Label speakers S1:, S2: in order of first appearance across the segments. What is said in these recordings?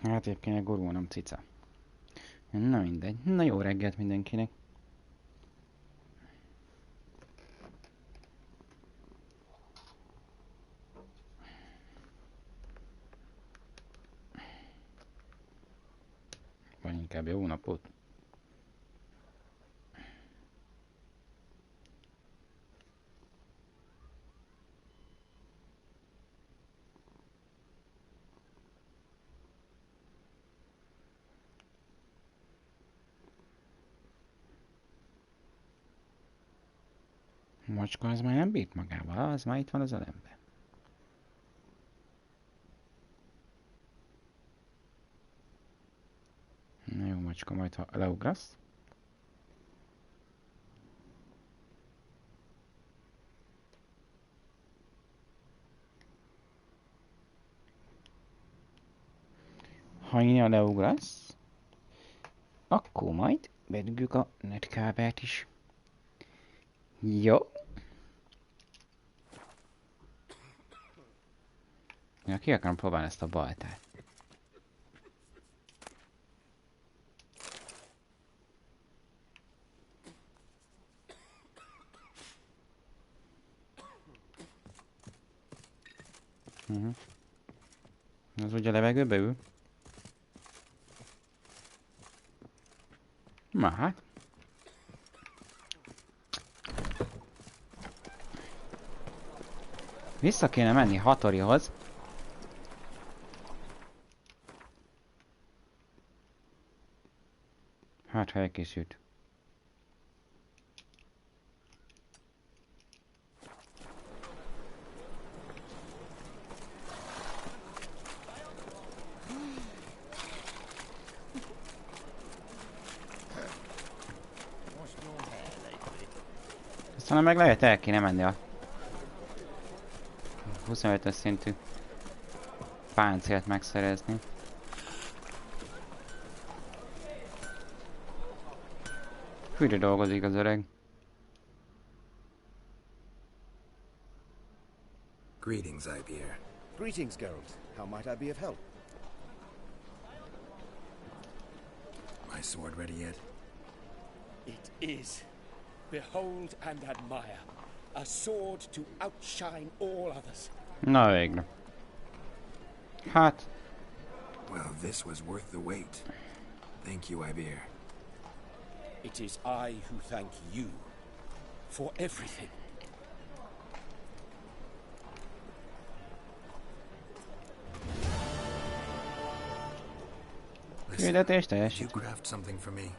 S1: Hát egyébként gurulnom cica. Na mindegy. Na jó reggelt mindenkinek. Vagy inkább jó napot. Macska az már nem bírt magával, az már itt van az elemben. Na jó macska, majd ha leugrasz. Ha innen leugrasz, akkor majd bedugjuk a netkábelt is. Jó. Ja, ki akarom próbálni ezt a baltát. Az ugye a levegőbe ül? Na hát. Vissza kéne menni Hattorihoz. Hát, ha elkészült. Aztán meg lehet el kéne menni a 25-ös szintű páncélt megszerezni. Hűre dolgozik az öreg.
S2: Greetings, Ibeer.
S3: Greetings, Geralt. How might I be of help?
S2: My sword ready yet?
S4: It is. Behold and admire. A sword to outshine all others.
S1: Na végre. Hát.
S2: Well, this was worth the wait. Thank you, Ibeer.
S4: It is I who thank you for everything.
S1: Küldetés
S2: Did you
S1: teljesít.
S2: craft something for me?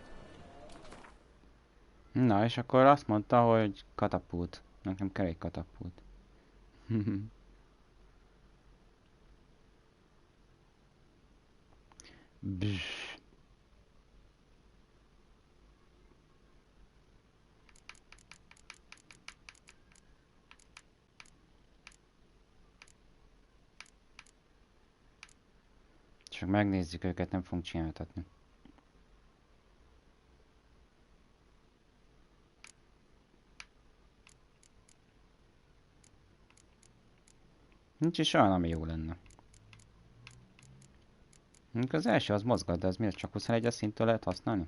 S1: Na és akkor azt mondta, hogy katapult. Nekem kell egy katapult. Bzz. Csak megnézzük őket, nem fogunk csináltatni. Nincs is olyan, ami jó lenne. Az első az mozgat, de az miért csak 21-es szinttől lehet használni?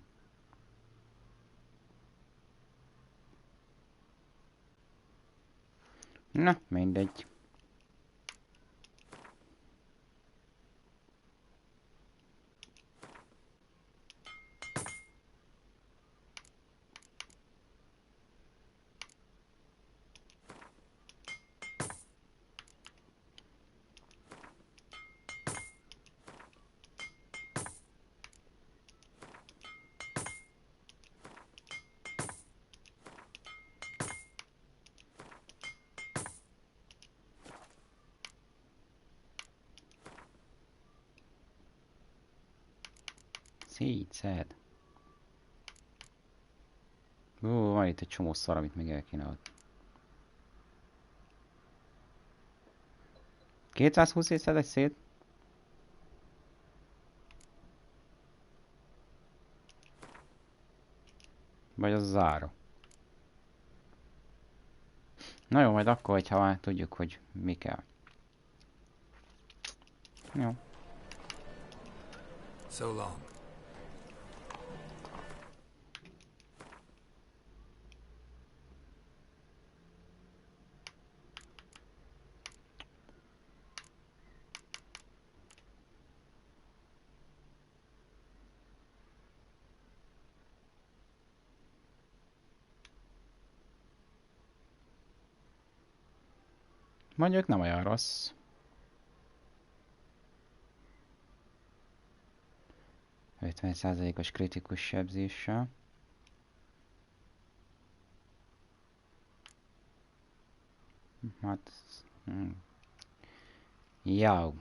S1: Na, mindegy. Szétszed. Van itt egy csomó szar, amit még el kéne adni. 220 szed egy szét? Vagy az záró? Na jó, majd akkor, hogyha már tudjuk, hogy mi kell. Jó.
S2: So long.
S1: Mondjuk nem olyan rossz. %50-os kritikus sebzéssel. Hát... Jau.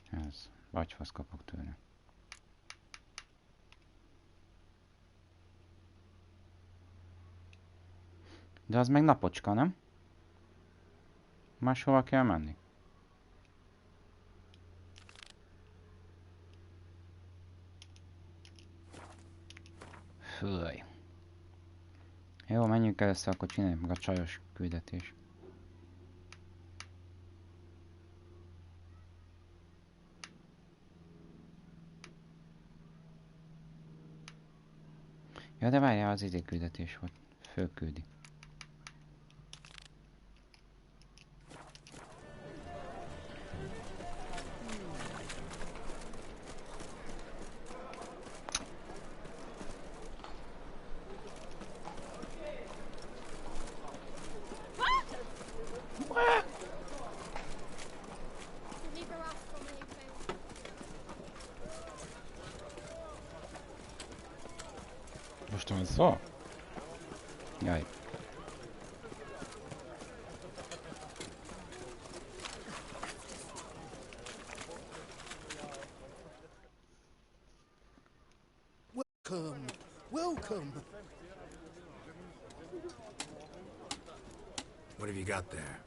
S1: Ez. Vagy kapok tőle. De az meg napocska, nem? Máshova kell menni? Főj. Jó, menjünk először, akkor csináljuk meg a csajos küldetés. Ja, de várjál, az küldetés volt. Fölküldi. Most van szó? Jaj.
S3: Welcome. Welcome.
S2: What have you got there?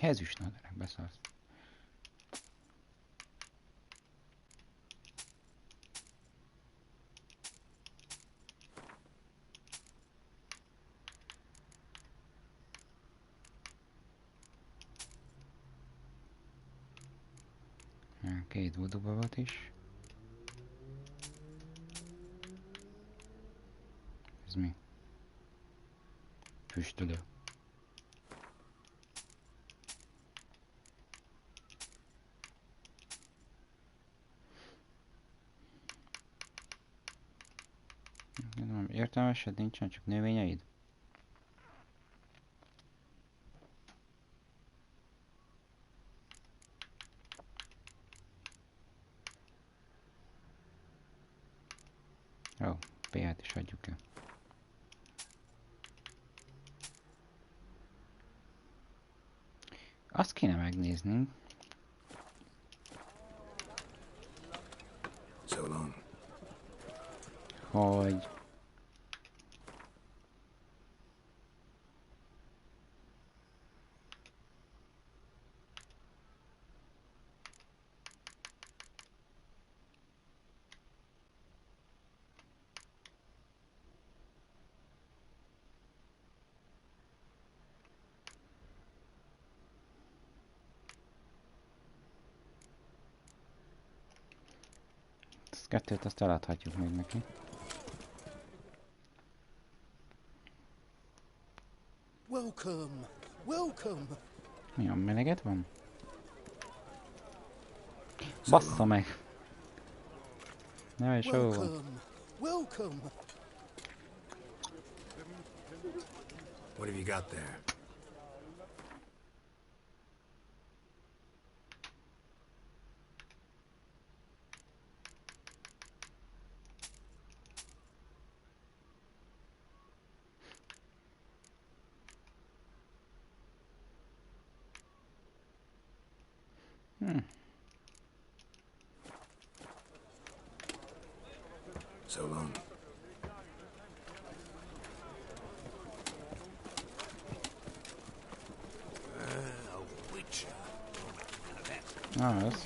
S1: Ezüst nadarák, beszarsz. Két voodoo-babot is. Ez mi? Füstölő. Értelmesed nincsen, csak növényeid? Ó, PH-t is adjuk el. Azt kéne megnéznünk.
S2: So long.
S1: Hogy... Ezt kettőt azt eladhatjuk még neki.
S3: Welcome. Welcome.
S1: Mi a meleged van? Bassza meg! Ne, és hol van?
S3: Welcome. Welcome.
S2: What have you got there? So long. A witcher.
S1: Na, ez.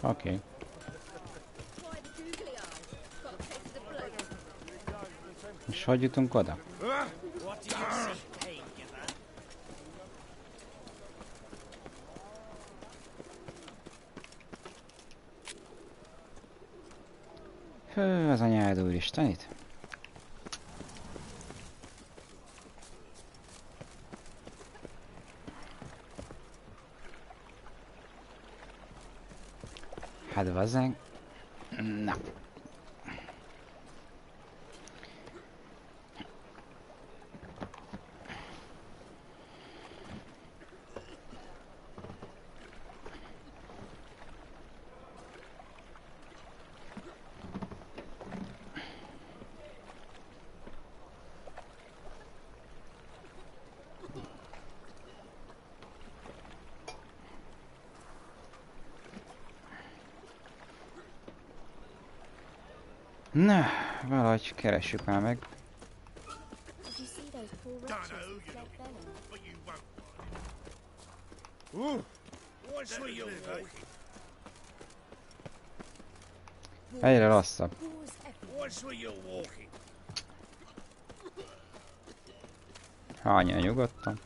S1: Oké. És hogy jutunk oda? Hő, az anyád úristen itt. Hát vazzánk. Na. Na, valahogy keressük már meg. Egyre rosszabb. Hányja nyugodtan.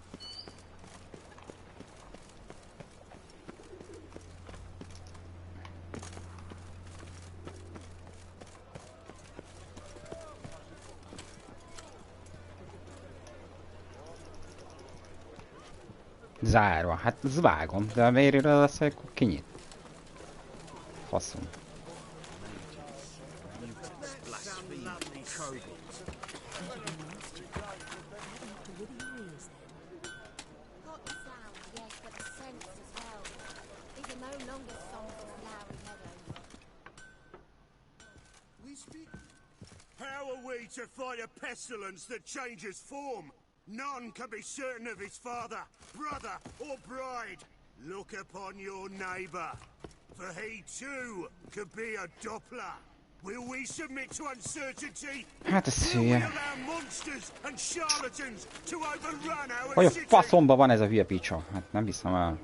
S1: Zárva, hát ez vágom, de a vérről lesz, akkor kinyit. Faszom.
S5: How are we to fight a pestilence that changes form? None can be certain of his father, brother, or bride. Look upon your neighbor, for he too could be a Doppler. Will we submit to uncertainty?
S1: Hát ez
S5: Will we
S1: hülye.
S5: allow monsters and charlatans to overrun our
S1: Hogy a
S5: city?
S1: faszomba van ez a hülye picsa? Hát nem hiszem el.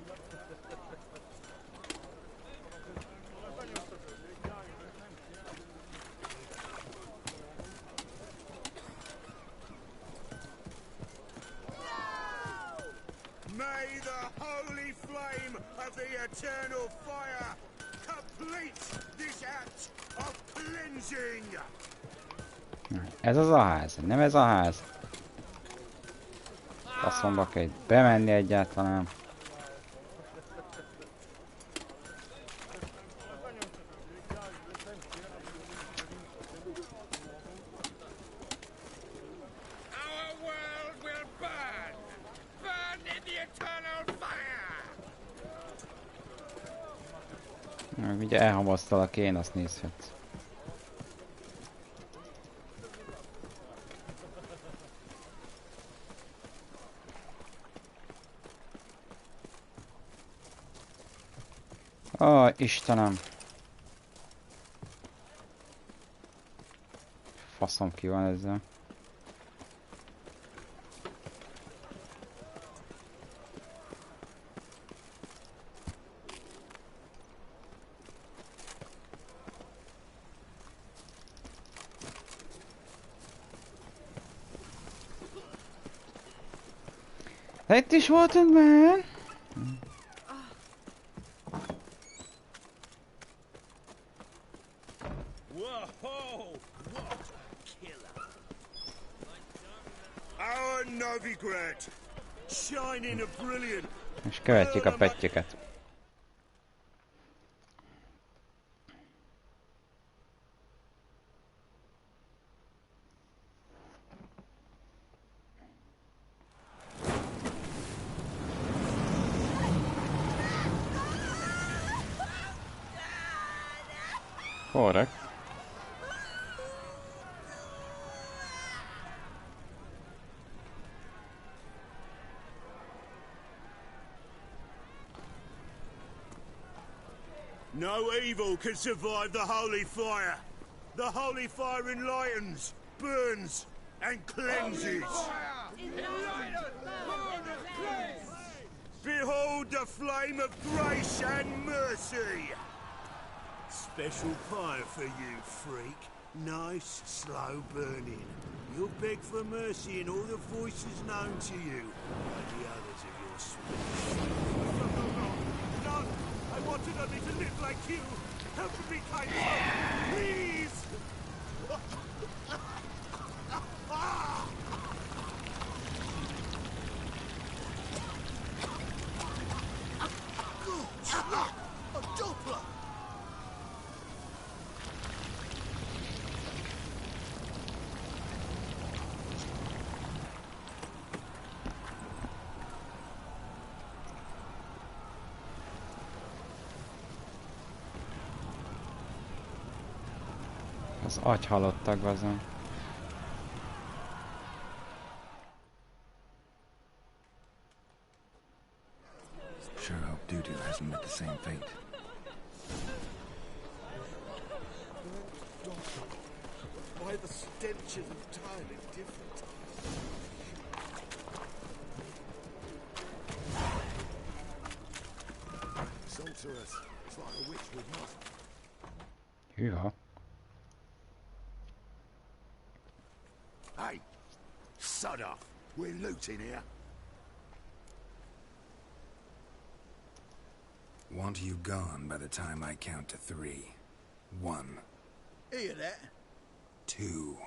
S5: May the holy flame of the eternal fire complete this act of cleansing.
S1: Ez az a ház, nem ez a ház. Faszomba kell bemenni egyáltalán.
S5: Our world will burn! Burn in the eternal fire!
S1: Ugye elhamaztalak én, azt nézhetsz. Ó, Istenem! Faszom ki van ezzel. De itt is voltunk már!
S5: Whoa! What a killer! Our Novigrad, shining a brilliant.
S1: És követjük a pettyeket. Korrekt.
S5: No evil can survive the holy fire. The holy fire enlightens, burns, and cleanses. Behold the flame of grace and mercy. Special pie for you, freak. Nice, slow burning. You'll beg for mercy in all the voices known to you by the others of your species. No, I wanted only to live like you. Help me, kind soul, please!
S3: A Doppler!
S1: Az agyhalottak, bazán.
S2: Sure hope Doo-Doo hasn't met the same fate.
S3: Why the stench is entirely different. Sorceress. It's like a witch with musk.
S1: Hűha.
S5: Hey, sod off. We're looting here.
S2: Want you gone by the time I count to 3. 1,
S3: Hear that?
S2: 2,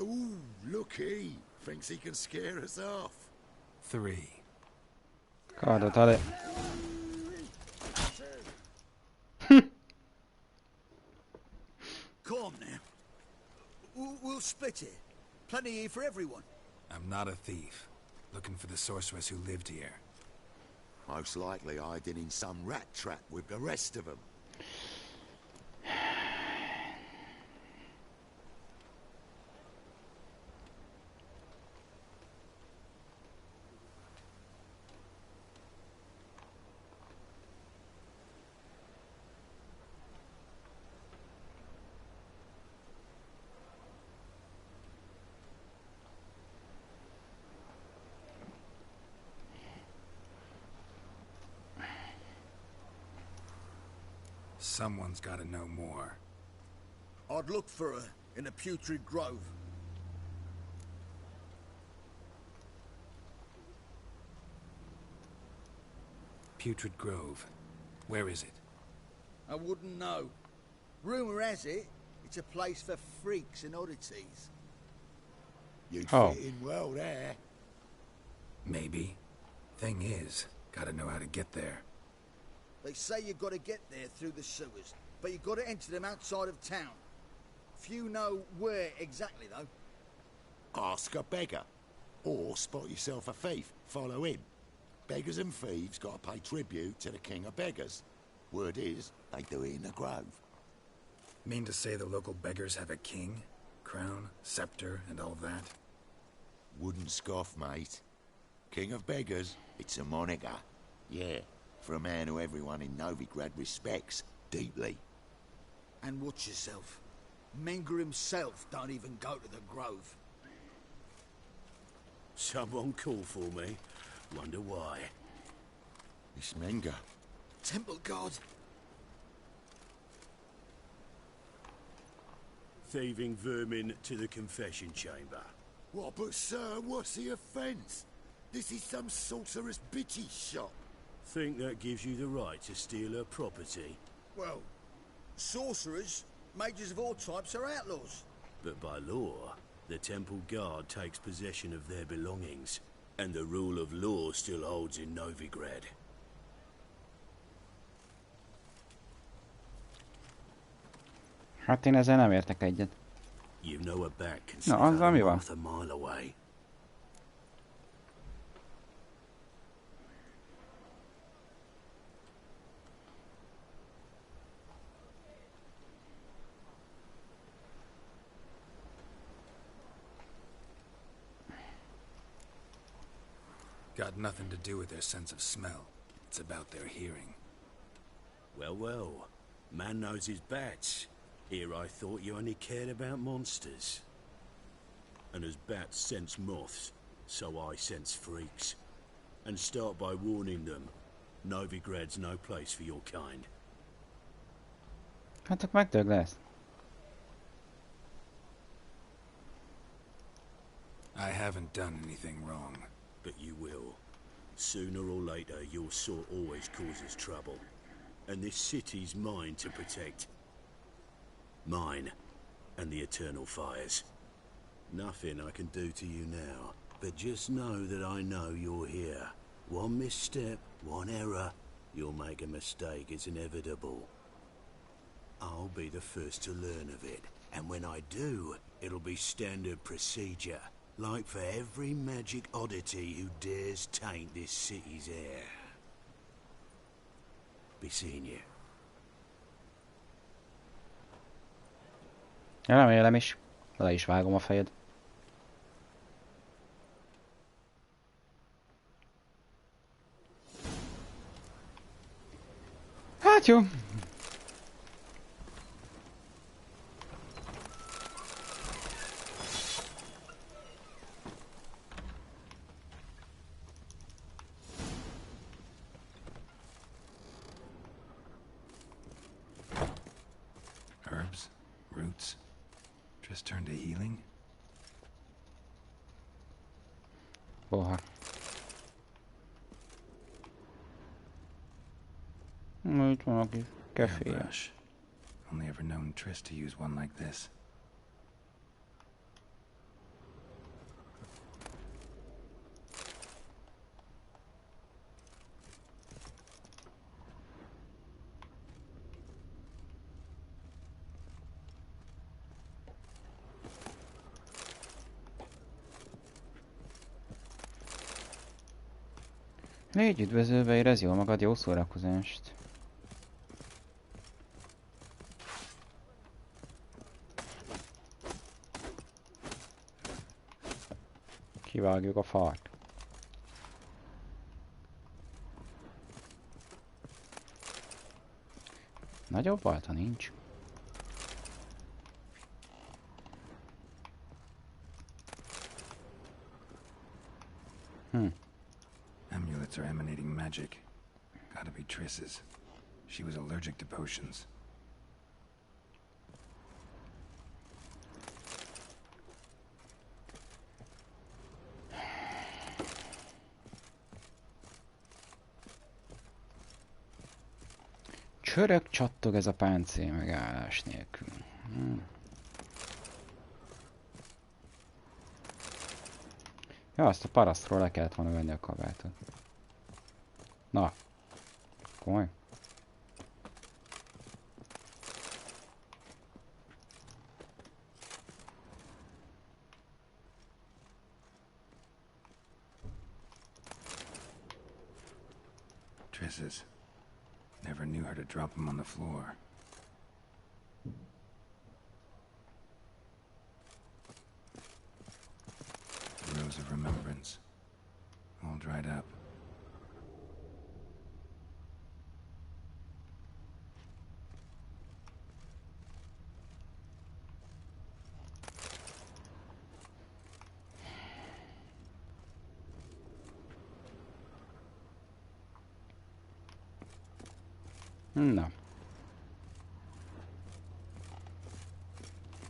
S3: Ooh, looky. Thinks he can scare us off.
S2: 3.
S1: Kardot, ale...
S3: Calm now. We'll split it. Plenty here for everyone.
S2: I'm not a thief. Looking for the sorceress who lived here.
S3: Most likely hiding in some rat trap with the rest of them.
S2: Someone's gotta know more.
S3: I'd look for her in the Putrid Grove.
S2: Putrid Grove. Where is it?
S3: I wouldn't know. Rumour has it, it's a place for freaks and oddities. You'd
S1: Oh.
S3: fit in well there.
S2: Maybe. Thing is, gotta know how to get there.
S3: They say you've got to get there through the sewers, but you've got to enter them outside of town. Few know where exactly, though.
S6: Ask a beggar. Or spot yourself a thief. Follow him. Beggars and thieves got to pay tribute to the king of beggars. Word is, they do it in the grove.
S2: Mean to say the local beggars have a king? Crown, scepter, and all that?
S6: Wouldn't scoff, mate. King of beggars, it's a moniker. Yeah, for a man who everyone in Novigrad respects deeply.
S3: And watch yourself. Menger himself don't even go to the grove.
S5: Someone call for me. Wonder why.
S6: It's Menger.
S3: Temple guard.
S5: Thieving vermin to the confession chamber.
S6: What, but sir, what's the offence? This is some sorceress bitchy shop.
S5: Think that gives you the right to steal her property?
S3: Well, sorcerers, mages of all types are outlaws.
S5: But by law, the temple guard takes possession of their belongings, and the rule of law still holds in Novigrad.
S1: Hát én ezzel nem értek egyet.
S5: You know a bat can
S1: No,
S5: sniff
S1: azzal
S5: out
S1: mi
S5: a
S1: van?
S5: moth a mile away.
S2: got nothing to do with their sense of smell. It's about their hearing.
S7: Well, well. Man knows his bats. Here I thought you only cared about monsters. And as bats sense moths, so I sense freaks. And start by warning them. Novigrad's no place for your kind.
S1: Hát akkor megdög lesz.
S2: I haven't done anything wrong.
S7: But you will. Sooner or later, your sort always causes trouble. And this city's mine to protect. Mine. And the eternal fires. Nothing I can do to you now. But just know that I know you're here. One misstep, one error, you'll make a mistake. It's inevitable. I'll be the first to learn of it. And when I do, it'll be standard procedure. Like for every magic oddity who dares taint this city's air. Be seeing you.
S1: Remélem is. Le is vágom a fejed. Hát jó.
S2: Herbs? Roots? Just turn to healing?
S1: Boha. Itt van a kis kefé.
S2: Airbrush. Only ever known Triss to use one like this.
S1: Légy üdvözölve, érezd jól magad, jó szórakozást. Kivágjuk a fát. Nagyobb balta nincs.
S2: Amulets are emanating magic. Gotta be Triss's. She was allergic to potions.
S1: Csörög csattog ez a páncél megállás nélkül. Ja, azt a parasztról le kellett volna venni a kabátot. Na. Komoly.
S2: Triss's. Never knew her to drop him on the floor. The rose of remembrance. All dried up.
S1: Na.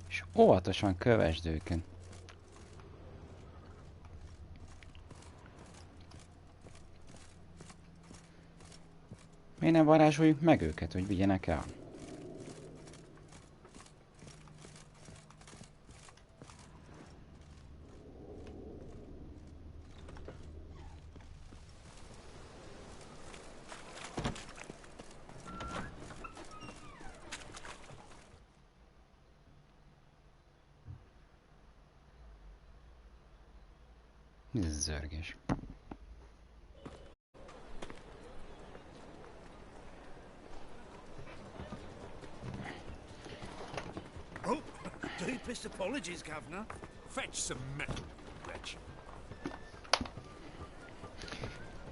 S1: És óvatosan kövesd őket. Miért nem varázsoljuk meg őket, hogy vigyenek el? Ez zörgés.
S4: Oh, deepest apologies, Governor. Fetch some metal, wretch.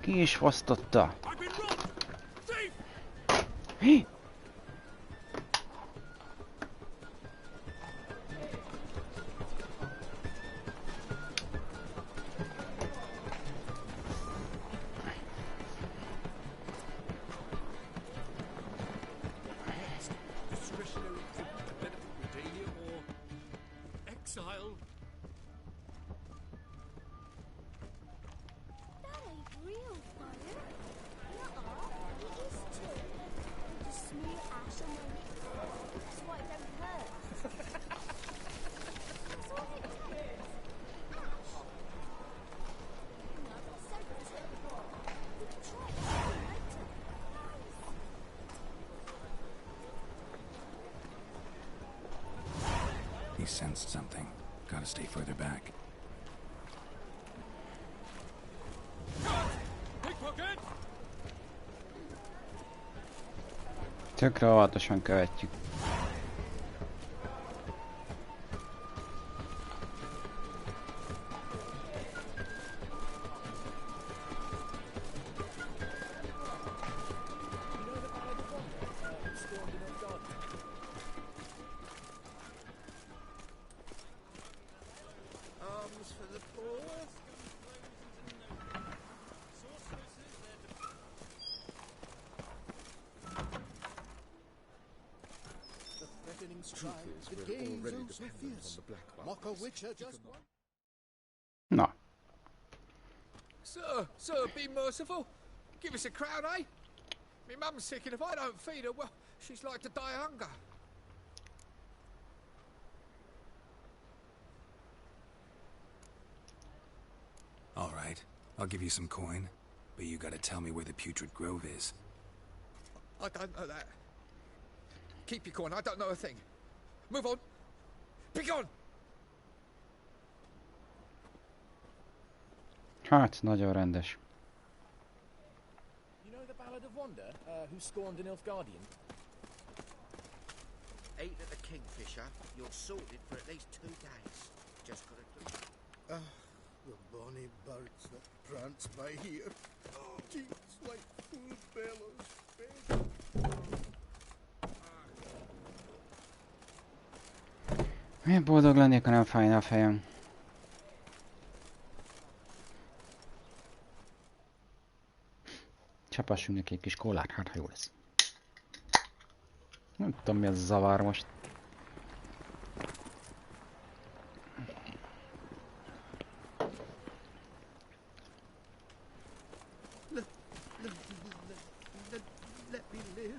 S1: Ki is fosztotta?
S4: I've been robbed! Thief!
S1: Hé!
S4: Discretionary treatment to benefit Regalia or exile.
S8: That ain't real fire. Nuh-uh, it is too. You just smear ash on their lips. That's why it don't hurt. That's all it takes. Ash. No, that's so typical. We can try it later.
S2: He sensed something. Gotta stay further back.
S4: Pickpocket!
S1: Tökre óvatosan követjük.
S4: Arms for the poor. The threatening strike. The game's already dependent on the black one.
S3: Mock a witcher just one.
S1: Na,
S9: Sir, be merciful. Give us a crown, eh? Me mum's sick, and if I don't feed her, well, she's like to die of hunger.
S2: All right, I'll give you some coin, but you gotta tell me where the Putrid Grove is.
S9: I don't know that. Keep your coin, I don't know a thing. Move on. Be gone!
S1: hát nagyon rendes.
S10: You know the Ballad of Wanda, who scorned an elf guardian?
S3: Ate at the Kingfisher, you're sorted for at least 2 days. Just gotta do. The bonny birds that prance by here. Cheeks like full bellows.
S1: Milyen boldog lennék, ha nem fájna a fejem. Csapassunk neki egy kis kólát, hát ha jó lesz. Nem tudom, mi az a zavar most.
S3: Let me live.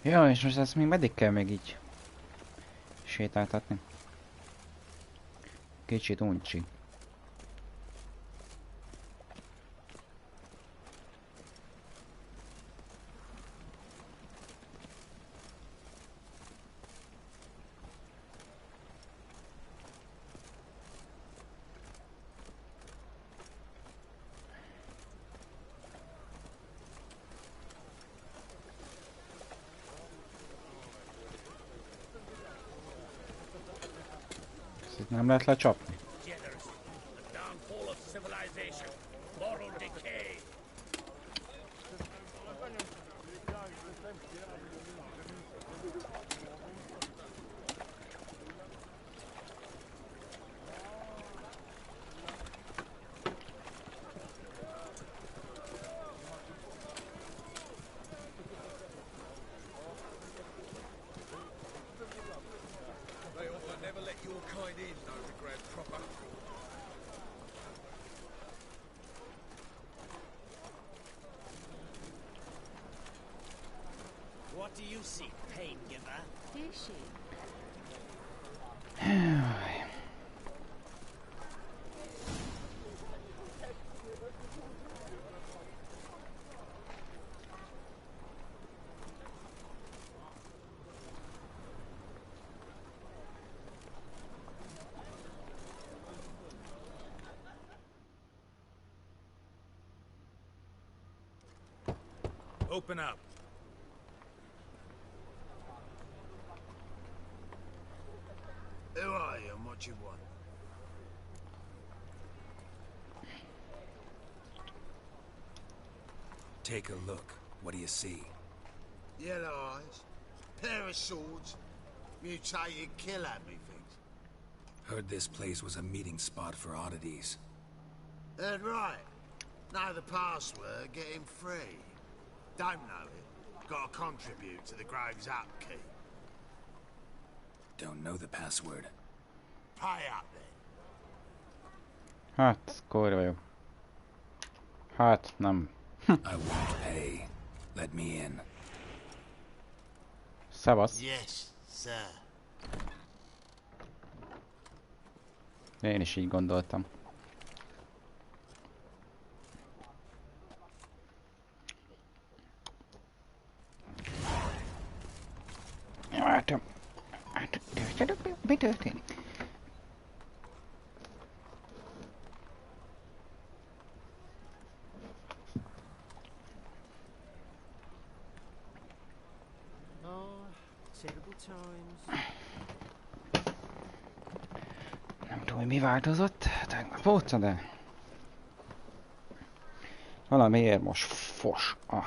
S1: Ja, és most ezt még meddig kell még így sétáltatni? Kicsit uncsi. Ezt nem lehet lecsapni.
S4: The downfall of civilization. Moral decay.
S9: They ought to never let your kind in, though, the Grand Proper.
S4: What do you seek, pain giver?
S8: Is she?
S11: Open up.
S3: Who are you and what you want?
S2: Take a look. What do you see?
S3: Yellow eyes, pair of swords, mutated kill-at-me things.
S2: Heard this place was a meeting spot for oddities.
S3: Heard right. Know the password, get him free. Don't know it, gotta contribute to the Grave's upkeep.
S2: Don't know the password.
S3: Pay up then.
S1: Hát, kurva jó. Hát, nem.
S2: I won't pay. Let me in.
S1: Szevasz.
S3: Yes, sir.
S1: Én is így gondoltam. Mi történik?
S12: Terrible times.
S1: Nem tudom, hogy mi változott tegnap óta, de valamiért most fos a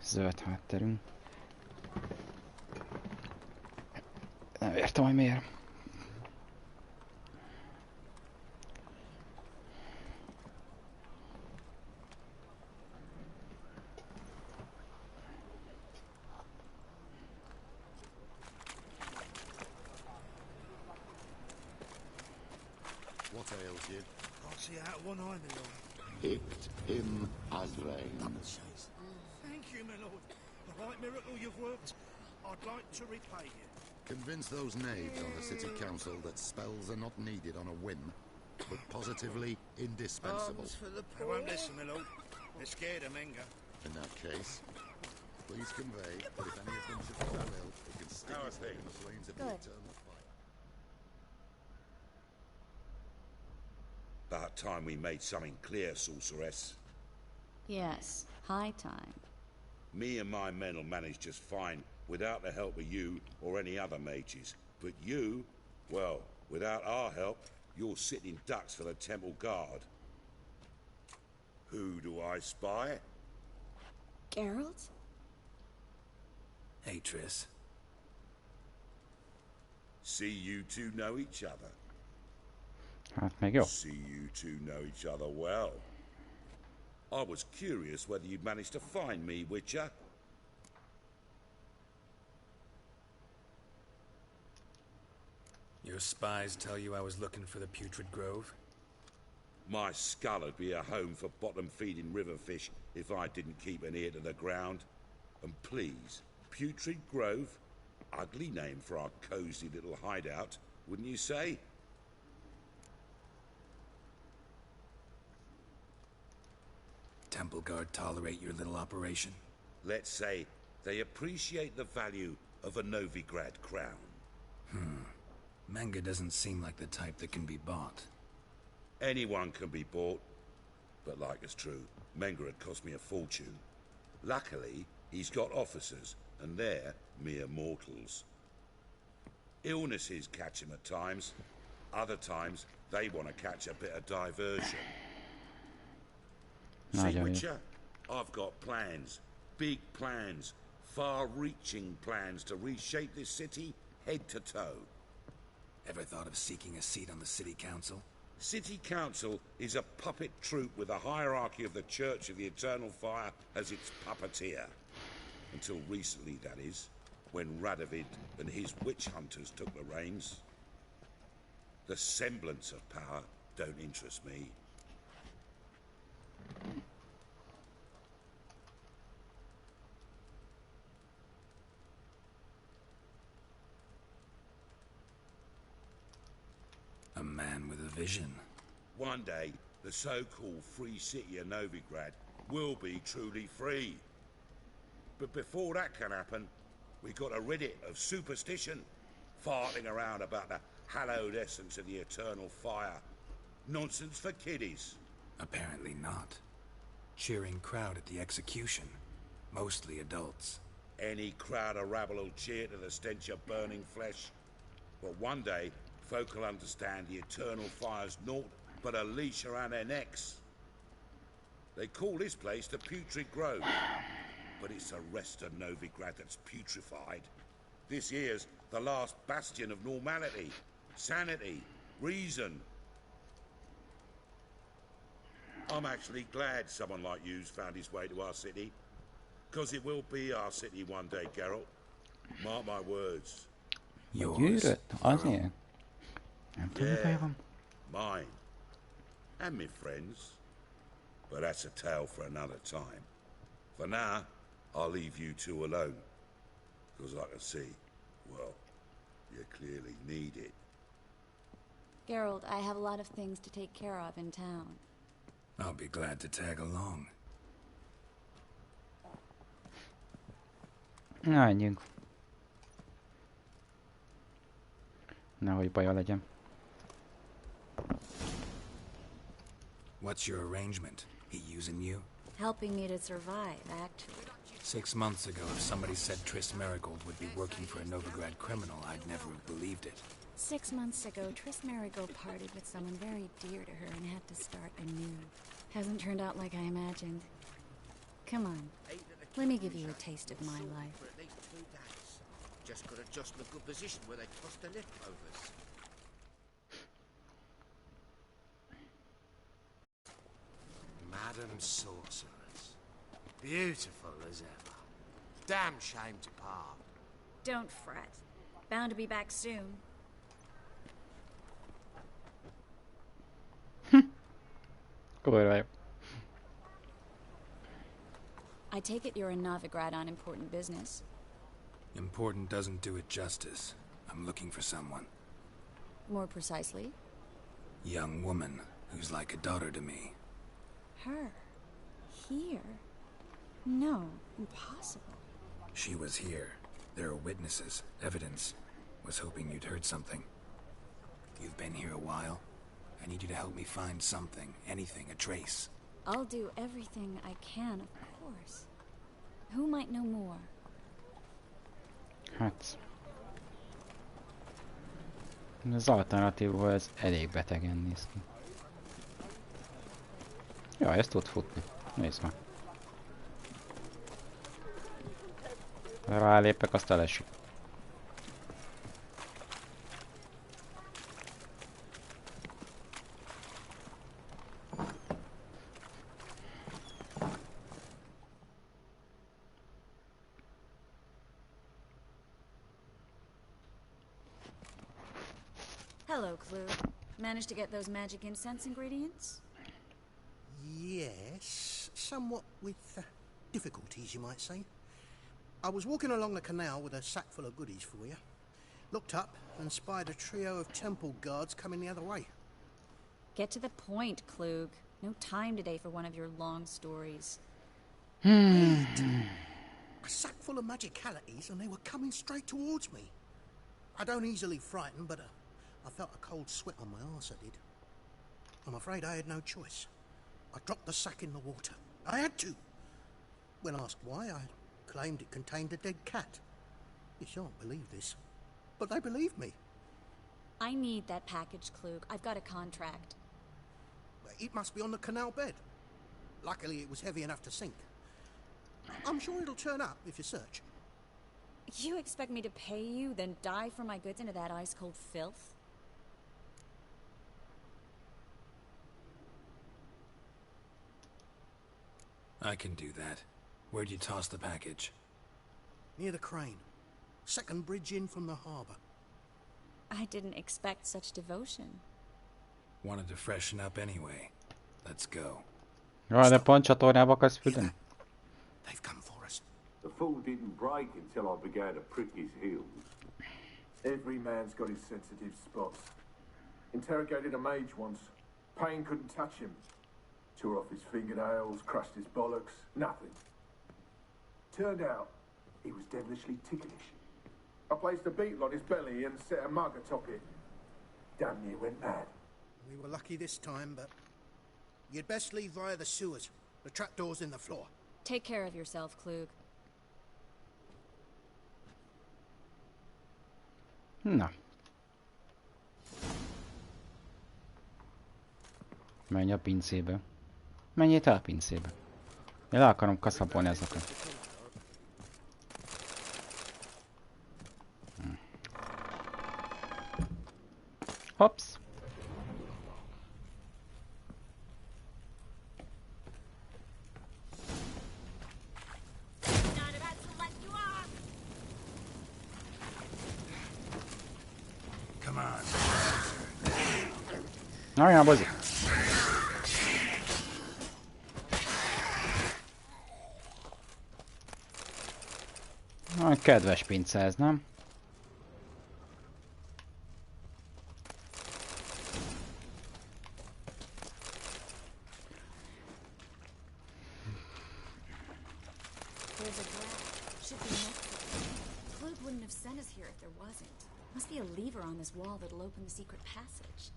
S1: zöld hátterünk. Nem értem, hogy miért.
S6: What ails you?
S3: Can't see out one eye, my lord.
S6: Picked him as rain.
S3: Thank you, my lord. The right miracle you've worked. I'd like to repay you.
S6: Convince those knaves on the city council that spells are not needed on a whim, but positively indispensable.
S3: They won't listen, my lord. They're scared of Menga.
S6: In that case, please convey that if any of them should fall ill, it can stick his head in the flames of the eternal fire.
S13: About time we made something clear, sorceress.
S14: Yes, high time.
S13: Me and my men will manage just fine without the help of you or any other mages. But you, well, without our help, you're sitting ducks for the temple guard. Who do I spy?
S14: Geralt?
S2: Hey, Triss.
S13: See you two know each other.
S1: Hát még jó.
S13: See you two know each other well. I was curious whether you'd managed to find me, Witcher.
S2: Your spies tell you I was looking for the Putrid Grove?
S13: My skull'd be a home for bottom-feeding river fish if I didn't keep an ear to the ground. And please, Putrid Grove? Ugly name for our cosy little hideout, wouldn't you say?
S2: Temple Guard tolerate your little operation?
S13: Let's say they appreciate the value of a Novigrad crown.
S2: Menga doesn't seem like the type that can be bought.
S13: Anyone can be bought. But like it's true, Menga had cost me a fortune. Luckily, he's got officers, and they're mere mortals. Illnesses catch him at times. Other times, they want to catch a bit of diversion. See, Witcher, I've got plans. Big plans. Far-reaching plans to reshape this city head to toe.
S2: Ever thought of seeking a seat on the city council?
S13: City Council is a puppet troupe with the hierarchy of the Church of the Eternal Fire as its puppeteer. Until recently, that is, when Radovid and his witch hunters took the reins. The semblance of power don't interest me.
S2: A man with a vision.
S13: One day, the so-called free city of Novigrad will be truly free. But before that can happen, we got to rid it of superstition, farting around about the hallowed essence of the eternal fire. Nonsense for kiddies.
S2: Apparently not. cheering crowd at the execution. Mostly adults.
S13: Any crowd of rabble will cheer to the stench of burning flesh. But one day, folk will understand the eternal fire's naught but a leash around their necks. They call this place the Putrid Grove, but it's the rest of Novigrad that's putrefied. This here's the last bastion of normality, sanity, reason. I'm actually glad someone like you's found his way to our city, because it will be our city one day, Geralt. Mark my words.
S1: Gyűrött? Azért? Nem tudjuk, hogy van.
S13: Mine. And my friends. But that's a tale for another time. For now, I'll leave you two alone. Because I can see, well, you clearly need it.
S14: Geralt, I have a lot of things to take care of in town.
S2: I'll be glad to tag along.
S1: Na, menjünk. Nehogy baja legyen.
S2: What's your arrangement? He using you?
S14: Helping me to survive, actually.
S2: 6 months ago, if somebody said Triss Merigold would be working for a Novigrad criminal, I'd never have believed it.
S14: 6 months ago, Triss Merigold parted with someone very dear to her and had to start anew. Hasn't turned out like I imagined. Come on, let me give you a taste of my life.
S3: For at least 2 days. Just got to just in a good position where they toss the leftovers. Madam Sorceress. Beautiful as ever. Damn shame to part.
S14: Don't fret. Bound to be back soon.
S1: Kurva jó.
S14: I take it you're in Novigrad on important business.
S2: Important doesn't do it justice. I'm looking for someone.
S14: More precisely?
S2: Young woman who's like a daughter to me.
S14: Her? Here? No, impossible.
S2: She was here. There are witnesses, evidence. Was hoping you'd heard something. You've been here a while. I need you to help me find something, anything, a trace.
S14: I'll do everything I can, of course. Who might know more?
S1: Hát... Az alternatívból ez elég betegen néz ki. Jaj, ez tud futni. Nézd meg. Rálépek, azt elesik.
S14: Hello, Clue. Managed to get those magic incense ingredients?
S3: Yes, somewhat with difficulties, you might say. I was walking along the canal with a sack full of goodies for you. Looked up and spied a trio of temple guards coming the other way.
S14: Get to the point, Klug. No time today for one of your long stories.
S3: A sack full of magicalities and they were coming straight towards me. I don't easily frighten, but I felt a cold sweat on my arse, I did. I'm afraid I had no choice. I dropped the sack in the water. I had to. When asked why, I claimed it contained a dead cat. You shan't believe this, but they believed me.
S14: I need that package, Klug. I've got a contract.
S3: It must be on the canal bed. Luckily, it was heavy enough to sink. I'm sure it'll turn up if you search.
S14: You expect me to pay you, then dive for my goods into that ice-cold filth?
S2: I can do that. Where'd you toss the package?
S3: Near the crane. Second bridge in from the harbour.
S14: I didn't expect such devotion.
S2: Wanted to freshen up anyway. Let's go.
S1: Jaj, de pont csatornába akarsz füldeni?
S3: They've come for us.
S11: The fall didn't break until I began to prick his heels. Every man's got his sensitive spots. Interrogated a mage once. Pain couldn't touch him. Tore off his fingernails, crushed his bollocks, nothing. Turned out, he was devilishly ticklish. I placed a beetle on his belly and set a mug atop it. Damn near went mad.
S3: We were lucky this time, but you'd best leave via the sewers. The trapdoor's in the floor.
S14: Take care of yourself, Klug.
S1: Na. Menj a pincébe. Menjél te a pincébe. Én le akarom kaszapolni azokat. Hops.
S2: Come on.
S1: Várjál, bozi. Nagy kedves pince ez, nem?
S14: There's a grab. Should be next to it. Klug wouldn't have sent us here if there wasn't. Must be a lever on this wall that'll open the secret passage.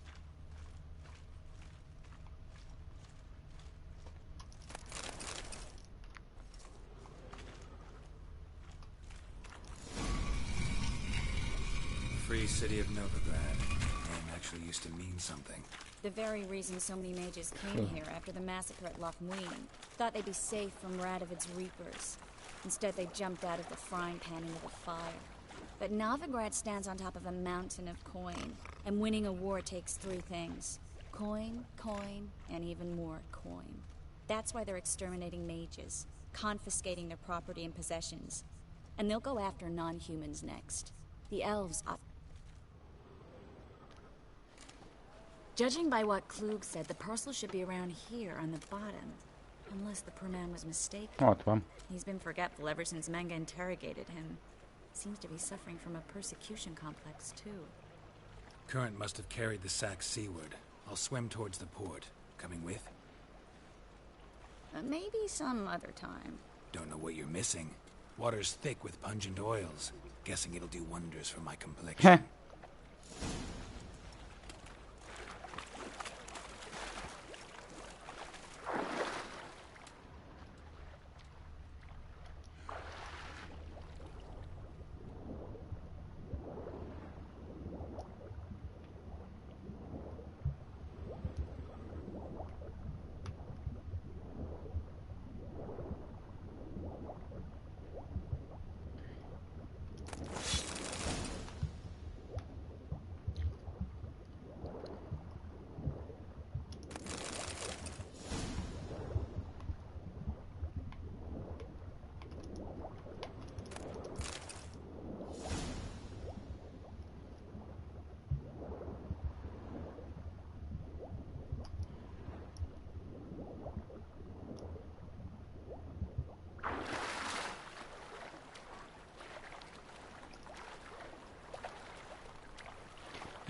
S2: Free city of Novigrad. Name actually used to mean something.
S14: The very reason so many mages came here after the massacre at Loch Muin. Thought they'd be safe from Radovid's reapers. Instead, they jumped out of the frying pan into the fire. But Novigrad stands on top of a mountain of coin, and winning a war takes three things. Coin, coin, and even more coin. That's why they're exterminating mages, confiscating their property and possessions. And they'll go after non-humans next. The elves are... Judging by what Klug said, the parcel should be around here on the bottom. Unless the poor man was mistaken.
S1: Ott van.
S14: He's been forgetful ever since Manga interrogated him. Seems to be suffering from a persecution complex, too.
S2: Current must have carried the sack seaward. I'll swim towards the port. Coming with?
S14: Maybe some other time.
S2: Don't know what you're missing. Water's thick with pungent oils. Guessing it'll do wonders for my complexion.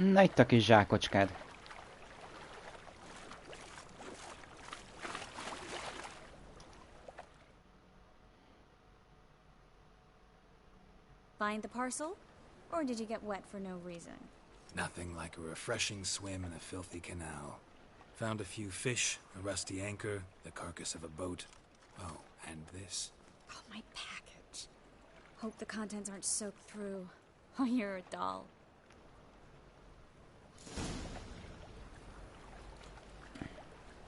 S1: Na itt a kis zsákocskád.
S14: Find the parcel? Or did you get wet for no reason?
S2: Nothing like a refreshing swim in a filthy canal. Found a few fish, a rusty anchor, the carcass of a boat. Oh, and this.
S14: Oh, my package. Hope the contents aren't soaked through. Oh, you're a doll.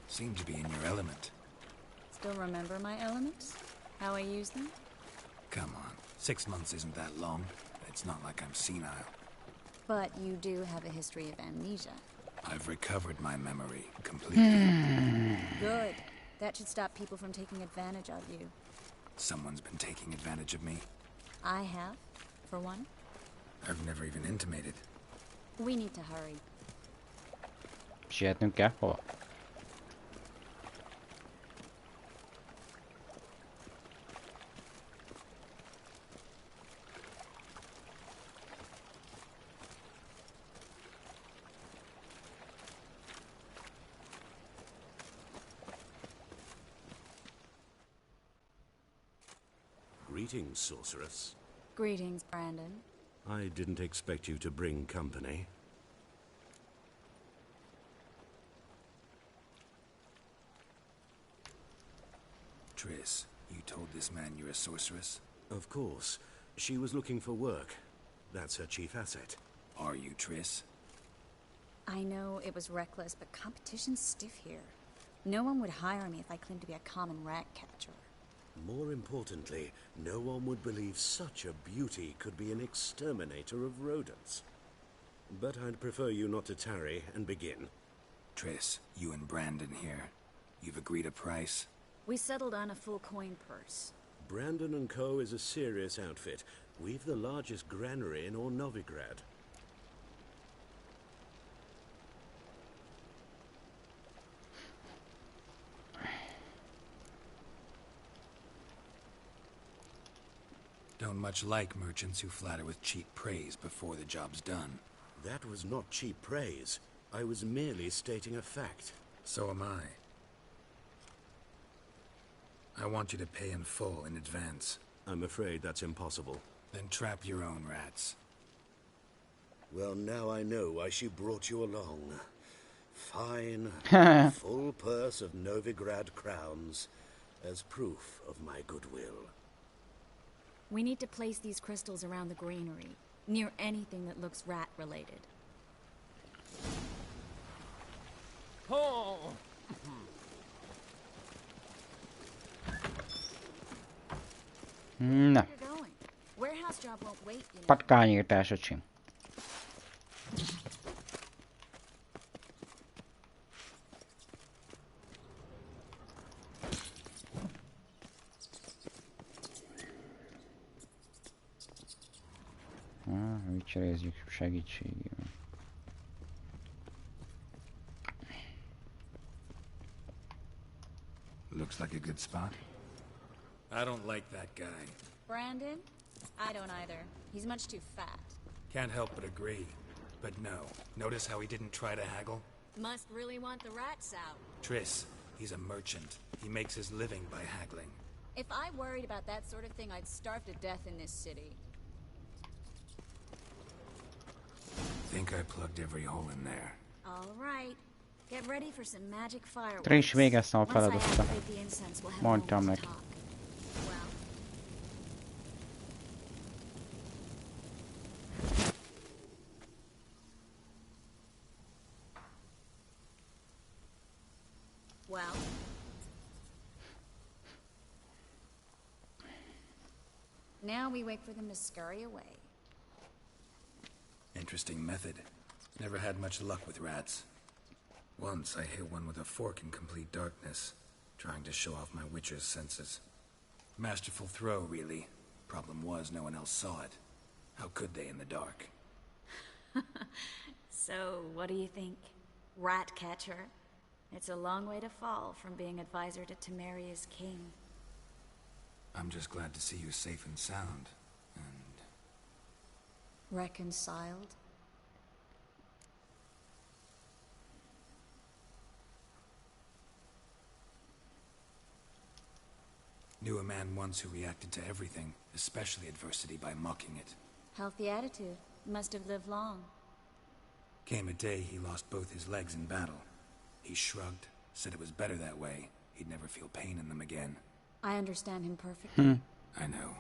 S2: Seem to be in your element.
S14: Still remember my elements? How I use them?
S2: Come on. 6 months isn't that long. It's not like I'm senile.
S14: But you do have a history of amnesia.
S2: I've recovered my memory completely.
S14: Good. That should stop people from taking advantage of you.
S2: Someone's been taking advantage of me.
S14: I have, for one.
S2: I've never even intimated.
S14: We need to hurry.
S1: Sietnünk kell? Hova?
S7: Greetings, sorceress.
S14: Greetings, Brandon.
S7: I didn't expect you to bring company.
S2: Triss, you told this man you're a sorceress?
S7: Of course. She was looking for work. That's her chief asset.
S2: Are you Triss?
S14: I know it was reckless, but competition's stiff here. No one would hire me if I claimed to be a common rat catcher.
S7: More importantly, no one would believe such a beauty could be an exterminator of rodents. But I'd prefer you not to tarry and begin.
S2: Triss, you and Brandon here. You've agreed a price?
S14: We settled on a full coin purse.
S7: Brandon & Co. is a serious outfit. We've the largest granary in all Novigrad.
S2: Don't much like merchants who flatter with cheap praise before the job's done.
S7: That was not cheap praise. I was merely stating a fact.
S2: So am I. I want you to pay in full in advance.
S7: I'm afraid that's impossible.
S2: Then trap your own rats.
S7: Well, now I know why she brought you along. Fine, full purse of Novigrad crowns as proof of my goodwill.
S14: We need to place these crystals around the granary, near anything that looks rat-related.
S10: Oh!
S1: Na,
S14: Where you're going? Warehouse job won't wait, you know.
S1: patkányírtás, öcsém. Úgy cserézzük segítségével.
S2: Looks like a good spot. I don't like that guy.
S14: Brandon? I don't either. He's much too fat.
S2: Can't help but agree. But no. Notice how he didn't try to haggle?
S14: Must really want the rats out.
S2: Triss, he's a merchant. He makes his living by haggling.
S14: If I worried about that sort of thing, I'd starve to death in this city.
S2: Think I plugged every hole in there.
S14: All right. Get ready for some magic fireworks.
S1: Te is végeztem a
S14: Once I
S1: feladatot.
S14: activate the incense, we'll have a
S1: Mondtam
S14: moment
S1: neki.
S14: to talk. Well, well. Now we wait for them to scurry away.
S2: Interesting method. Never had much luck with rats. Once I hit one with a fork in complete darkness, trying to show off my witcher's senses. Masterful throw, really. Problem was, no one else saw it. How could they in the dark?
S14: So, what do you think? Rat catcher? It's a long way to fall from being advisor to Temeria's king.
S2: I'm just glad to see you safe and sound. And
S14: Reconciled?
S2: knew a man once who reacted to everything, especially adversity, by mocking it.
S14: Healthy attitude. Must have lived long.
S2: Came a day he lost both his legs in battle. He shrugged, said it was better that way. He'd never feel pain in them again.
S14: I understand him perfectly.
S2: I know.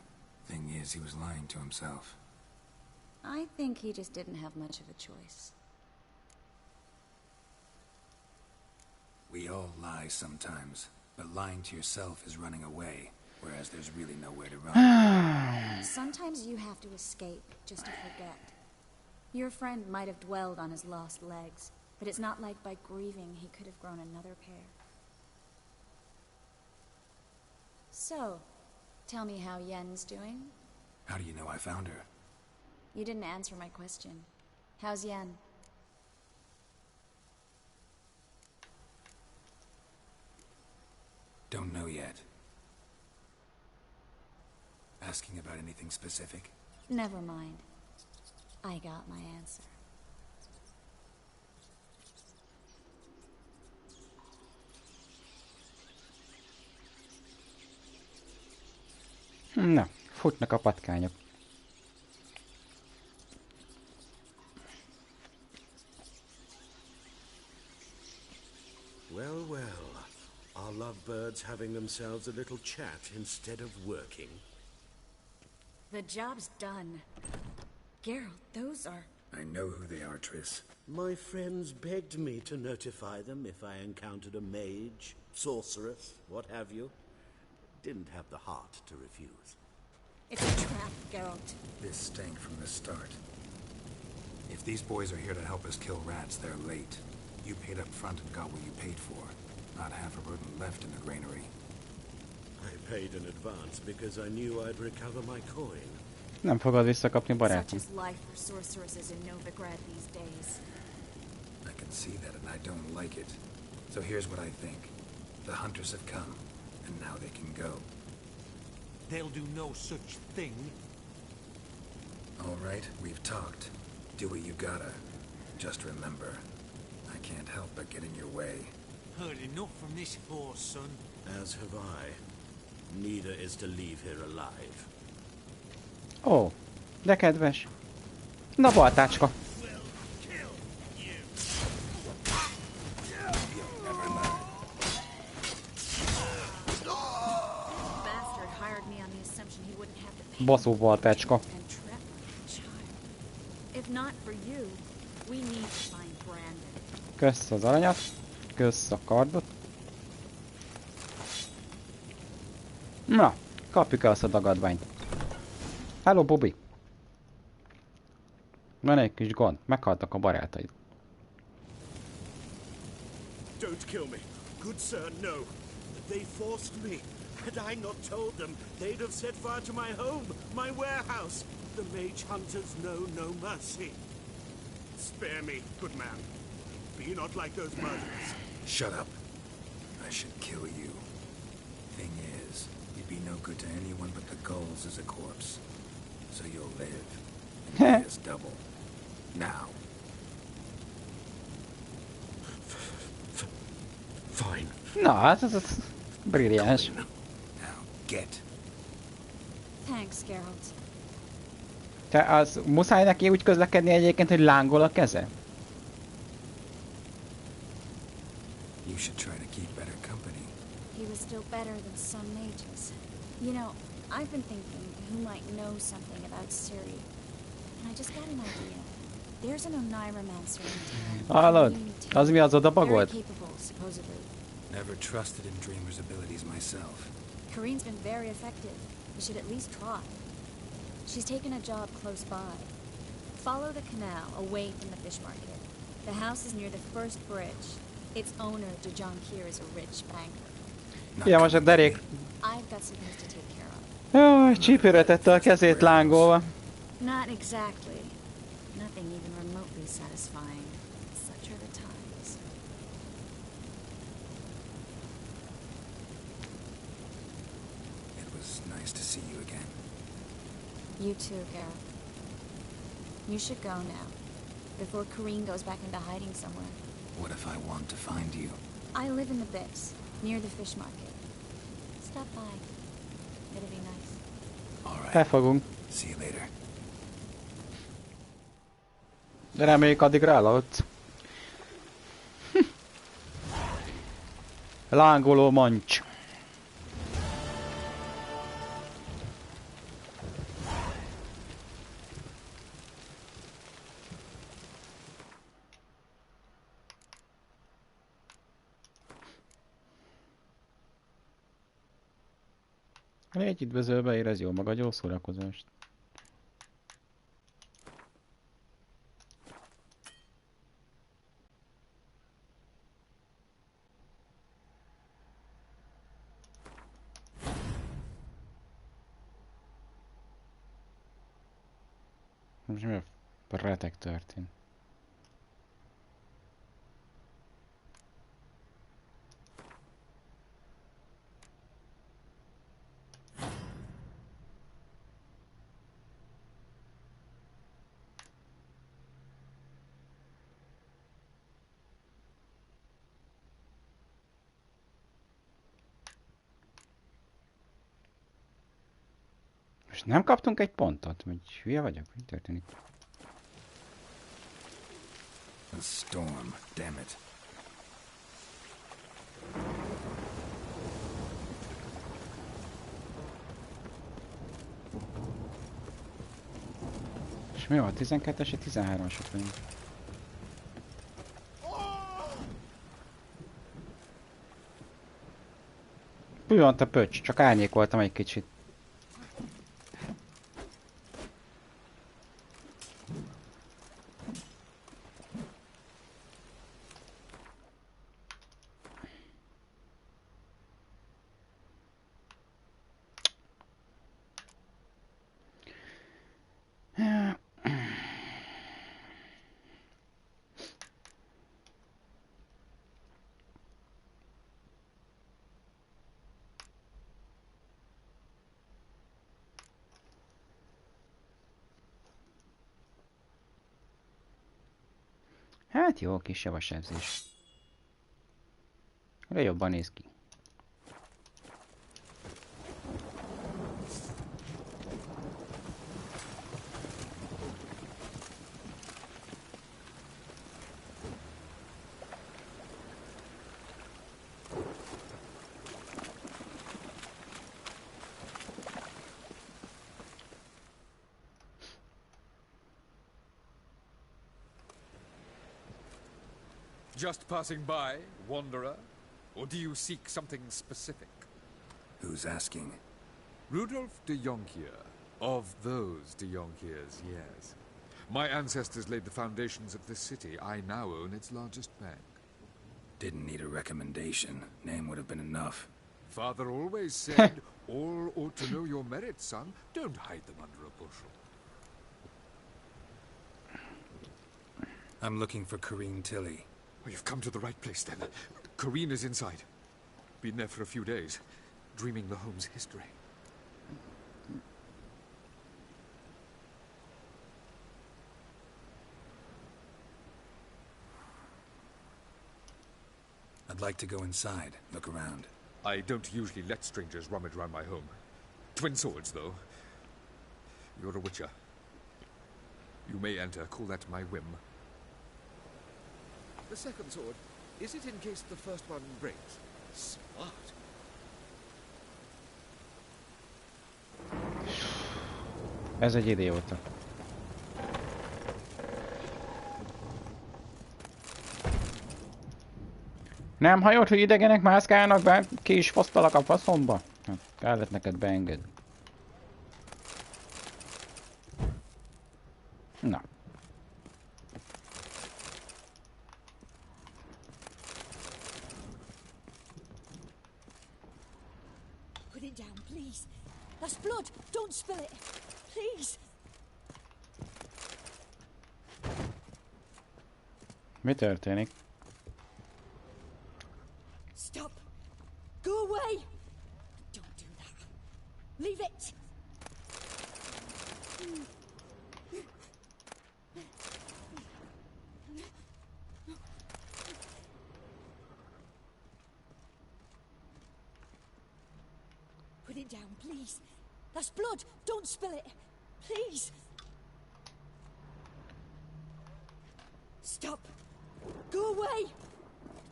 S2: Thing is, he was lying to himself.
S14: I think he just didn't have much of a choice.
S2: We all lie sometimes, but lying to yourself is running away, whereas there's really nowhere to run.
S14: Sometimes you have to escape just to forget. Your friend might have dwelled on his lost legs, but it's not like by grieving he could have grown another pair. So, tell me how Yen's doing?
S2: How do you know I found her?
S14: You didn't answer my question. How's Yen?
S2: Don't know yet. Asking about anything specific?
S14: Never mind. I got my answer.
S1: Na, futnak a patkányok.
S7: Well, well. Our lovebirds having themselves a little chat instead of working?
S14: The job's done. Geralt, those are...
S2: I know who they are, Triss.
S7: My friends begged me to notify them if I encountered a mage, sorceress, what have you. Didn't have the heart to refuse.
S14: It's a trap, Geralt.
S2: This stank from the start. If these boys are here to help us kill rats, they're late. You paid up front and got what you paid for. Not half a rodent left in the granary.
S7: I paid in advance because I knew I'd recover my coin.
S1: Nem fogod visszakapni,
S14: Such
S1: barátom.
S14: is life for sorceresses in Novigrad these days.
S2: I can see that and I don't like it. So here's what I think. The hunters have come, and now they can go.
S5: They'll do no such thing.
S2: All right, we've talked. Do what you gotta. Just remember, I can't help but get in your way.
S5: Heard enough from this horse, son.
S7: As have I. Neither is to leave here alive.
S1: Ó, de kedves. Na, baltácska. Baszó baltácska. Kösz az aranyat. Kösz a kardot. Na, kapjuk el azt a dagadványt. Hello, Bobby. Van egy kis gond. Meghaltak a barátaid.
S7: Don't kill me. Good sir, no. They forced me. Had I not told them, they'd have set fire to my home, my warehouse. The mage hunters know no mercy. Spare me, good man. Be not like those murderers.
S2: Shut up. I should kill you. Thing is, you'd be no good to anyone but the gulls as a corpse. So you'll live. And pay us double. Now.
S7: Fine.
S1: Na, hát ez brilliáns.
S2: Now, get.
S14: Thanks, Geralt.
S1: Te az muszáj neki úgy közlekedni egyébként, hogy lángol a keze?
S2: You should try to keep better company.
S14: He was still better than some mages. You know, I've been thinking who might know something about Ciri. And I just got an idea. There's an Oneiromancer in town.
S1: Hallod? Az mi az oda bagolt?
S14: Very capable, supposedly.
S2: Never trusted in Dreamer's abilities myself.
S14: Kareen's been very effective. You should at least try. She's taken a job close by. Follow the canal away from the fish market. The house is near the first bridge. Its owner, John Kier, is a rich banker.
S1: Ja, most a derék.
S14: I've got some things to take care of.
S1: Jaj, csípőre tette a kezét lángolva.
S14: Not exactly. Nothing even remotely satisfying. Such are the times.
S2: It was nice to see you again.
S14: You too, Gareth. You should go now, before Kareen goes back into hiding somewhere.
S2: What if I want to find you?
S14: I live in the Bix, near the fish market. Stop by. It'll be nice.
S2: All right.
S1: Elfogunk.
S2: See you later.
S1: De reméljük addig rálaudt. Lángoló mancs. Légy üdvözölve, érez jól magad, jó szórakozást. Most mi a retek történt? Most nem kaptunk egy pontot? Vagy hülye vagyok? Mi történik?
S2: A storm, damn it.
S1: És mi van? 12-es, 13-asok vagyunk. Pillanat a pöcs, csak árnyékoltam egy kicsit. Hát jó, kis javasebzés. De jobban néz ki.
S9: Just passing by, wanderer? Or do you seek something specific?
S2: Who's asking?
S9: Rudolf de Jonkier. Of those de Jonkiers, yes. My ancestors laid the foundations of this city. I now own its largest bank.
S2: Didn't need a recommendation. Name would have been enough.
S9: Father always said, all ought to know your merits, son. Don't hide them under a bushel.
S2: I'm looking for Corrine Tilly.
S9: Well, you've come to the right place, then. Corrine is inside. Been there for a few days, dreaming the home's history.
S2: I'd like to go inside, look around.
S9: I don't usually let strangers rummage around my home. Twin swords, though. You're a witcher. You may enter, call that my whim. The second sword, is it in case the first one breaks? Smart.
S1: Ez egy idióta. Nem hallod, hogy idegenek mászkálnak be? Ki is fosztalak a faszomba? Hát, kellett neked beengedni. Na.
S8: Put it down, please. That's blood. Don't spill it. Please.
S1: Mi történik?
S8: Stop. Go away. Don't do that. Leave it. Put it down, please. That's blood. Don't spill it. Please. Stop. Go away.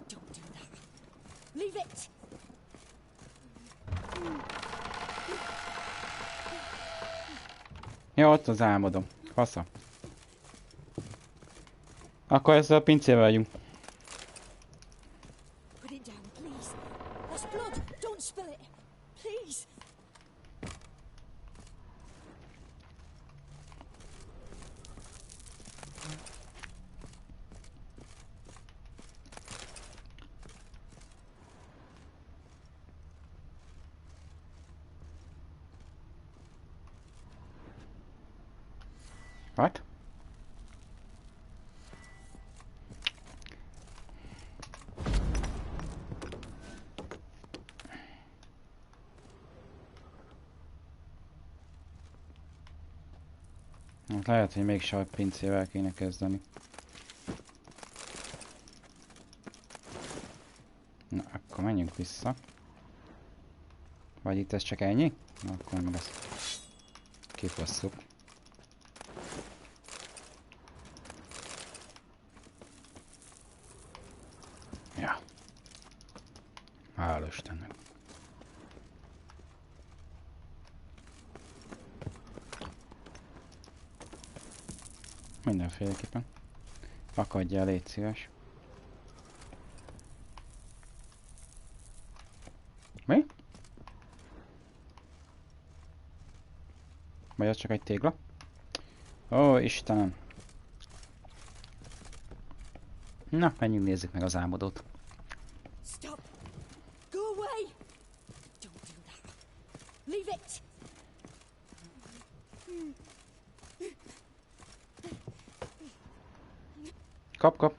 S8: Don't do that. Leave it.
S1: Ja, ott az álmodom. Fasza. Akkor ezzel a pincével vagyunk.
S8: Put it down, please. That's blood. Don't spill it. Please.
S1: What? Hát lehet, hogy még a pincével kéne kezdeni. Na, akkor menjünk vissza. Vagy itt ez csak ennyi? Na, akkor meg ezt kifosszuk. Ja. Hál' Istennek. Mindenféleképpen. Akadjál, légy szíves. Mi? Vagy az csak egy tégla? Ó, Istenem! Na, menjünk nézzük meg az álmodót.
S8: Stop! Go away! Don't do that. Leave it!
S1: Kap, kap!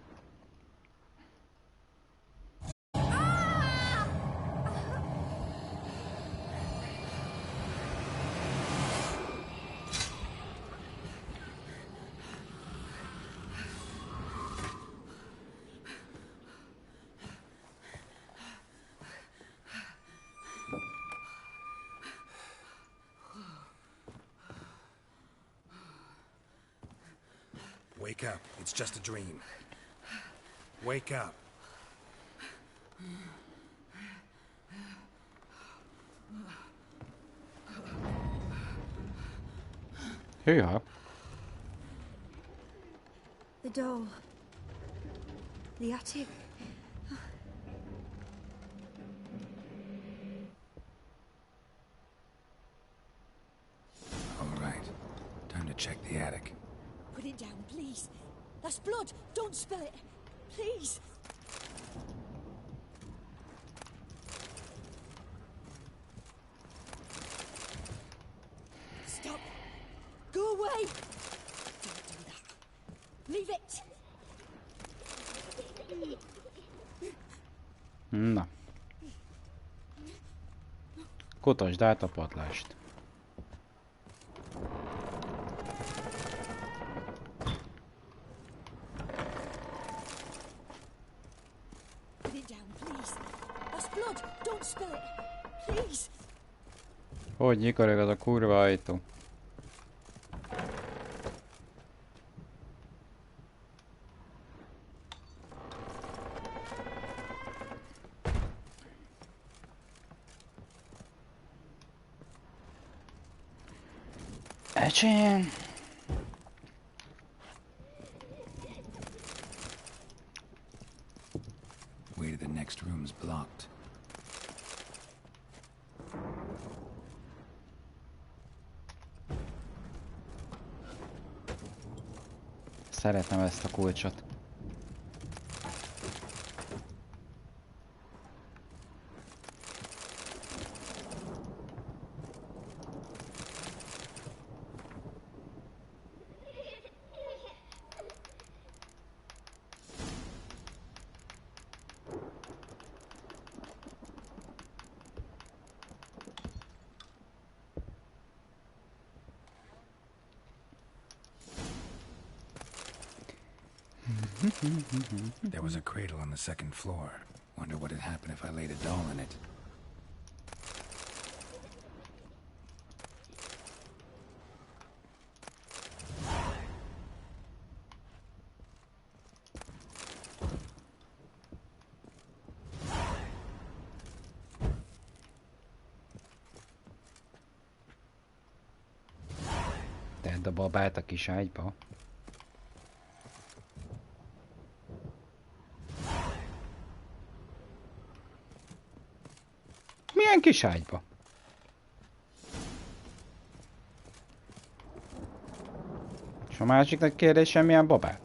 S2: Wake up. It's just a dream. Wake up.
S1: Hűha!
S8: The doll. The attic.
S2: All right. Time to check the attic.
S8: Put it down, please. That's blood. Don't spill it. Please. Stop. Go away. Don't do that. Leave it.
S1: Na. Kutasd át a padlást.
S8: Put it down, please. That's blood. Don't spill it. Please.
S1: Hogy nyikorog az a kurva ajtó? Ecsém!
S2: Way to the next room's blocked.
S1: Szeretem ezt a kulcsot.
S2: There was a cradle on the second floor. Wonder what would happen if I laid a doll in it.
S1: Tedd a babát a kis ágyba. Milyen kis ágyba? És a másiknak kérdésem, milyen babát?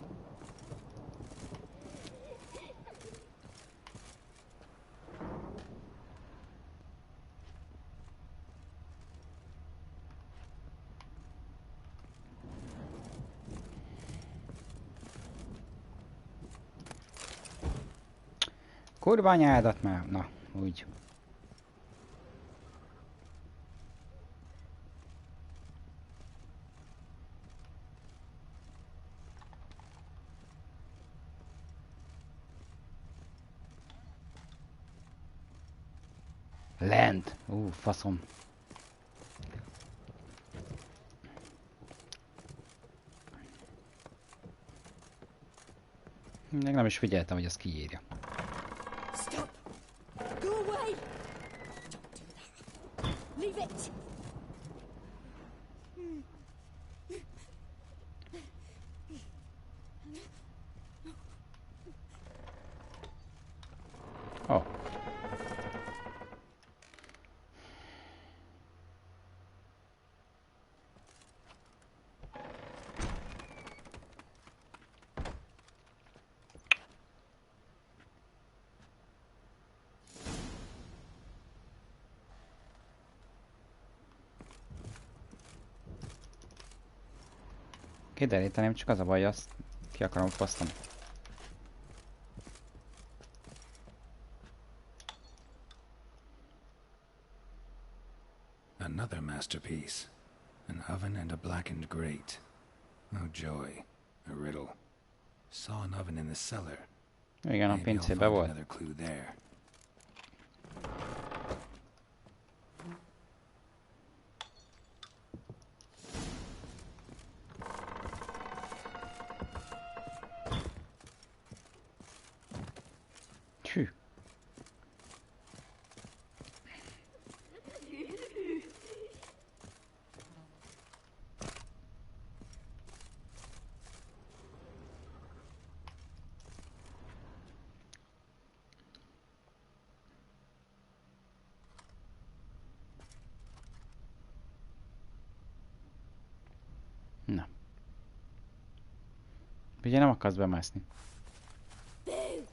S1: Kurva anyádat már, na, úgy. Lent. Faszom. Még nem is figyeltem, hogy azt kiírja.
S8: Stop. Go away. Don't do that. Leave it.
S1: Kideríteném, csak az a baj, azt ki akarom fosztani.
S2: Another masterpiece. An oven and a blackened grate. Oh joy. A riddle. Saw an oven in the cellar.
S1: Igen, a
S2: Maybe I'll
S1: pincébe
S2: find
S1: volt.
S2: another clue there.
S1: Hű. Na. Ugye nem akarsz bemászni.
S8: Boo!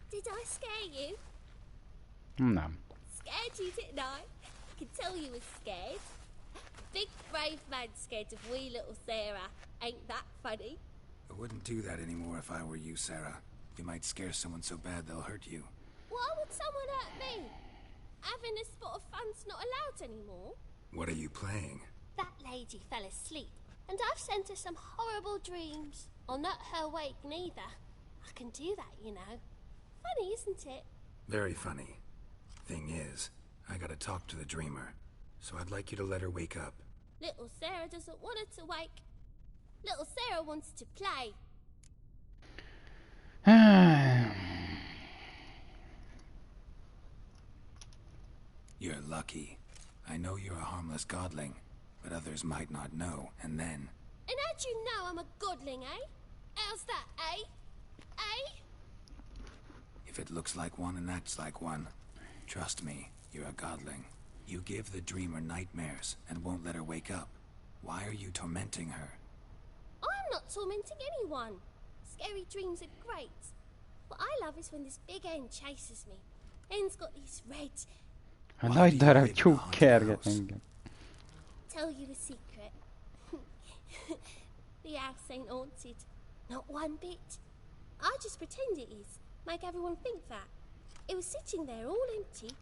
S8: Did I scare you?
S1: Nem.
S8: Scared you, didn't I? I could tell you were scared. Big brave man scared of wee little Sarah. Ain't that funny?
S2: I wouldn't do that anymore if I were you, Sarah. You might scare someone so bad they'll hurt you.
S8: Why would someone hurt me? Having a spot of fun's not allowed anymore.
S2: What are you playing?
S8: That lady fell asleep, and I've sent her some horrible dreams. I'll not her wake neither. I can do that, you know. Funny, isn't it?
S2: Very funny. Thing is, I gotta talk to the dreamer, so I'd like you to let her wake up.
S8: Little Sarah doesn't want her to wake. Little Sarah wants to play.
S2: You're lucky. I know you're a harmless godling, but others might not know, and then...
S8: And how'd you know I'm a godling, eh? How's that, eh? Eh?
S2: If it looks like one and acts like one, trust me, you're a godling. You give the dreamer nightmares and won't let her wake up. Why are you tormenting her?
S8: I'm not tormenting anyone. Scary dreams are great. What I love is when this big hen chases me. Hen's got these red...
S1: A nagy darab tyúk kerget engem.
S8: Tell you a secret. The house ain't haunted. Not one bit. I just pretend it is. Make everyone think that. It was sitting there all empty,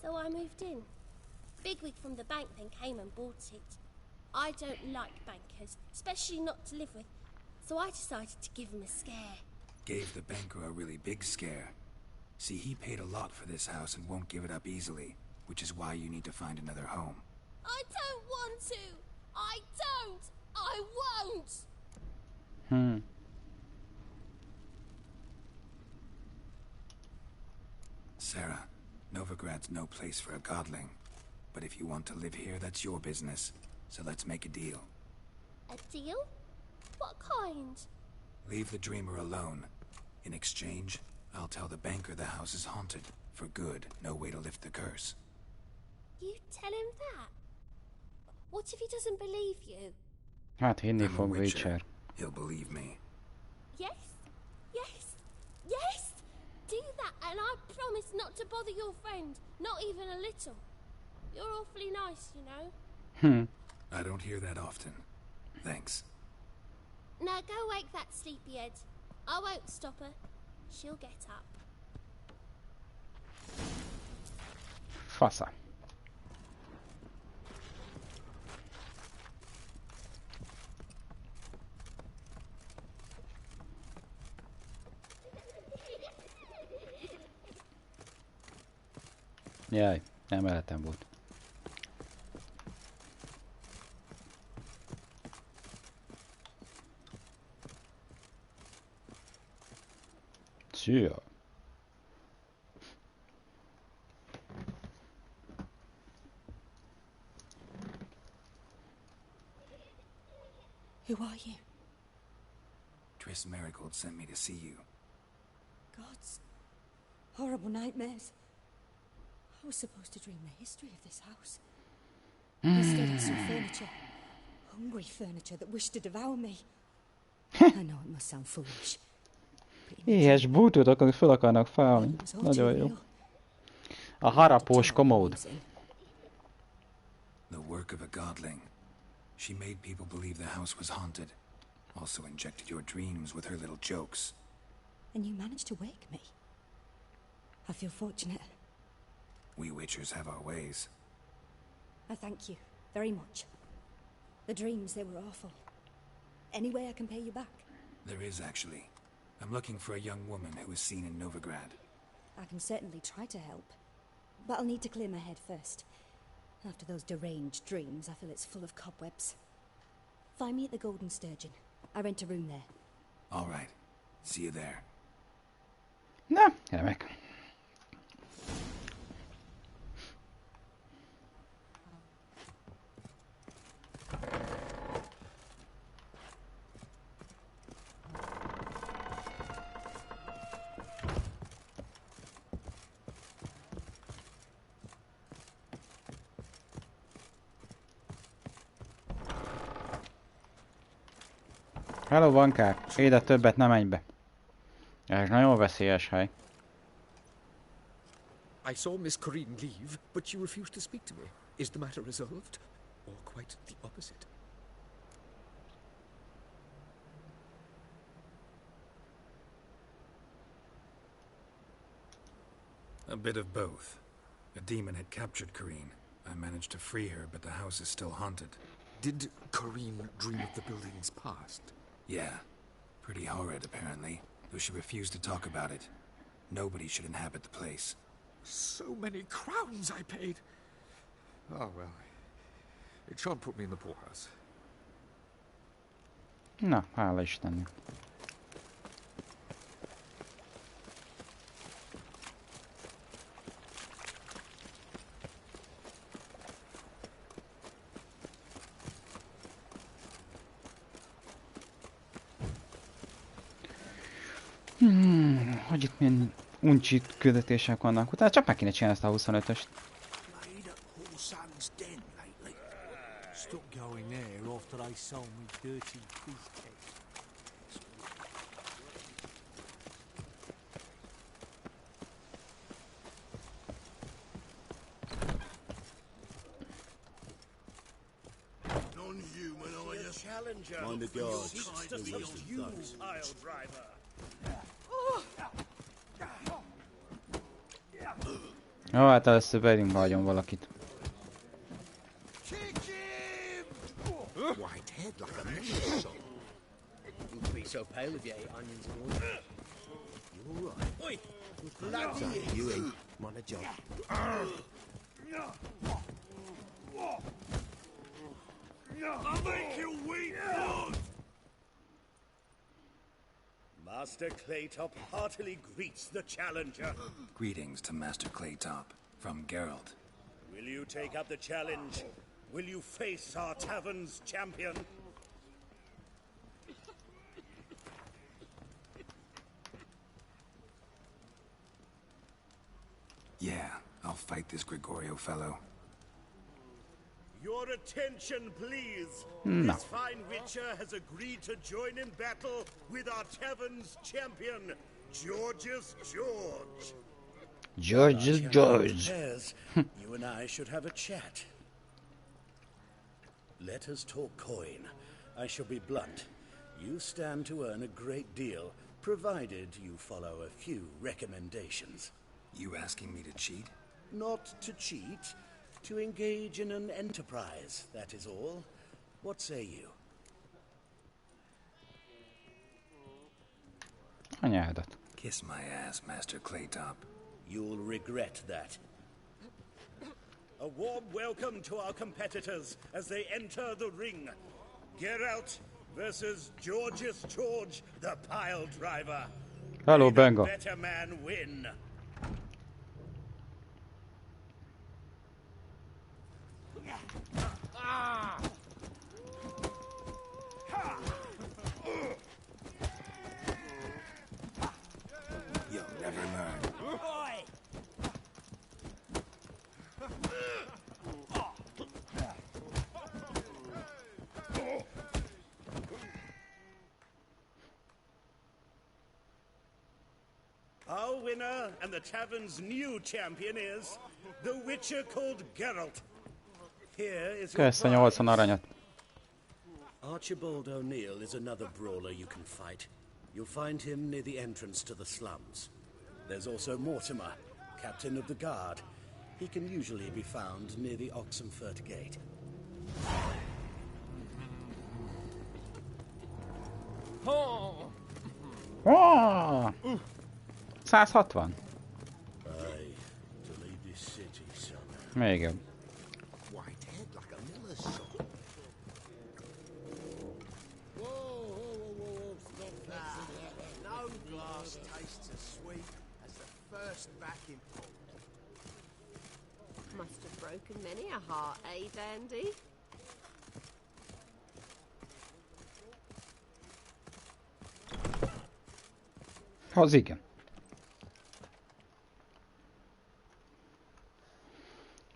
S8: so I moved in. Bigwig from the bank then came and bought it. I don't like bankers, especially not to live with, so I decided to give him a scare.
S2: Gave the banker a really big scare. See, he paid a lot for this house and won't give it up easily, which is why you need to find another home.
S8: I don't want to! I don't! I won't!
S2: Sarah, Novigrad's no place for a godling. But if you want to live here, that's your business. So let's make a deal.
S8: A deal? What kind?
S2: Leave the dreamer alone. In exchange, I'll tell the banker the house is haunted. For good, no way to lift the curse.
S8: You tell him that? What if he doesn't believe you?
S1: Hát hinni
S2: I'm a
S1: fog
S2: witcher.
S1: Witcher.
S2: He'll believe me.
S8: Yes? Yes? Yes! Do that and I promise not to bother your friend. Not even a little. You're awfully nice, you know.
S2: I don't hear that often. Thanks.
S8: Now go wake that sleepyhead. I won't stop her. She'll get up.
S1: Fasza. Jaj, emeletem volt. Szia!
S12: Who are you?
S2: Triss Marigold sent me to see you.
S12: Gods. Horrible nightmares. I was supposed to dream the history of this house. Instead I saw furniture. Hungry furniture that wished to devour me. I know it must sound foolish.
S1: Éhes bútort fel akarnak fájni. Nagyon jó. A harapós komód.
S2: The work of a godling. She made people believe the house was haunted. Also injected your dreams with her little jokes.
S12: And you managed to wake me. I feel fortunate.
S2: We Witchers have our ways.
S12: I thank you very much. The dreams, they were awful. Any way I can pay you back?
S2: There is, actually. I'm looking for a young woman who was seen in Novigrad.
S12: I can certainly try to help. But I'll need to clear my head first. After those deranged dreams, I feel it's full of cobwebs. Find me at the Golden Sturgeon. I rent a room there.
S2: All right. See you there.
S1: Na, remek. Hello, bankár! Ide többet nem menj be. Ez nagyon veszélyes hely.
S9: I saw Miss Corinne leave, but she refused to speak to me. Is the matter resolved? Or quite the opposite?
S2: A bit of both. A demon had captured Corinne. I managed to free her, but the house is still haunted.
S9: Did Corinne dream of the building's past?
S2: Yeah. Pretty horrid, apparently. Though she refused to talk about it. Nobody should inhabit the place.
S9: So many crowns I paid. Oh, well. It shan't put me in the poorhouse.
S1: Na, hála Istennek. Hogy itt milyen uncsi küldetések vannak. Utána csak meg kéne csinálni ezt a 25-öst.
S3: Stopped going there after they sold me dirty fish cakes.
S5: Non-human, are you? Challenger.
S7: Mind the guards.
S5: Seeks to beat you, pile driver.
S1: Jó, hát először beringbe hagyom valakit.
S6: White head like a mince.
S3: Wouldn't be so pale if you ate onions more.
S6: You all right?
S3: Oi! Bloody
S6: You eat. I'm on a job.
S5: I'll make you weep blood!
S4: Master Claytop heartily greets the challenger.
S2: Greetings to Master Claytop, from Geralt.
S4: Will you take up the challenge? Will you face our tavern's champion?
S2: Yeah, I'll fight this Gregorio fellow.
S4: Your attention, please.
S1: No.
S4: This fine witcher has agreed to join in battle with our tavern's champion, George's George.
S1: George's George.
S4: You and I should have a chat. Let us talk coin. I shall be blunt. You stand to earn a great deal, provided you follow a few recommendations.
S2: You asking me to cheat?
S4: Not to cheat, to engage in an enterprise, that is all. What say you?
S1: Anyádat.
S2: Kiss my ass, Master Claytop.
S4: You'll regret that. A warm welcome to our competitors as they enter the ring. Geralt versus George's George, the pile driver.
S1: Hello,
S4: May the
S1: Benga.
S4: better man win.
S2: You'll never learn.
S4: Our winner and the tavern's new champion is the Witcher called Geralt. Here is your
S1: Kösz a 80 aranyat.
S7: Archibald O'Neill is another brawler you can fight. You'll find him near the entrance to the slums. There's also Mortimer, captain of the guard. He can usually be found near the Oxenfurt Gate.
S10: Oh!
S1: Oh! 160.
S7: Aye, to leave this city, son.
S1: Még jobb.
S6: White head like a miller's son. Whoa, stop that.
S3: No glass tastes as sweet as the first backing pull.
S15: Must have broken many a heart, eh, Dandy?
S1: Az igen.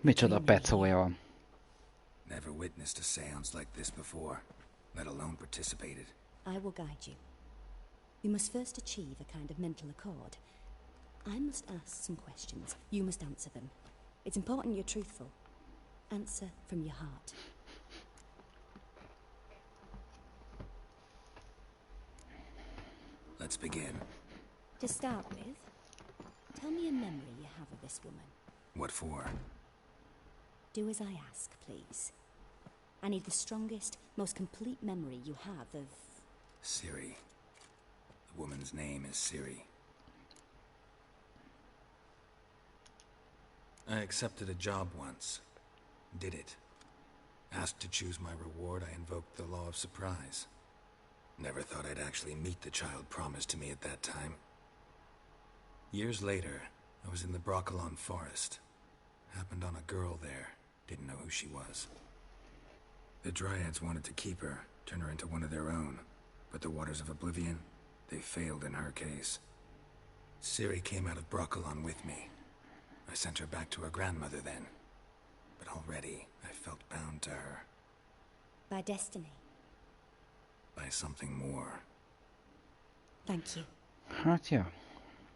S1: Micsoda pecója van.
S2: Never witnessed a seance like this before, let alone participated.
S12: I will guide you. You must first achieve a kind of mental accord. I must ask some questions. You must answer them. It's important you're truthful. Answer from your heart.
S2: Let's begin.
S12: To start with, tell me a memory you have of this woman.
S2: What for?
S12: Do as I ask, please. I need the strongest, most complete memory you have of...
S2: Ciri. The woman's name is Ciri. I accepted a job once. Did it. Asked to choose my reward, I invoked the law of surprise. Never thought I'd actually meet the child promised to me at that time. Years later, I was in the Broccolon forest. Happened on a girl there. Didn't know who she was. The Dryads wanted to keep her, turn her into one of their own. But the Waters of Oblivion, they failed in her case. Ciri came out of Broccolon with me. I sent her back to her grandmother then. But already, I felt bound to her.
S12: By destiny.
S2: By something more.
S12: Thank you.
S1: Hát ja.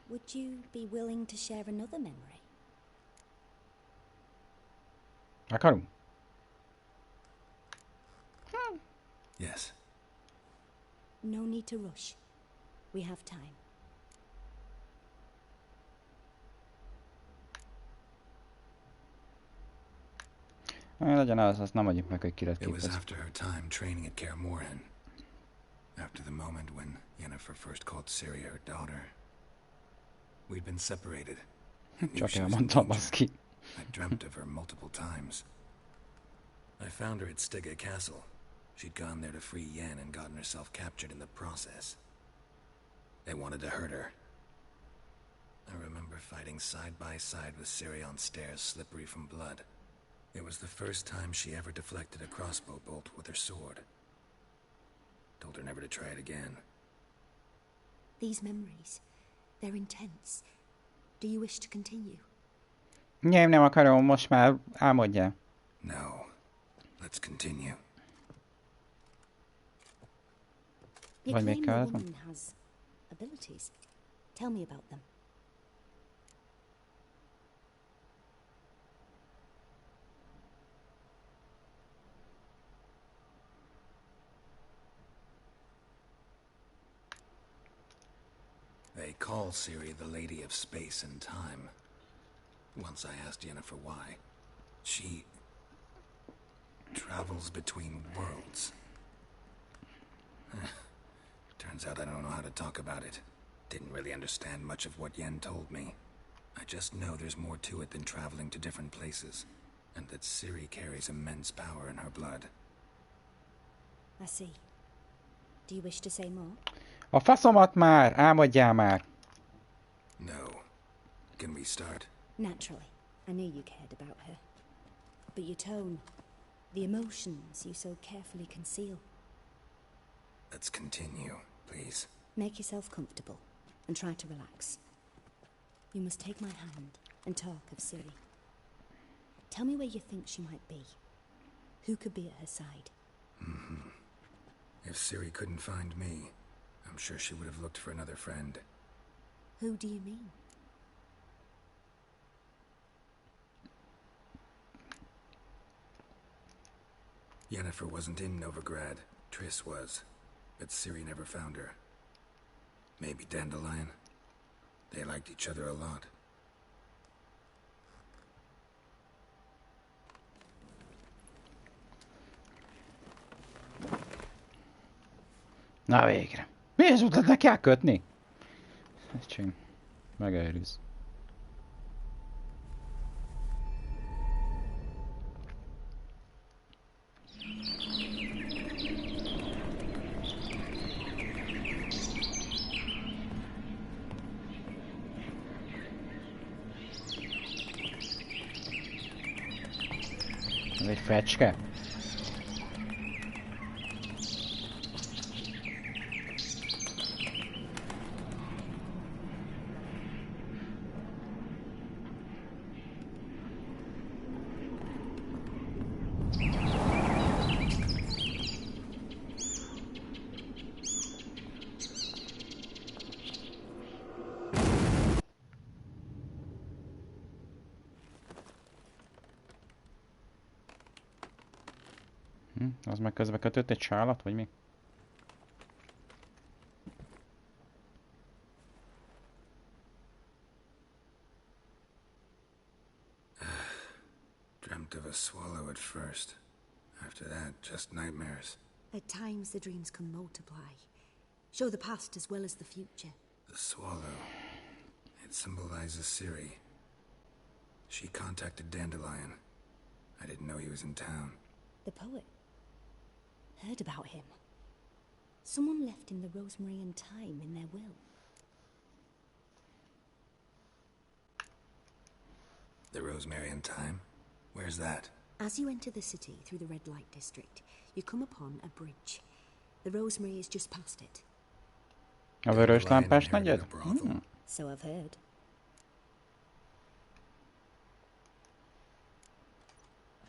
S12: Would you be willing to share another memory?
S1: Akarunk?
S2: Yes.
S12: No need to rush. We have time.
S1: Legyen az, azt nem adjuk meg, hogy
S2: It was
S1: kiretképez.
S2: after her time training at Kaer Morhen. After the moment when Yennefer first called Ciri her daughter. We'd been separated.
S1: Csak elmondtam, baszki.
S2: I dreamt of her multiple times. I found her at Stege Castle. She'd gone there to free Yen and gotten herself captured in the process. They wanted to hurt her. I remember fighting side by side with Ciri on stairs slippery from blood. It was the first time she ever deflected a crossbow bolt with her sword. Told her never to try it again.
S12: These memories, they're intense. Do you wish to continue?
S1: Nem akarom, most már álmodjál.
S2: No. Let's continue.
S12: You
S1: Vagy
S12: claim
S1: még
S12: the
S1: kell?
S12: woman has abilities. Tell me about them.
S2: They call Ciri the Lady of Space and Time. Once I asked Yennefer why. She travels between worlds. Turns out I don't know how to talk about it. Didn't really understand much of what Yen told me. I just know there's more to it than traveling to different places, and that Ciri carries immense power in her blood.
S12: I see. Do you wish to say more?
S1: A faszomat már! Álmodjál már!
S2: No. Can we start?
S12: Naturally. I knew you cared about her. But your tone, the emotions you so carefully conceal.
S2: Let's continue, please.
S12: Make yourself comfortable and try to relax. You must take my hand and talk of Ciri. Tell me where you think she might be. Who could be at her side?
S2: If Ciri couldn't find me, I'm sure she would have looked for another friend.
S12: Who do you mean?
S2: Yennefer wasn't in Novigrad. Triss was, but Ciri never found her. Maybe Dandelion? They liked each other a lot.
S1: Na végre. Mi az utat le kell kötni? Öcsém, megőrülsz. Ez egy fecske? Az meg közbe kötött egy sálat, vagy mi?
S2: Dreamt of a swallow at first. After that, just nightmares.
S12: At times the dreams can multiply. Show the past as well as the future.
S2: The swallow. It symbolizes Ciri. She contacted Dandelion. I didn't know he was in town.
S12: The poet. Heard about him. Someone left him the rosemary and thyme in their will.
S2: The rosemary and thyme? Where's that?
S12: As you enter the city through the red light district, you come upon a bridge. The rosemary is just past it.
S1: A vörös lámpás negyed?
S12: So I've heard.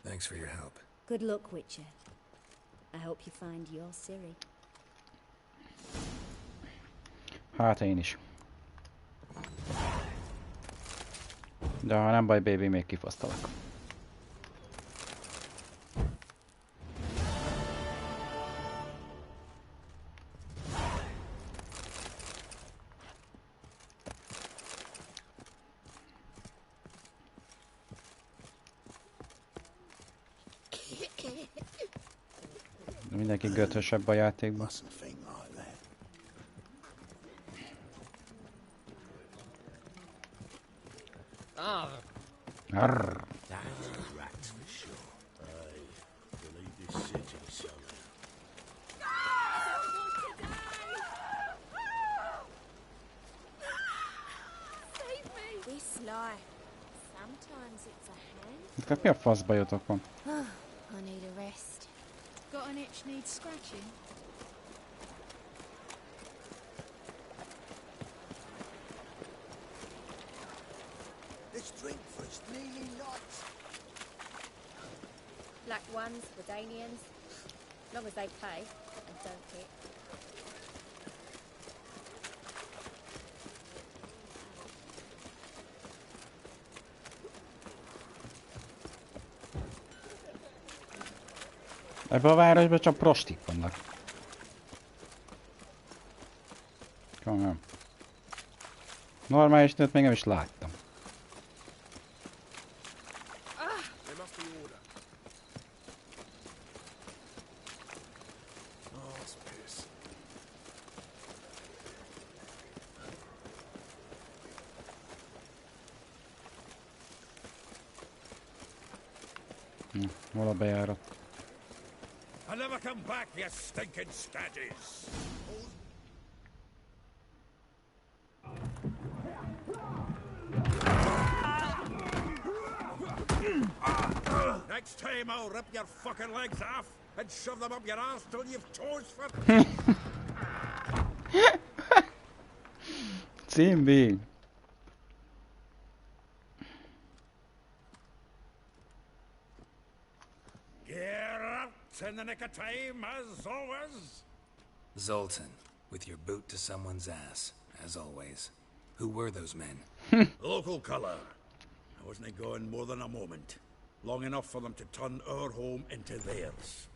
S2: Thanks for your help.
S12: Good luck, Witcher. I hope you find your Ciri.
S1: Hát én is. De ha nem baj, baby, még kifosztalak. Mindenki göthösebb a játékban. Arr. Hát mi a fasz bajotok van?
S14: I need a rest. Got an itch needs scratching?
S3: This drink for us nearly nuts.
S14: Black ones, Redanians. Long as they pay and don't hit.
S1: Ebben a városban csak prostik vannak. Komolyan. Normális nőt még nem is láttam. Hol a bejárat?
S13: I'll never come back, you stinking staggies! Next time I'll rip your fucking legs off and shove them up your ass till you've toes for...
S1: Címbi!
S13: In the nick of time, as always.
S2: Zoltan, with your boot to someone's ass, as always. Who were those men?
S7: Local colour. I wasn't going more than a moment. Long enough for them to turn our home into theirs.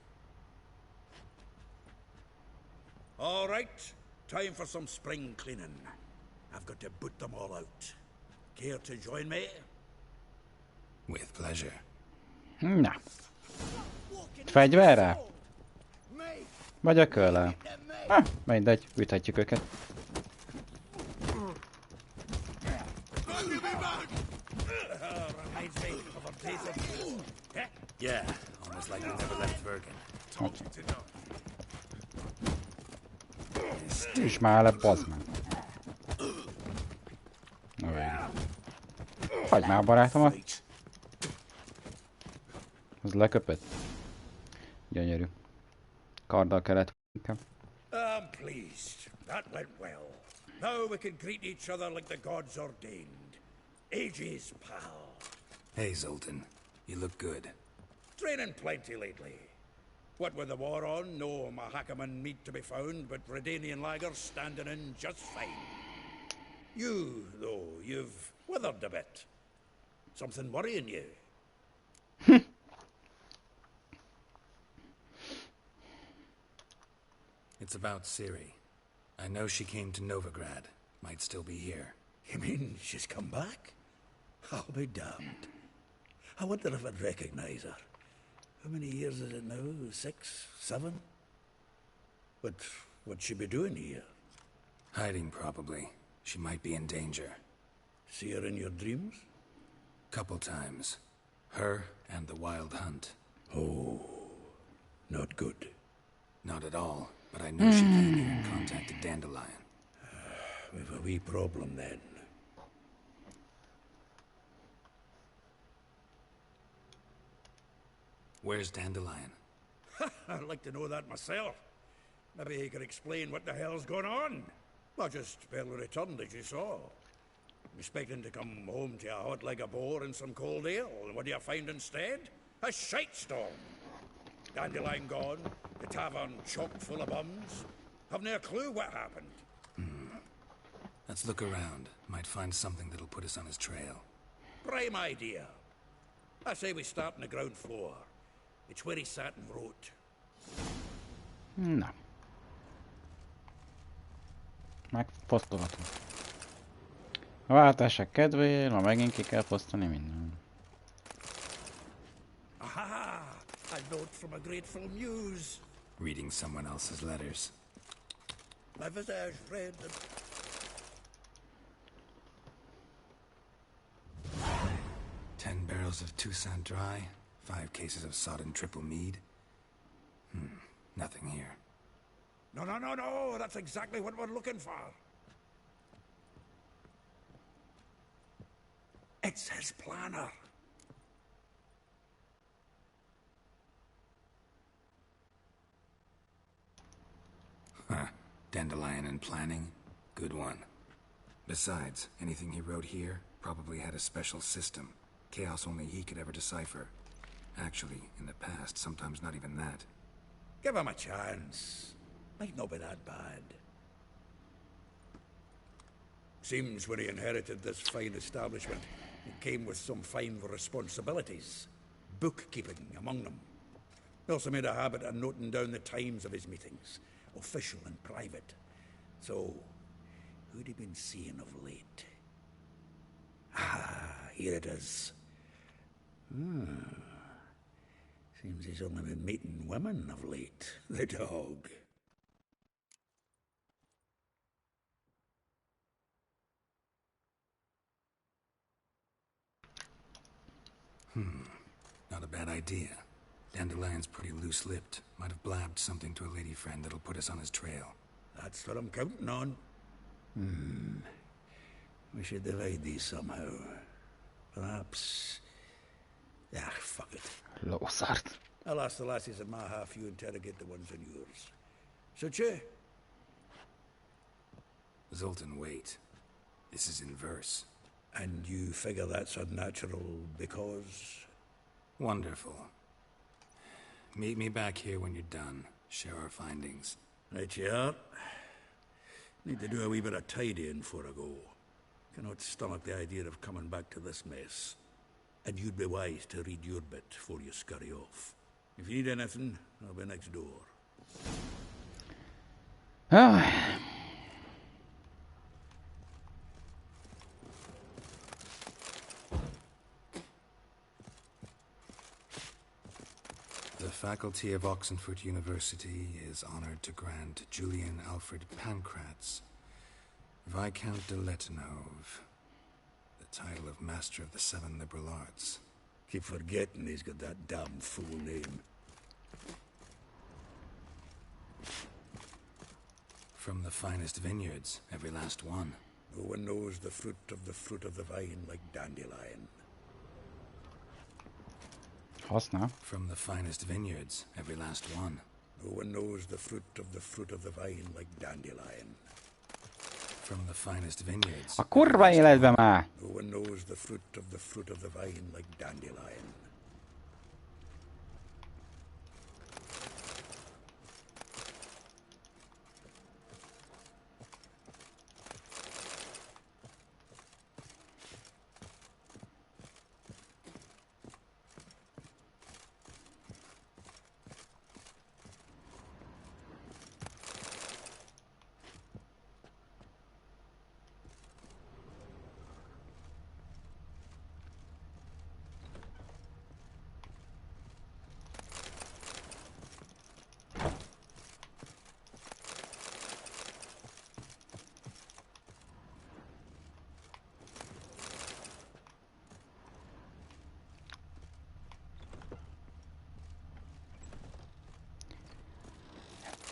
S7: All right, time for some spring cleaning. I've got to boot them all out. Care to join me?
S2: With pleasure.
S1: Na. Fegyverrel? Vagy ököllel? Mindegy, üthetjük őket.
S2: Yeah, almost like we never left Bergen.
S1: Üss már le, bazd meg. Na végül. Hagyd már a barátomat. Az leköpött. Gyönyörű. Karddal kellett inkább.
S7: I'm pleased. That went well. Now we can greet each other like the gods ordained. Ages, pal.
S2: Hey, Zoltan. You look good.
S7: Training plenty lately. What with the war on, no Mahakaman meat to be found, but Redanian lagers standing in just fine. You, though, you've withered a bit. Something worrying you?
S2: It's about Ciri. I know she came to Novigrad. Might still be here.
S7: You mean she's come back? I'll be damned. I wonder if I'd recognize her. How many years is it now? 6, 7? But what'd she be doing here?
S2: Hiding, probably. She might be in danger.
S7: See her in your dreams?
S2: Couple times. Her and the Wild Hunt.
S7: Oh, not good.
S2: Not at all, but I know she came here and contacted Dandelion.
S7: We've a wee problem then.
S2: Where's Dandelion?
S7: I'd like to know that myself. Maybe he could explain what the hell's going on. I just barely returned, as you saw. Expecting to come home to a hot like a boar and some cold ale, and what do you find instead? A shitestorm. Dandelion gone, the tavern chock full of bums. Have no clue what happened.
S2: Let's look around. Might find something that'll put us on his trail.
S7: Prime idea. I say we start on the ground floor. It's where he sat and wrote.
S1: Na. Megfosztolhatunk. A váltások kedvéért ma megint ki kell fosztani minden.
S7: Aha! A note from a grateful muse.
S2: Reading someone else's letters.
S7: My visage red and...
S2: 10 barrels of Toussaint Dry, 5 cases of sodden triple mead. Nothing here.
S7: No, that's exactly what we're looking for. It's his planner.
S2: Huh. Dandelion and planning? Good one. Besides, anything he wrote here probably had a special system. Chaos only he could ever decipher. Actually, in the past, sometimes not even that.
S7: Give him a chance. Might not be that bad. Seems when he inherited this fine establishment, it came with some fine responsibilities. Bookkeeping among them. He also made a habit of noting down the times of his meetings, official and private. So, who'd he been seeing of late? Ah, here it is. Seems he's only been meeting women of late, the dog.
S2: Not a bad idea. Dandelion's pretty loose-lipped. Might have blabbed something to a lady friend that'll put us on his trail.
S7: That's what I'm counting on. We should divide these somehow. Perhaps... Ah, fuck it.
S1: Lószart.
S7: I'll ask the lassies in my half, you interrogate the ones in yours. Such a...
S2: Zoltan, wait. This is in verse.
S7: And you figure that's unnatural because...
S2: Wonderful. Meet me back here when you're done. Share our findings.
S7: Right you are. Need to do a wee bit of tidying before I go. Cannot stomach the idea of coming back to this mess. And you'd be wise to read your bit before you scurry off. If you need anything, I'll be next door.
S1: Ah.
S2: The faculty of Oxenford University is honored to grant Julian Alfred Pancratz, Viscount de Letonove, the title of Master of the Seven Liberal Arts.
S7: Keep forgetting he's got that damn fool name.
S2: From the finest vineyards, every last one.
S7: No one knows the fruit of the vine like dandelion.
S1: Használ.
S2: From the finest vineyards, every last one.
S7: No one knows the fruit of the vine like dandelion.
S2: From the finest vineyards.
S1: A kurva életbe már!
S7: No one knows the fruit of the vine like dandelion.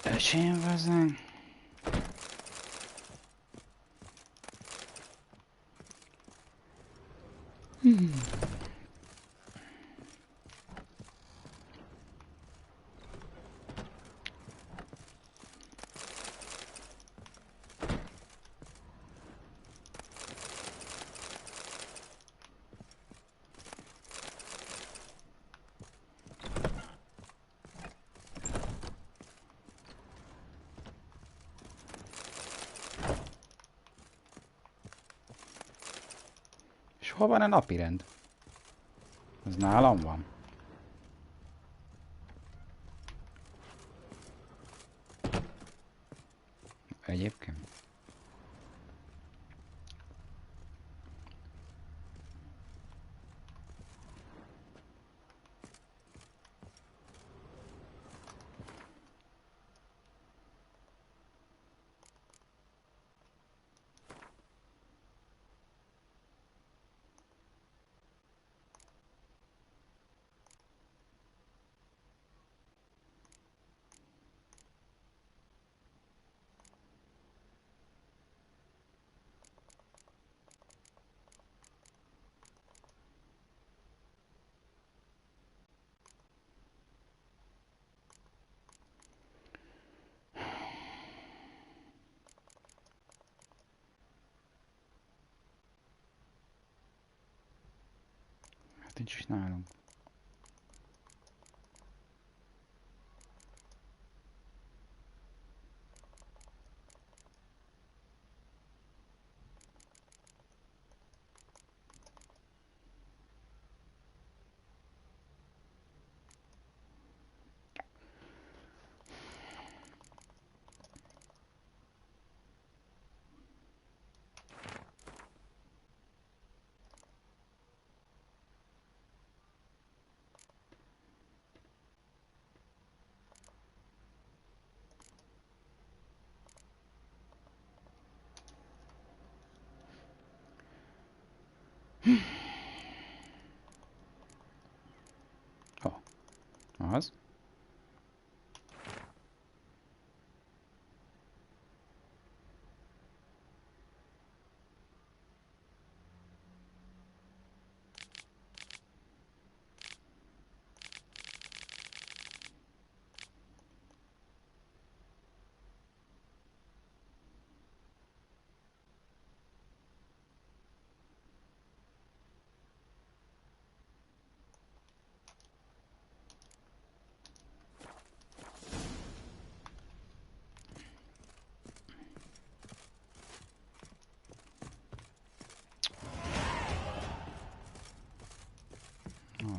S1: Öcsém, bazdmeg. És hol van a napirend? Ez nálam van. Egyébként. Hát nincs is nálunk. Az.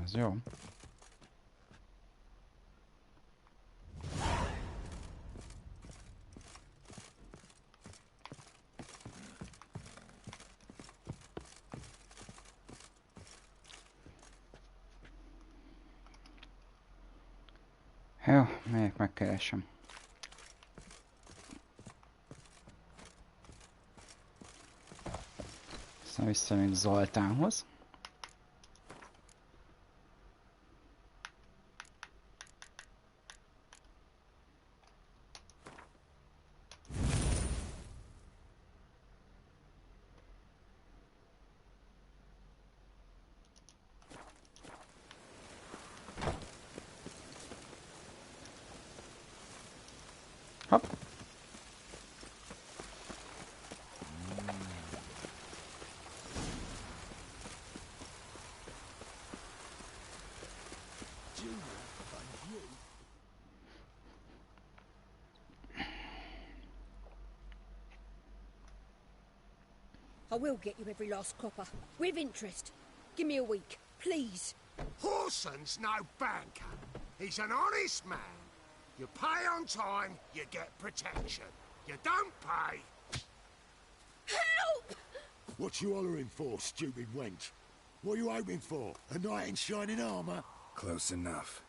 S1: Az jó. Jó, melyek megkeresem. Aztán visszamegyünk Zoltánhoz. Hopp.
S12: I will get you every last copper, with interest. Give me a week, please.
S5: Horson's no banker. He's an honest man. You pay on time, you get protection. You don't pay...
S12: Help!
S6: What you hollering for, stupid wench? What you hoping for? A knight in shining armour?
S2: Close enough.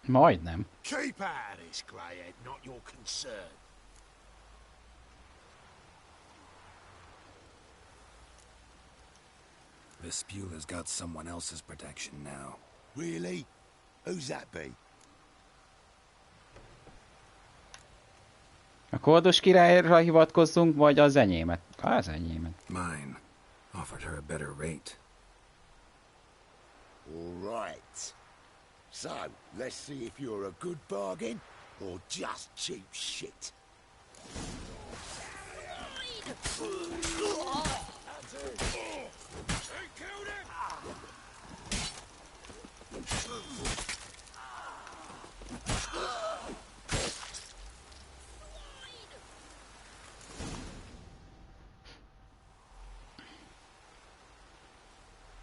S1: Majdnem.
S5: Keep out of this, greyhead, not your concern.
S2: Vespula's got someone else's protection now.
S6: Really? Who's that be?
S1: A Koldos királyra hivatkozzunk, vagy az enyémet? Az enyémet.
S2: Mine. Offered her a better rate.
S6: All right. So, let's see if you're a good bargain or just cheap shit.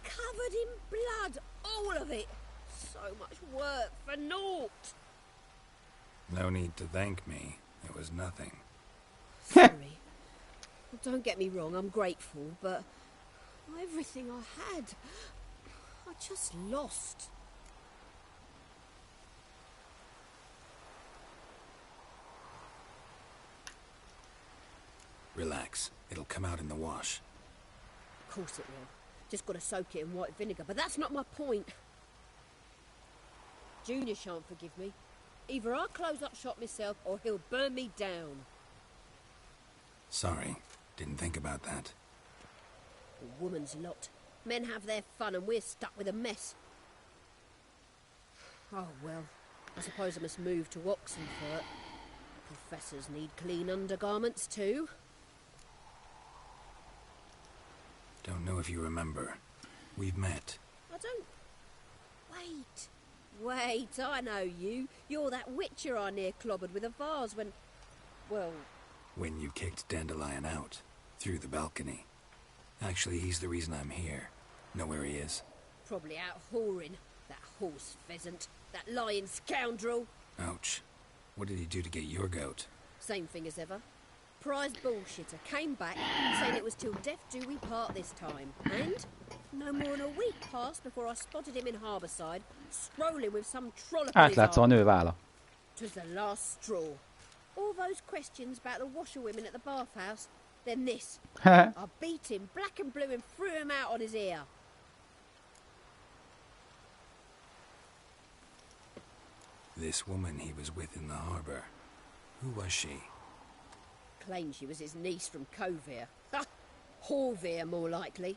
S12: Covered in blood, all of it. So much work for naught.
S2: No need to thank me. It was nothing.
S12: Sorry. Don't get me wrong, I'm grateful, but everything I had, I just lost.
S2: Relax. It'll come out in the wash.
S12: Of course it will. Just got to soak it in white vinegar, but that's not my point. Junior shan't forgive me. Either I'll close up shop myself or he'll burn me down.
S2: Sorry. Didn't think about that.
S12: A woman's lot. Men have their fun and we're stuck with a mess. Oh well, I suppose I must move to Oxenfurt. Professors need clean undergarments too.
S2: Don't know if you remember. We've met.
S12: I don't... Wait, I know you. You're that witcher I near clobbered with a vase when... Well...
S2: When you kicked Dandelion out. Through the balcony. Actually, he's the reason I'm here. Know where he is?
S12: Probably out whoring. That horse pheasant. That lying scoundrel.
S2: Ouch. What did he do to get your goat?
S12: Same thing as ever. Prize bullshitter came back saying it was till death do we part this time. And no more than a week passed before I spotted him in Harbourside, strolling with some trollop in his
S1: Átlátszó a
S12: arm.
S1: nő válla.
S12: 'Twas the last straw. All those questions about the washerwomen at the bathhouse, then this. I beat him black and blue and threw him out on his ear.
S2: This woman he was with in the harbour. Who was she?
S12: Claimed she was his niece from Kovir. Ha! Horvir, more likely.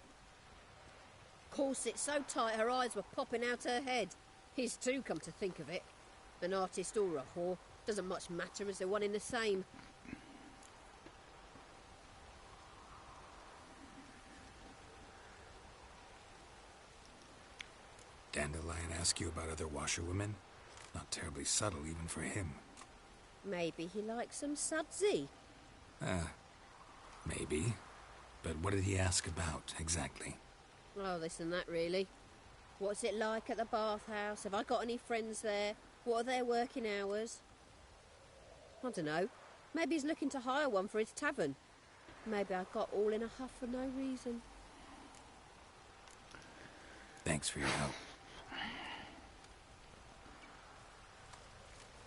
S12: Corset so tight her eyes were popping out her head. His too, come to think of it. An artist or a whore. Doesn't much matter as they're one in the same.
S2: Dandelion ask you about other washerwomen? Not terribly subtle even for him.
S12: Maybe he likes some sudsy.
S2: Maybe. But what did he ask about, exactly?
S12: Oh, this and that, really. What's it like at the bathhouse? Have I got any friends there? What are their working hours? I don't know. Maybe he's looking to hire one for his tavern. Maybe I got all in a huff for no reason.
S2: Thanks for your help.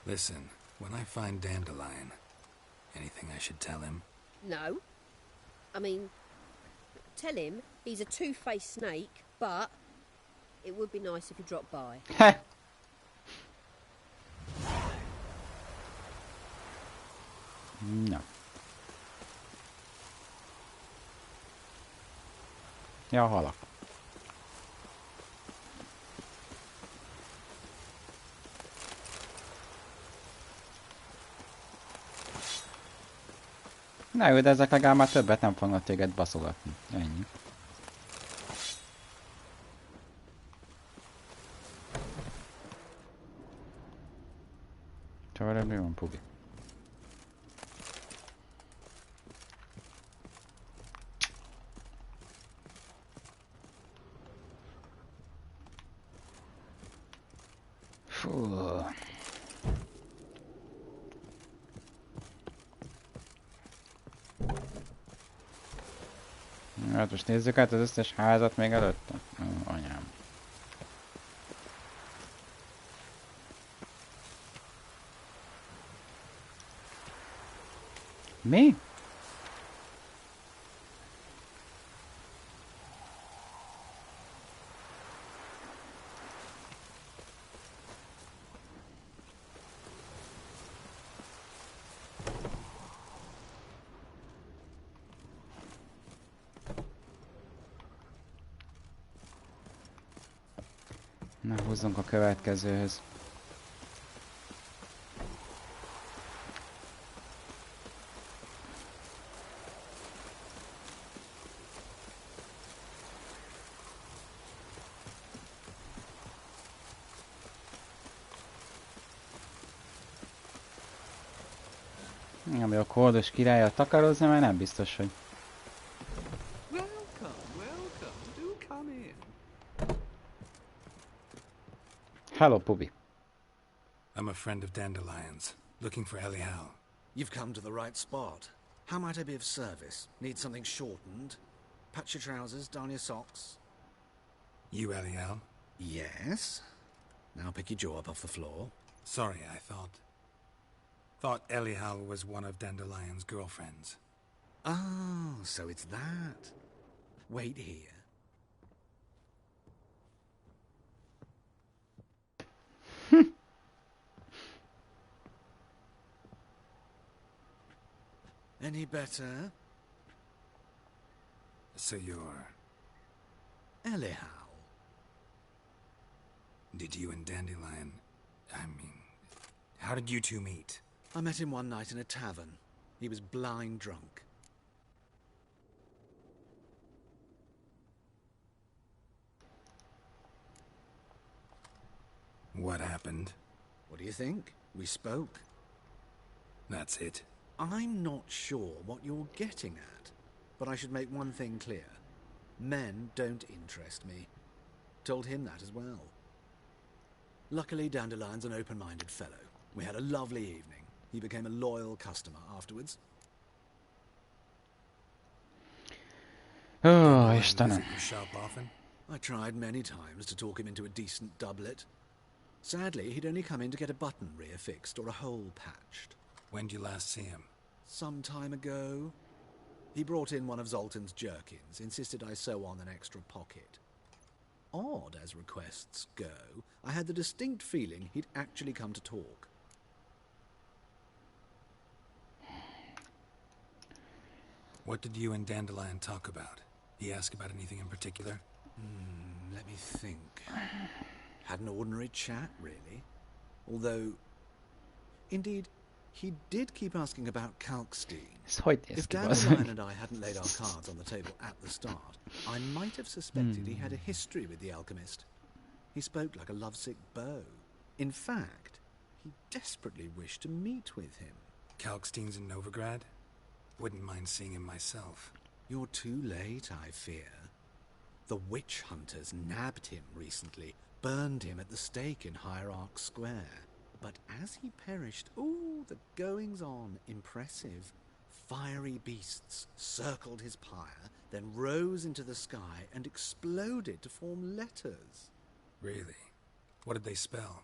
S2: Listen, when I find Dandelion, anything I should tell him?
S15: No. I mean, tell him he's a two-faced snake, but it would be nice if he dropped by.
S1: No. Ja, a halak. Na jó, de ezek legalább már többet nem fognak téged baszogatni. Ennyi. Csak mi van, Pubi? Fú. Hát most nézzük át az összes házat még előtte. Ó, anyám. Mi? Na, húzzunk a következőhöz. Ami a kódos királyat takarozni, mert nem biztos, hogy...
S10: Welcome, welcome. Do come in.
S1: Hello, Pubi.
S2: I'm a friend of Dandelion's, looking for Elial.
S16: You've come to the right spot. How might I be of service? Need something shortened? Patch your trousers, darn your socks.
S2: You Elial?
S16: Yes. Now pick your jaw up off the floor.
S2: Sorry, I thought Elial was one of Dandelion's girlfriends.
S16: Oh, so it's that. Wait here. Any better?
S2: So you're...
S16: Elial.
S2: Did you and Dandelion... I mean... How did you two meet?
S16: I met him one night in a tavern. He was blind drunk.
S2: What happened?
S16: What do you think? We spoke.
S2: That's it.
S16: I'm not sure what you're getting at, but I should make one thing clear. Men don't interest me. Told him that as well. Luckily, Dandelion's an open-minded fellow. We had a lovely evening. He became a loyal customer afterwards.
S1: Oh, Istenem.
S2: Visit your shop often?
S16: I tried many times to talk him into a decent doublet. Sadly, he'd only come in to get a button reaffixed or a hole patched.
S2: When did you last see him?
S16: Some time ago. He brought in one of Zoltan's jerkins, insisted I sew on an extra pocket. Odd as requests go, I had the distinct feeling he'd actually come to talk.
S2: What did you and Dandelion talk about? He asked about anything in particular?
S16: Let me think. Had an ordinary chat, really. Although, indeed, he did keep asking about Kalkstein. If Dandelion and I hadn't laid our cards on the table at the start, I might have suspected he had a history with the alchemist. He spoke like a lovesick beau. In fact, he desperately wished to meet with him.
S2: Kalkstein's in Novigrad? Wouldn't mind seeing him myself.
S16: You're too late, I fear. The witch hunters nabbed him recently, burned him at the stake in Hierarch Square. But as he perished, ooh, the goings-on, impressive. Fiery beasts circled his pyre, then rose into the sky and exploded to form letters.
S2: Really? What did they spell?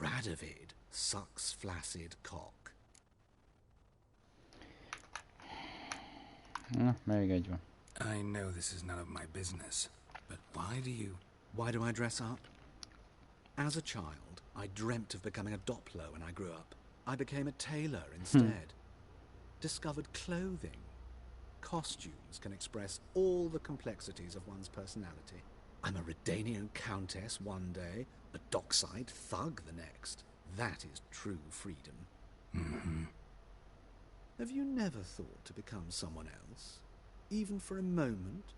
S16: Radovid, sucks flaccid cock.
S1: Még egy van.
S2: I know this is none of my business, but
S16: Why do I dress up? As a child, I dreamt of becoming a Doppler when I grew up. I became a tailor instead. Discovered clothing. Costumes can express all the complexities of one's personality. I'm a Redanian countess one day, a dockside thug the next. That is true freedom. Have you never thought to become someone else? Even for a moment?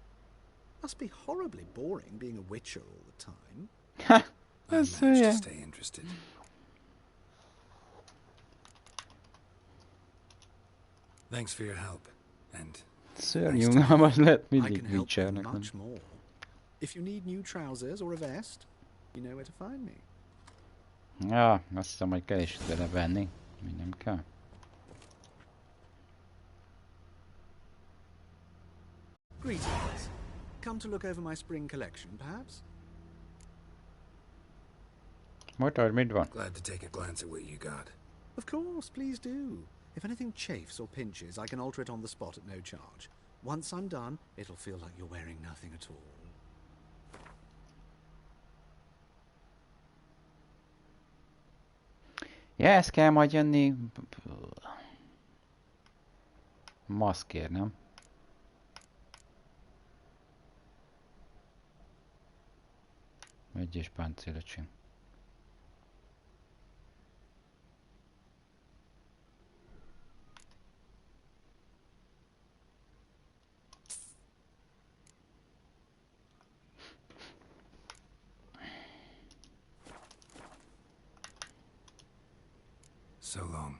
S16: Must be horribly boring being a witcher all the time.
S2: I managed to stay interested. Thanks for your help, and
S1: Szörnyű unalmas lett
S16: I
S1: mindig
S16: can help you
S1: Witchernek.
S16: much more. If you need new trousers or a vest, you know where to find me.
S1: Ja, azt hiszem, hogy kell is tőle venni. Mi nem kell.
S16: Greetings. Come to look over my spring collection, perhaps?
S1: Motor, mit van?
S2: Glad to take a glance at what you got.
S16: Of course, please do. If anything chafes or pinches, I can alter it on the spot at no charge. Once I'm done, it'll feel like you're wearing nothing at all.
S1: Ja, ezt kell majd jönni... Maszkért, nem? Egyes páncélöcsém.
S2: So long.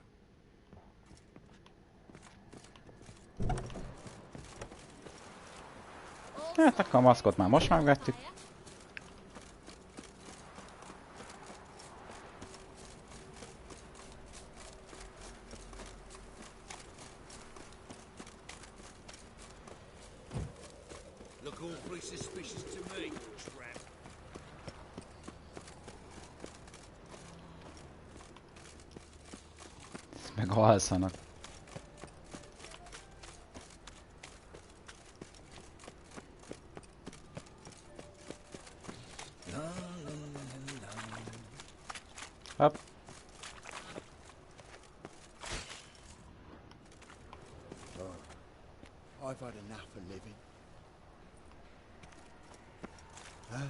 S1: Hát akkor a maszkot már most megvettük.
S7: Look awfully suspicious to me, tramp.
S1: Meg alszanak. Hopp.
S3: I've had enough of living. Huh?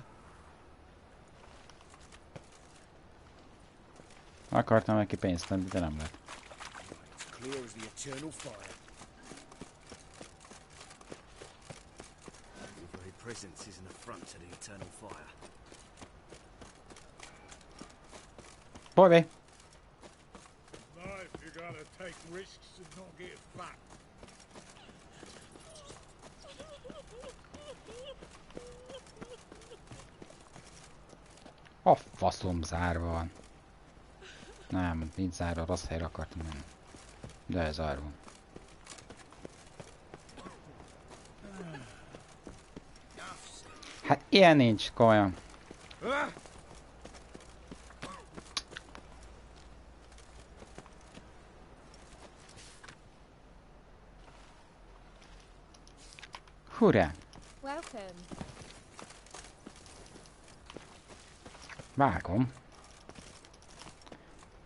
S1: Akartam neki pénzt adni, de nem lett.
S3: It's clear as the eternal fire.
S7: Your very presence is an affront to the eternal fire.
S1: Boy,
S5: Life, you gotta take risks and not get fat.
S1: A faszom zárva van. Nem, nincs zárva, rossz helyre akartam menni. De zárva. Hát ilyen nincs, komolyan. Hurrá!
S14: Welcome.
S1: Vágom.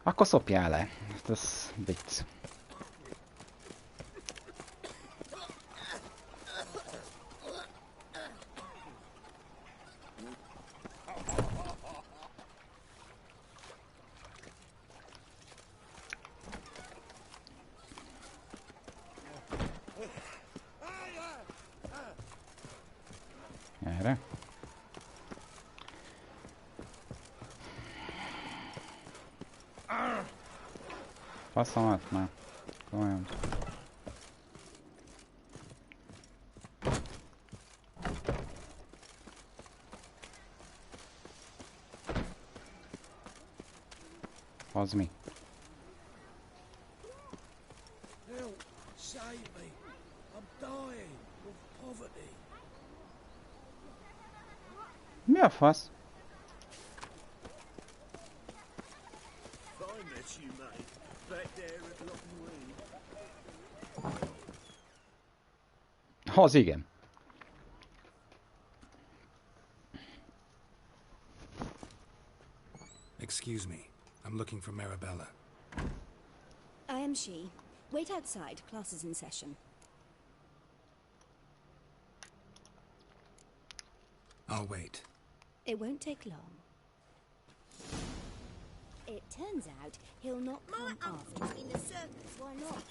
S1: Akkor szopjál le. Ez vicc. Erre. Faszomat már. Komolyan. Az mi?
S5: Help! Save me! I'm dying of poverty.
S1: Mi a fasz?
S6: Find
S4: witch you made back there at Loch Ween.
S1: Az igen.
S2: Excuse me. I'm looking for Marabella.
S12: I am she. Wait outside. Class is in session.
S2: I'll wait.
S12: It won't take long. It turns out he'll not come after in the circus. Why not?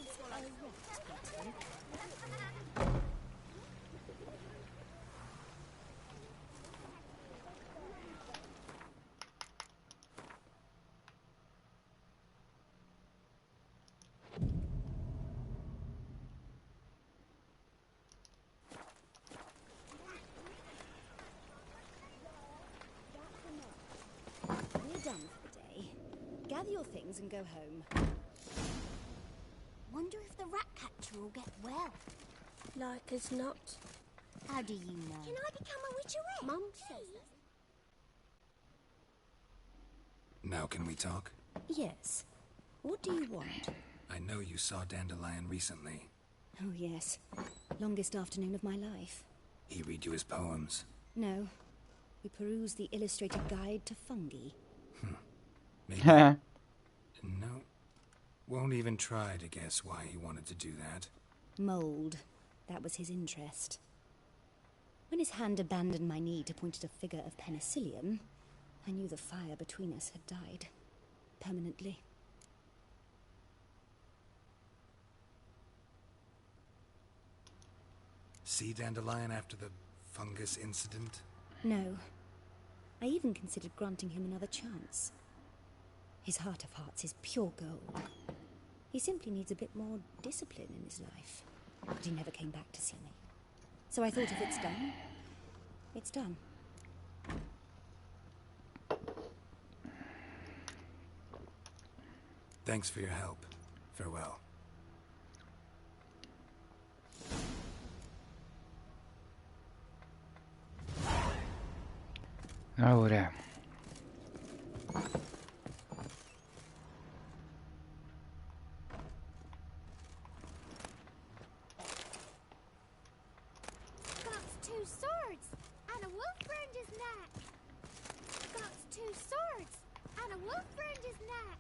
S12: We're done for the day. Gather your things and go home.
S8: Wonder if the rat catcher will get well. Like as not.
S12: How do you know?
S8: Can I become a witcherette? Mum says that.
S2: Now can we talk?
S12: Yes. What do you want?
S2: I know you saw Dandelion recently.
S12: Oh, yes. Longest afternoon of my life.
S2: He read you his poems.
S12: No. We perused the illustrated guide to fungi.
S2: Maybe. No. Won't even try to guess why he wanted to do that.
S12: Mold. That was his interest. When his hand abandoned my knee to point at a figure of penicillium, I knew the fire between us had died. Permanently.
S2: See Dandelion after the fungus incident?
S12: No. I even considered granting him another chance. His heart of hearts is pure gold. He simply needs a bit more discipline in his life. But he never came back to see me. So I thought if it's done, it's done.
S2: Thanks for your help. Farewell.
S1: Ahora.
S8: Got 2 swords and a wolf round his neck. Got 2 swords and a wolf round his neck.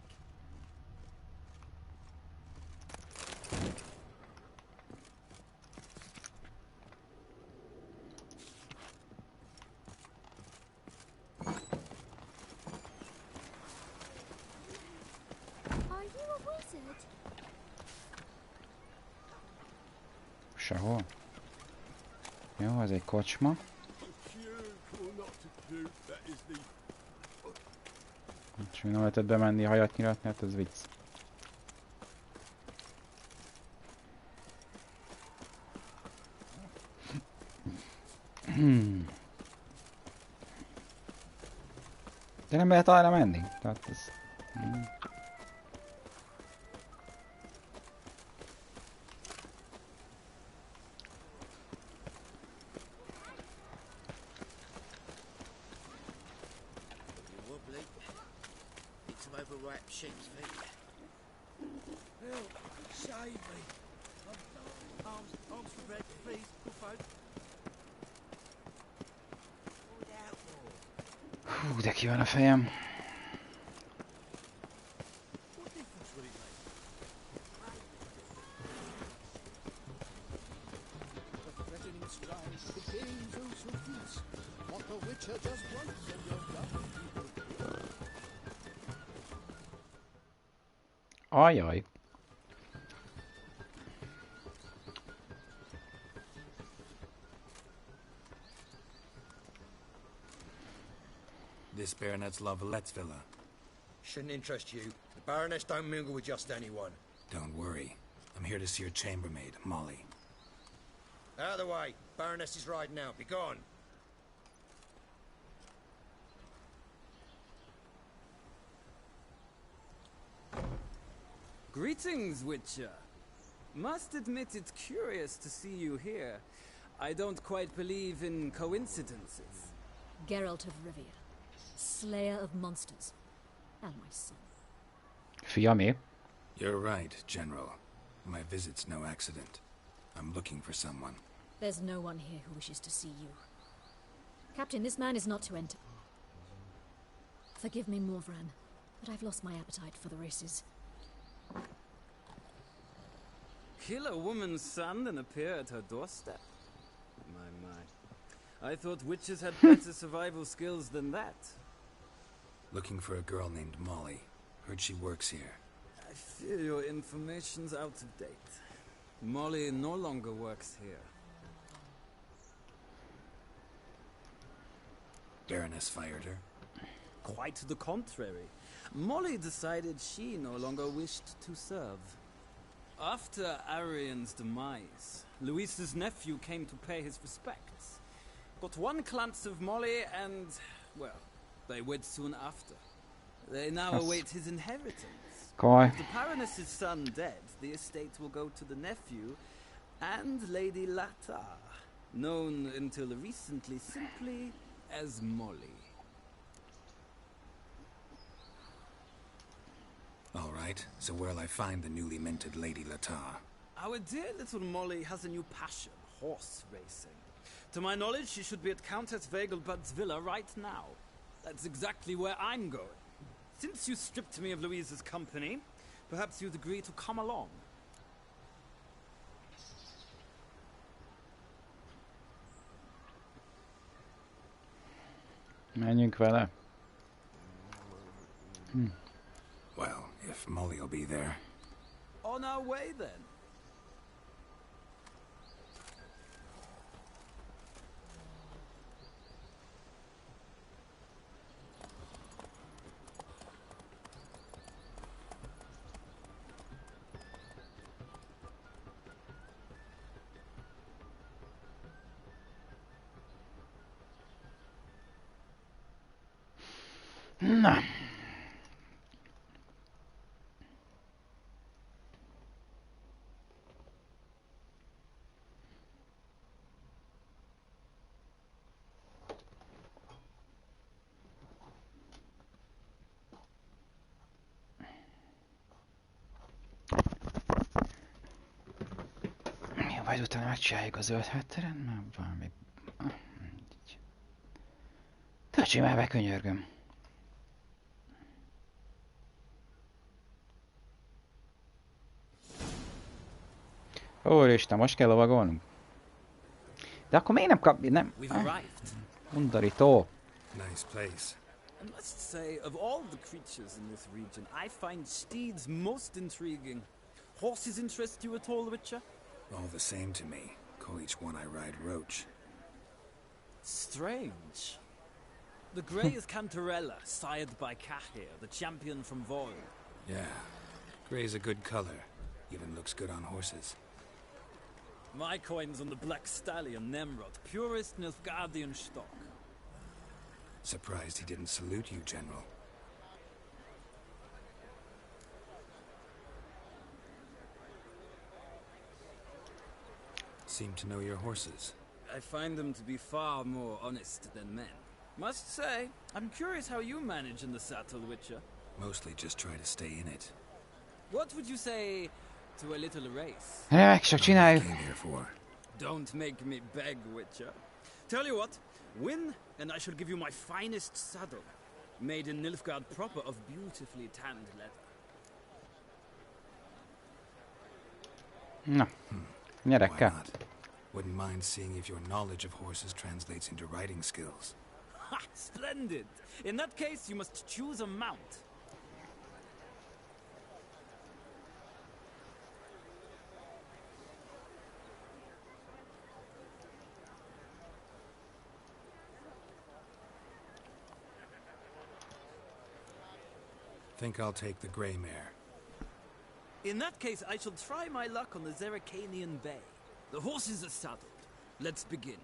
S8: Are you a wizard?
S1: Sehol. Jó, ez egy kocsma. És nem lehetett bemenni hajat nyilatni, hát ez vicc. De nem lehet arra menni? Tehát ez...
S3: Wobbly. Need some overripe sheep's feet. Help! Save me! Arms for bread, please, good folk.
S1: Hú, de ki van a fejem. Ajaj.
S2: This baronet's Lavallette's villa.
S17: Shouldn't interest you. The Baroness don't mingle with just anyone.
S2: Don't worry. I'm here to see your chambermaid, Molly.
S17: Out of the way. Baroness is riding out. Be gone.
S10: Greetings, Witcher. Must admit it's curious to see you here. I don't quite believe in coincidences.
S18: Geralt of Rivia, slayer of monsters, and my son.
S1: Fiamé.
S2: You're right, General. My visit's no accident. I'm looking for someone.
S18: There's no one here who wishes to see you. Captain, this man is not to enter. Forgive me, Morvran, but I've lost my appetite for the races.
S10: Kill a woman's son and appear at her doorstep? My. I thought witches had better survival skills than that.
S2: Looking for a girl named Molly. Heard she works here.
S10: I fear your information's out of date. Molly no longer works here.
S2: Baroness fired her?
S10: Quite the contrary. Molly decided she no longer wished to serve. After Arian's demise, Luis's nephew came to pay his respects. Got one glance of Molly and, well, they wed soon after. They now await his inheritance. With the Baroness's son dead, the estate will go to the nephew and Lady Latar, known until recently simply as Molly.
S2: All right, so where'll I find the newly minted Lady Latar?
S10: Our dear little Molly has a new passion, horse racing. To my knowledge, she should be at Countess Vegelbud's villa right now. That's exactly where I'm going. Since you stripped me of Louise's company, perhaps you'd agree to come along.
S1: Menjünk vele.
S2: Well, if Molly'll be there.
S10: On our way, then.
S1: Na. Jó, majd utána megcsináljuk a zöld hátteren, mert valami... Töltsél már be, könyörgöm. Úristen, most kell lovagolnunk? De akkor miért nem kap... nem... Undorító.
S2: Nice place.
S10: I must say, of all the creatures in this region, I find steeds most intriguing. Horses interest you at all, Witcher?
S2: All the same to me. Call each one I ride Roach.
S10: Strange. The grey is Cantarella, sired by Cahir, the champion from Vol.
S2: Yeah. Gray's a good color. Even looks good on horses.
S10: My coin's on the black stallion, Nemrod, purest Nilfgaardian stock.
S2: Surprised he didn't salute you, General. Seem to know your horses.
S10: I find them to be far more honest than men. Must say, I'm curious how you manage in the saddle, Witcher.
S2: Mostly just try to stay in it.
S10: What would you say to a little race?
S1: Remek, csak csináljuk.
S10: Don't make me beg, Witcher. Tell you what, win and I shall give you my finest saddle. Made in Nilfgaard proper of beautifully tanned leather.
S1: Na, gyerek kell.
S2: Wouldn't mind seeing if your knowledge of horses translates into riding skills.
S10: Ha! Splendid! In that case, you must choose a mount.
S2: Think I'll take the gray mare.
S10: In that case, I shall try my luck on the Zeracanian Bay. The horses are saddled. Let's begin.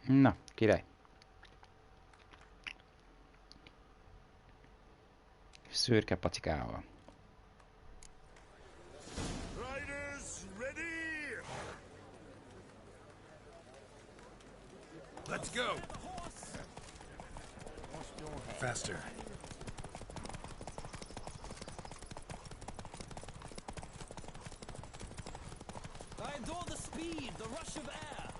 S1: Na, király. Szürke pacikával.
S5: Riders, ready!
S2: Let's go! Faster.
S10: I adore the speed, the rush of air.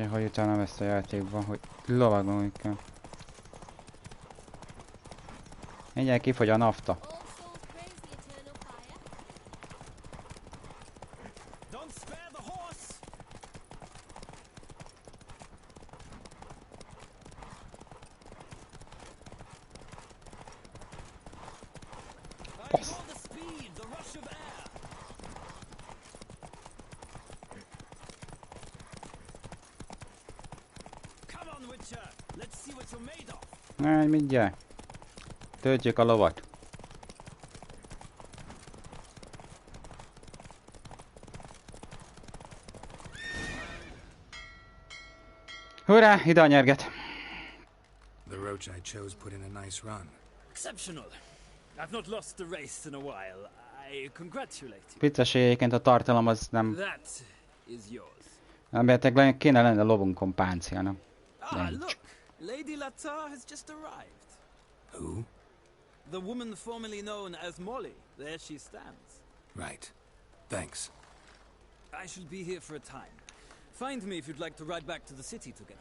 S1: Hogy utálom ezt a játékban, hogy lovagolni kell. Mindjárt kifogy a nafta. Na, mindjárt. Töltjük a lovat. Hurrá, ide a nyerget.
S2: The roach I chose put in a nice run.
S10: Exceptional. I've not lost a race in a while. I congratulate you.
S1: Vicces, egyébként a tartalom az nem...
S10: That is yours.
S1: Embertek kéne lenne a lovunkon páncélnak.
S10: Ah, look. Lady Latar has just arrived.
S2: Who?
S10: The woman formerly known as Molly. There she stands.
S2: Right. Thanks.
S10: I shall be here for a time. Find me if you'd like to ride back to the city together.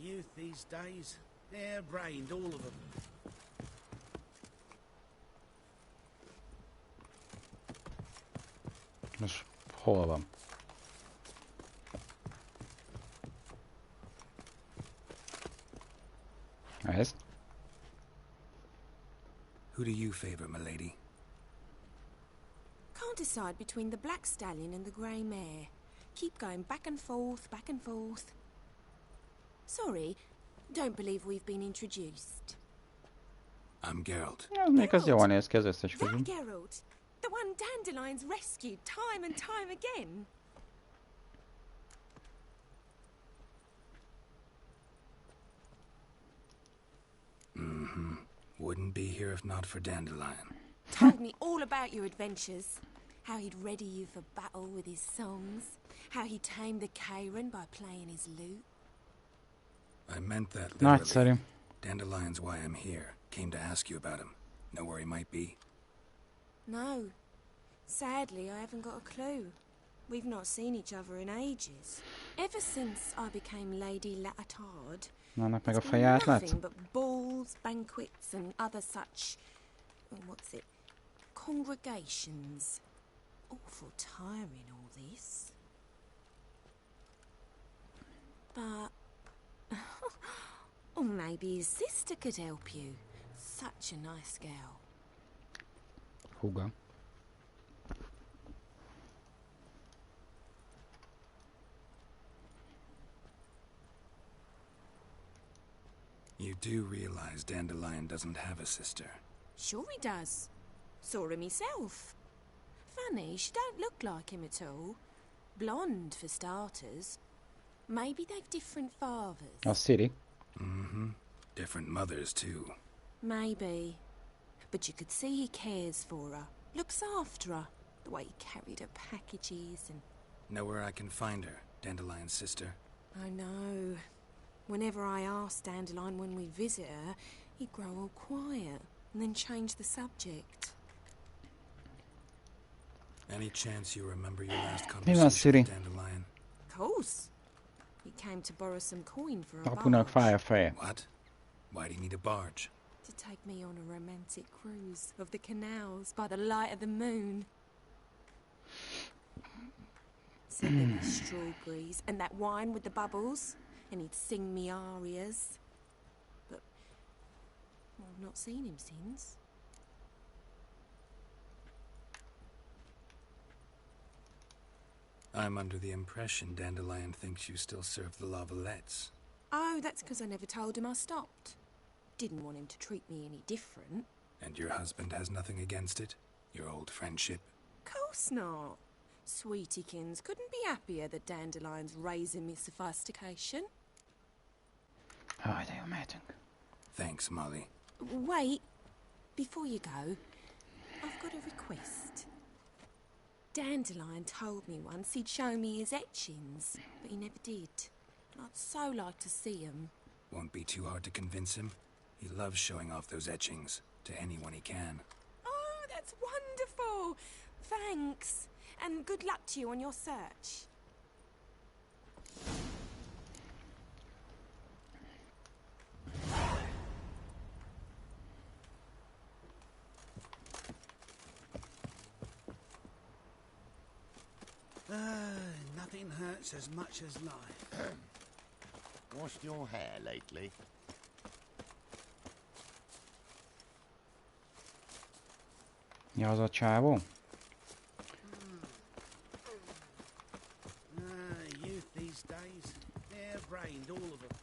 S4: Youth these days. Hair-brained, all of them.
S1: Most hol van? Ez?
S2: Who do you favor, milady?
S19: Can't decide between the black stallion and the grey mare. Keep going back and forth, back and forth. Sorry, don't believe we've been introduced.
S2: I'm Geralt.
S1: Még az jól néz ki az összes
S19: That
S1: közül.
S19: Geralt, the one Dandelion's rescued time and time again.
S2: Mm-hmm. Wouldn't be here if not for Dandelion.
S19: Told me all about your adventures. How he'd ready you for battle with his songs. How he tamed the Karen by playing his lute.
S2: I meant that
S1: Nagyszerű.
S2: literally. Dandelion's why I'm here. Came to ask you about him. Know where he might be?
S19: No. Sadly, I haven't got a clue. We've not seen each other in ages. Ever since I became Lady Latard,
S1: Annak meg a
S19: it's been
S1: feját látsz?
S19: nothing but balls, banquets and other such... what's it? Congregations. Awful tiring, all this. But... or maybe his sister could help you. Such a nice girl.
S1: Húga.
S2: You do realize Dandelion doesn't have a sister.
S19: Sure he does. Saw him myself. Funny, she don't look like him at all. Blonde, for starters. Maybe they've different fathers.
S1: A Siri.
S2: Mm-hmm. Different mothers, too.
S19: Maybe. But you could see he cares for her. Looks after her. The way he carried her packages and...
S2: Know where I can find her, Dandelion's sister?
S19: I know. Whenever I ask Dandelion when we visit her, he'd grow all quiet and then change the subject.
S2: Any chance you remember your last
S1: Mi van,
S2: conversation
S1: Siri?
S2: with Dandelion?
S19: Of course. He came to borrow some coin for a
S1: Apunak
S19: barge.
S1: fáj a feje.
S2: What? Why do you need a barge?
S19: To take me on a romantic cruise of the canals by the light of the moon. Said there'd be strawberries and that wine with the bubbles, and he'd sing me arias. But well, I've not seen him since.
S2: I'm under the impression Dandelion thinks you still serve the Lavalettes.
S19: Oh, that's because I never told him I stopped. Didn't want him to treat me any different.
S2: And your husband has nothing against it? Your old friendship?
S19: Course not. Sweetiekins couldn't be happier that Dandelion's raising me sophistication.
S1: Jaj, de jó, mehetünk.
S2: Thanks, Molly.
S19: Wait, before you go, I've got a request. Dandelion told me once he'd show me his etchings, but he never did. I'd so like to see him.
S2: Won't be too hard to convince him. He loves showing off those etchings to anyone he can.
S19: Oh, that's wonderful! Thanks. And good luck to you on your search.
S17: Nothing hurts as much as life.
S6: Washed your hair lately?
S1: Mi az a csávó?
S17: Youth these days, hair-brained, all of them.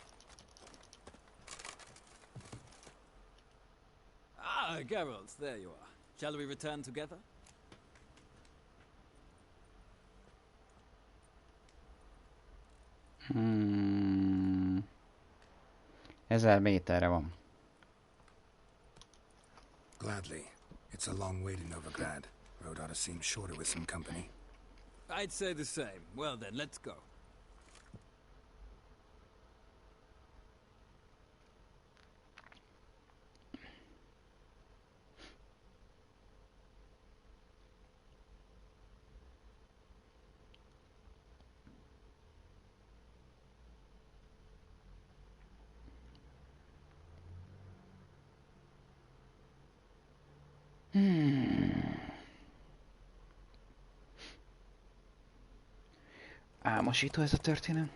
S10: Ah, Geralt, there you are. Shall we return together?
S1: 1000 méterre van.
S2: Gladly. It's a long way to Novigrad. Road ought to seem shorter with some company.
S10: I'd say the same. Well then, let's go.
S1: Álmosító ez a történet.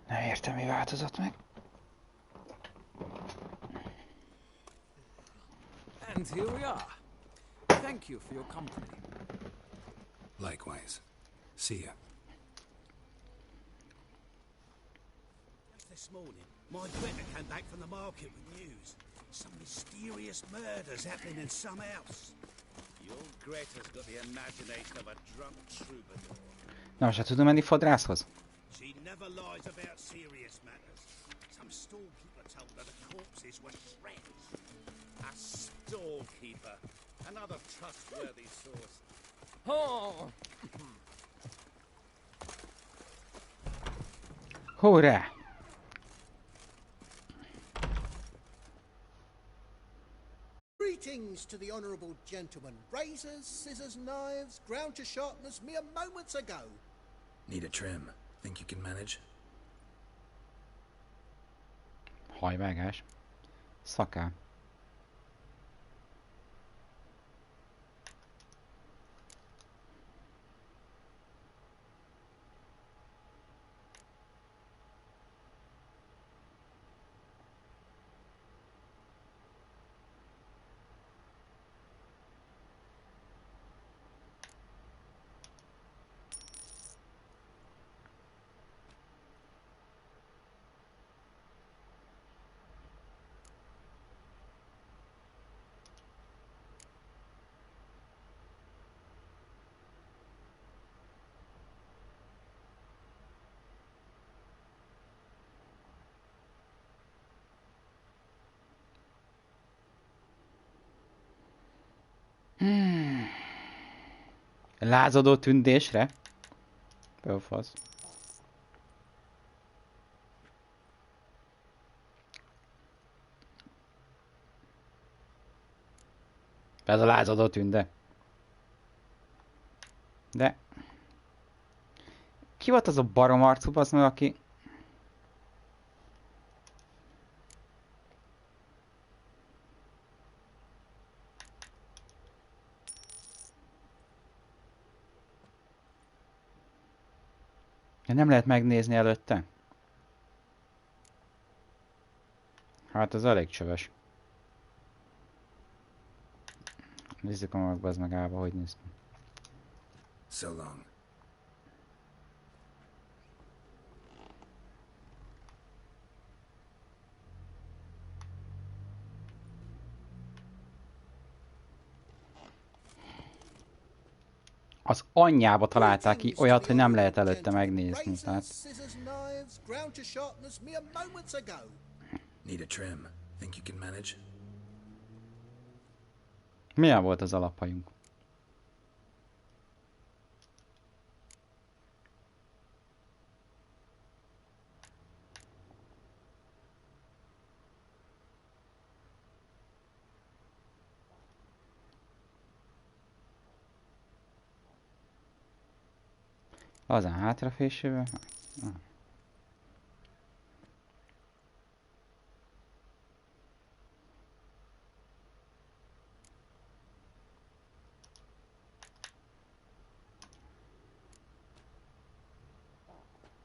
S1: Nem értem, mi változott meg.
S10: And here we are. Thank you for your company.
S2: Likewise. See ya.
S17: This morning, my Greta came back from the market with news. Some mysterious murders happening in some house.
S7: Your Greta's got the imagination of a drunk troubadour.
S1: Na, most tudom menni fodrászhoz?
S17: She never lies about serious matters. Some storekeeper told her the corpses were shreds.
S7: A storekeeper. Another trustworthy source.
S10: Oh!
S1: Hurrá!
S3: Greetings to the honourable gentleman. Razors, scissors, knives, ground to sharpness mere moments ago.
S2: Need a trim. Think you can manage?
S1: Hajvágás. Szakál. Lázadó tündésre? Pölfasz. Ez a lázadó tünde. De... Ki volt az a barom arcú, az meg, aki... De nem lehet megnézni előtte? Hát ez elég csöves. Nézzük a magba, az meg állva, hogy néz ki.
S2: So long.
S1: az anyjába találták ki olyat, hogy nem lehet előtte megnézni. Tehát...
S2: Need a trim. Think you can manage?
S1: Milyen volt az alaphajunk? Azán hátrafésülve.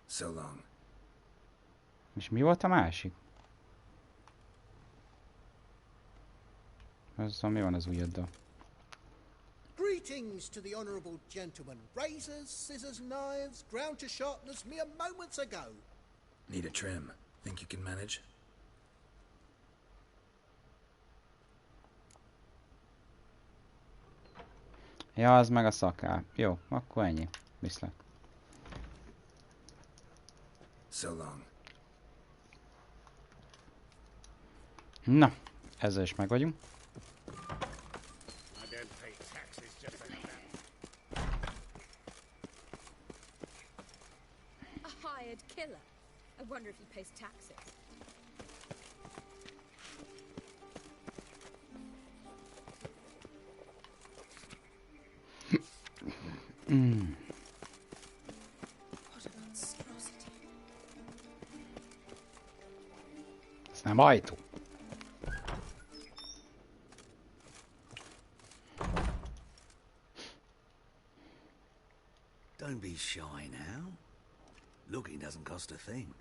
S2: So long.
S1: És mi volt a másik? Azzal mi van az ujjaddal?
S3: Greetings to the honourable gentleman. Razors, scissors, knives, ground to sharpness mere moments ago.
S2: Need a trim. Think you can manage?
S1: Ja, az meg a szakál. Jó, akkor ennyi. Viszlek.
S2: So long.
S1: Na, ezzel is meg vagyunk.
S12: A hired killer. I wonder if he pays taxes.
S19: What a monstrosity.
S1: Ez nem ajtó.
S17: Don't be shy now. Looking doesn't cost a thing.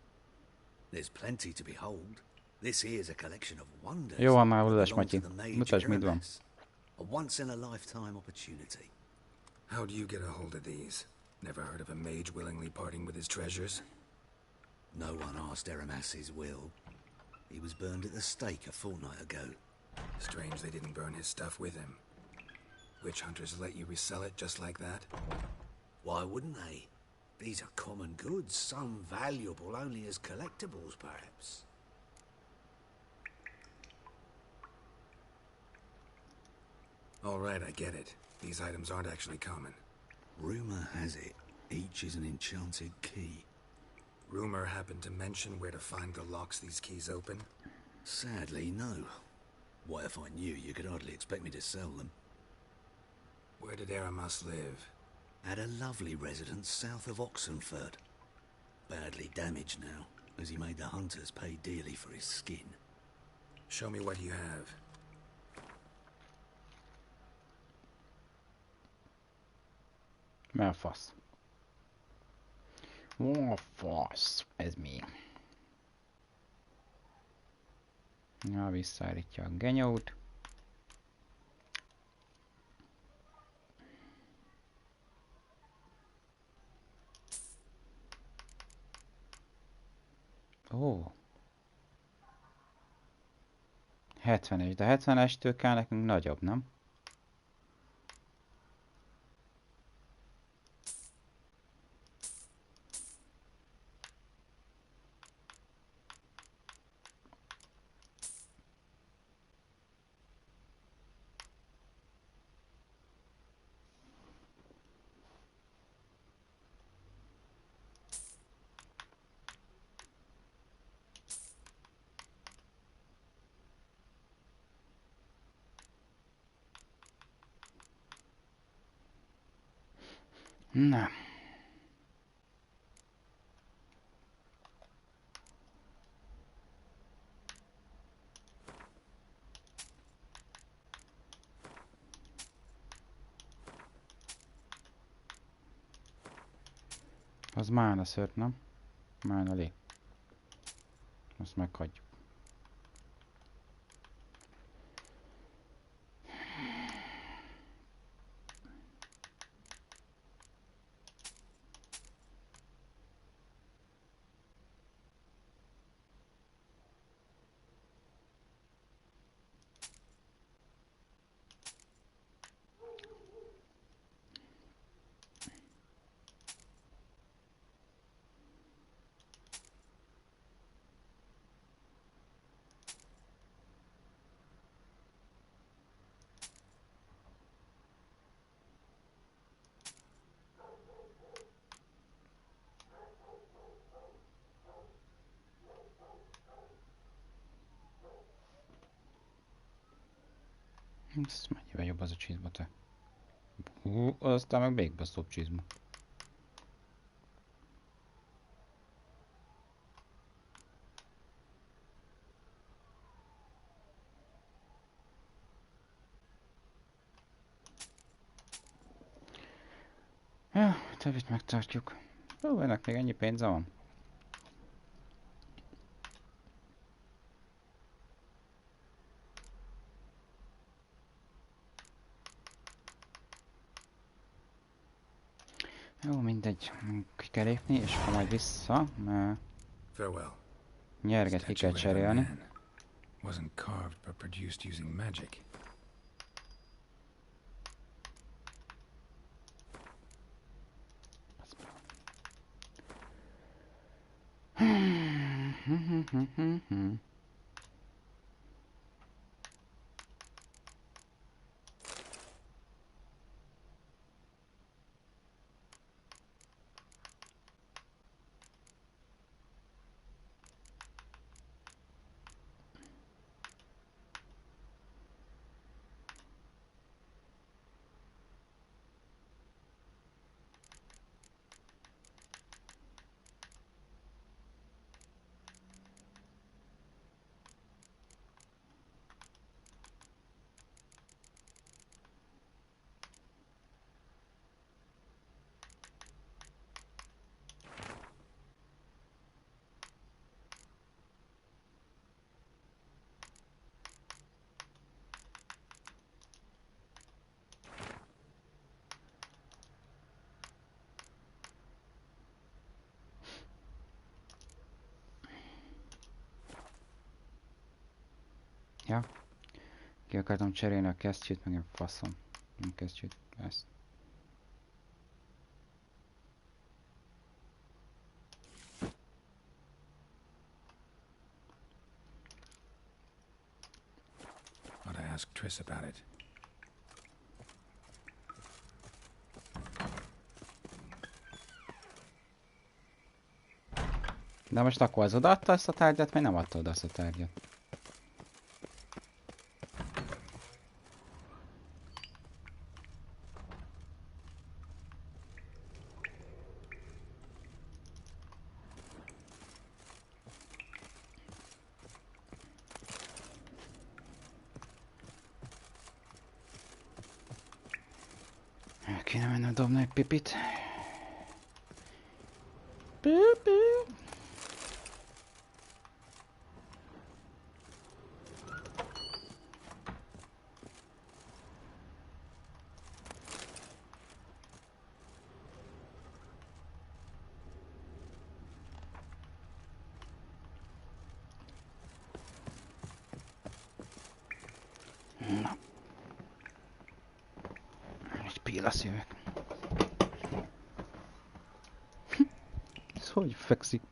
S17: There's plenty to behold. This here's a collection of wonders.
S1: Jó van már, udas,
S17: belong to
S1: Matyi.
S17: the mage
S1: Mutasd, mit van.
S17: Aramis. A once-in-a-lifetime opportunity.
S2: How do you get a hold of these? Never heard of a mage willingly parting with his treasures?
S17: No one asked Aramis' will. He was burned at the stake a fortnight ago.
S2: Strange they didn't burn his stuff with him. Witch hunters let you resell it just like that?
S17: Why wouldn't they? These are common goods, some valuable only as collectibles, perhaps.
S2: All right, I get it. These items aren't actually common.
S17: Rumor has it, each is an enchanted key.
S2: Rumor happened to mention where to find the locks these keys open?
S17: Sadly, no. What if I knew? You could hardly expect me to sell them.
S2: Where did Aramis live?
S17: At a lovely residence south of Oxenford. Badly damaged now, as he made the hunters pay dearly for his skin.
S2: Show me what you have.
S1: Mi a fasz? Ó, a fasz. Ez mi? Na, visszaállítja a genyót. Ó. 70-es, de 70-estől kell nekünk nagyobb, nem? Na. Az mána szört, nem? Mána lé. Azt meghagyjuk. Ez mennyivel jobb az a csizma, te? Aztán meg még baszóbb csizma. Ja, többit megtartjuk. Ó, ennek még ennyi pénze van. Jó, mindegy. Ki kell lépni, és akkor majd vissza, mert nyerget ki kell cserélni.
S2: Wasn't carved but produced using magic. Ja. Ki akartam cserélni a kesztyűt, meg a faszom. Nem kesztyűt, ezt. Ought to ask Triss about it.
S1: De most akkor az odaadta ezt a tárgyat, vagy nem adta oda azt a tárgyat? El kéne mennem dobni egy pipit. Pipi. Na. Egy pílaszívek. Ez hogy fekszik?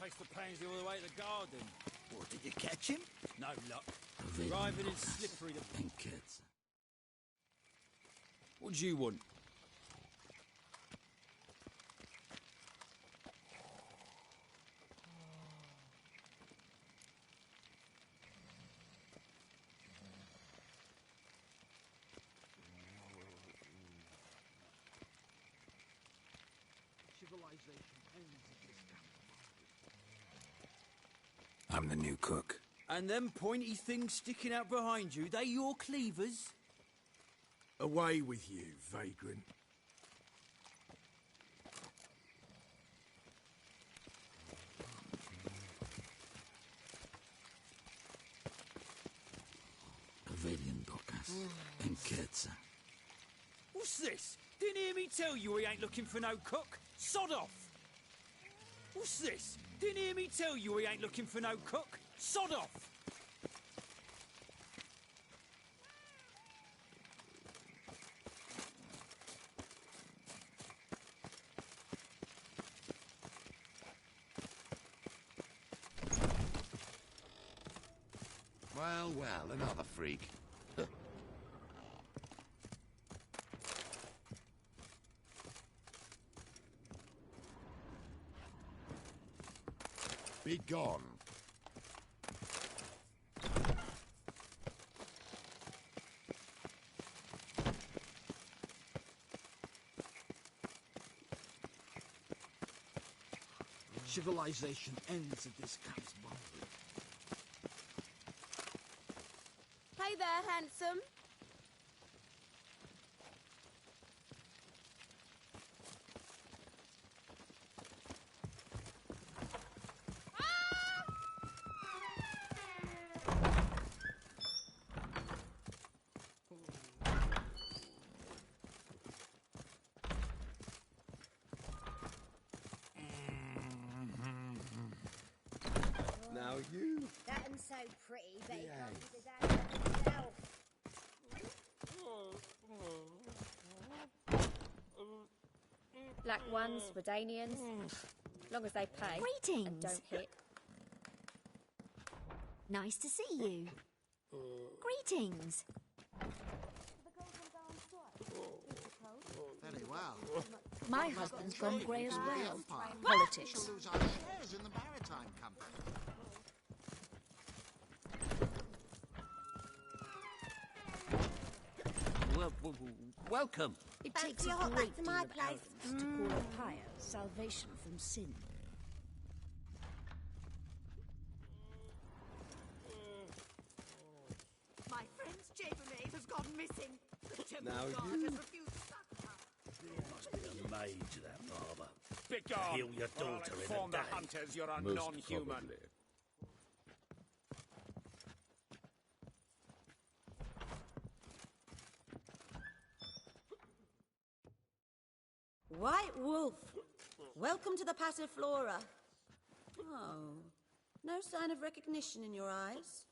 S10: Takes the pansy all the way to the garden.
S17: What, did you catch him?
S10: No luck. Driving in slippery to...
S17: And kids.
S10: What do you want?
S2: I'm the new cook.
S10: And them pointy things sticking out behind you, they your cleavers?
S5: Away with you, vagrant.
S17: Pavilion Docas. And kids.
S10: What's this? Didn't hear me tell you we ain't looking for no cook? Sod off! What's this? Didn't hear me tell you we ain't looking for no cook? Sod off!
S6: Well, another freak. Be gone.
S5: Civilization ends at this camp's boundary.
S15: Hey there, handsome.
S5: Now you.
S15: That ain't so pretty, but he can't deserve it himself.
S20: Black ones, Redanians, long as they pay
S18: Greetings.
S20: and don't hit.
S18: Nice to see you. Greetings.
S3: Very well.
S18: My husband's gone grey as well.
S3: We
S18: Politics.
S3: shall lose our shares in the maritime company.
S17: Welcome.
S18: It
S15: Fancy
S18: takes
S15: a
S18: a
S15: hot
S18: great
S15: back to
S18: deal
S15: my
S18: of
S15: place?
S18: arrogance to call a pyre salvation from sin.
S12: My friend's chambermaid has gone missing. The temple
S5: Now
S12: guard
S5: you.
S12: has refused sacrifice.
S7: There must be a mage, that barber.
S21: Begone!
S7: Heal your daughter in
S21: Inform
S7: a
S21: the
S7: day.
S21: hunters you're a
S9: Most
S21: non-human.
S9: probably.
S22: White Wolf, welcome to the Passiflora. Oh, no sign of recognition in your eyes.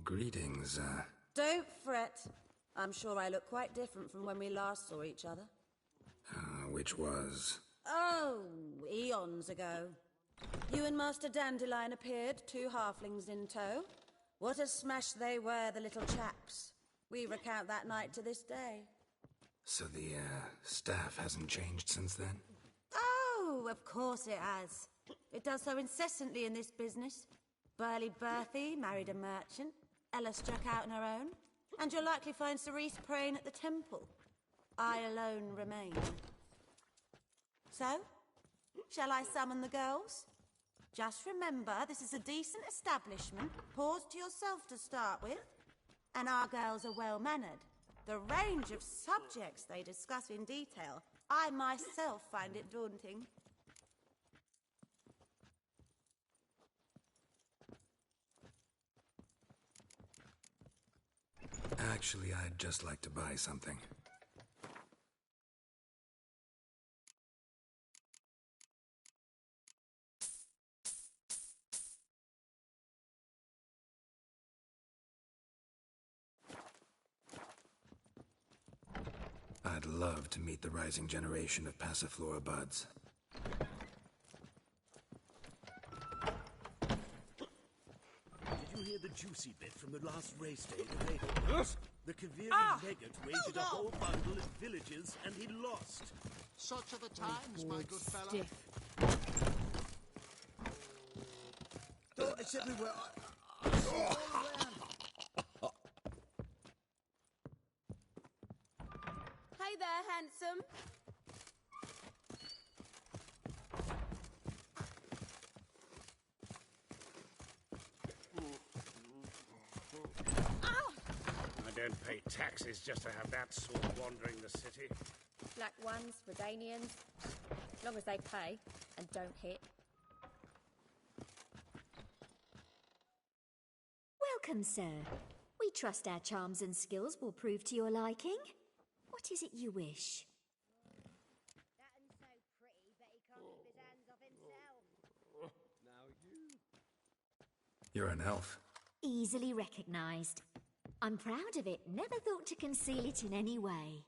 S2: Greetings,
S22: Don't fret. I'm sure I look quite different from when we last saw each other.
S2: which was...
S22: Oh, eons ago. You and Master Dandelion appeared, two halflings in tow. What a smash they were, the little chaps. We recount that night to this day.
S2: So the, staff hasn't changed since then?
S22: Oh, of course it has. It does so incessantly in this business. Burly Berthy married a merchant. Ella struck out on her own. And you'll likely find Cerise praying at the temple. I alone remain. So, shall I summon the girls? Just remember, this is a decent establishment. Pause to yourself to start with. And our girls are well-mannered. The range of subjects they discuss in detail, I myself find it daunting.
S2: Actually, I'd just like to buy something. I'd love to meet the rising generation of Passiflora buds.
S7: hear the juicy bit from the last race day debated? The Kavirian legate waged a whole bundle at villages, and he lost.
S3: Such are the times, my good fellow.
S7: Oh, it's everywhere.
S19: Hey there, handsome.
S11: I don't pay taxes just to have that sort wandering the city.
S20: Black ones, Redanians, as long as they pay and don't hit.
S21: Welcome, sir. We trust our charms and skills will prove to your liking. What is it you wish?
S2: You're an elf.
S21: Easily recognized. I'm proud of it. Never thought to conceal it in any way.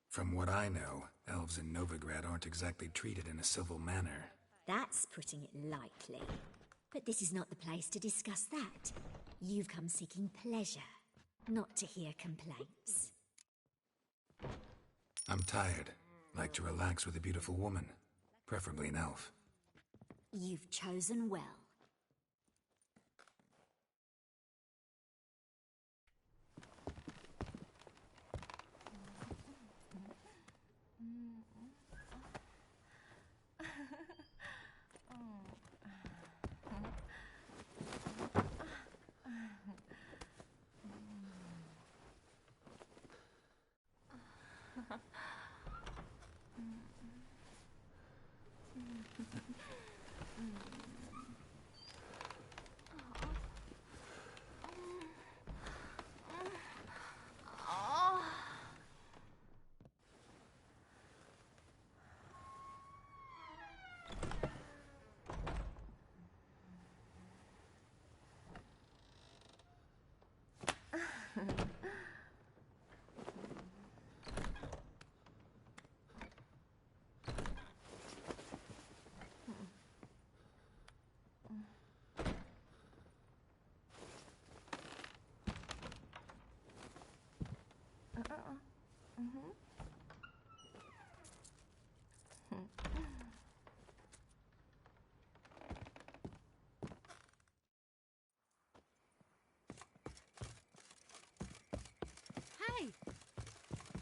S2: From what I know, elves in Novigrad aren't exactly treated in a civil manner.
S21: That's putting it lightly. But this is not the place to discuss that. You've come seeking pleasure, not to hear complaints.
S2: I'm tired. Like to relax with a beautiful woman. Preferably an elf.
S21: You've chosen well.
S19: Hey,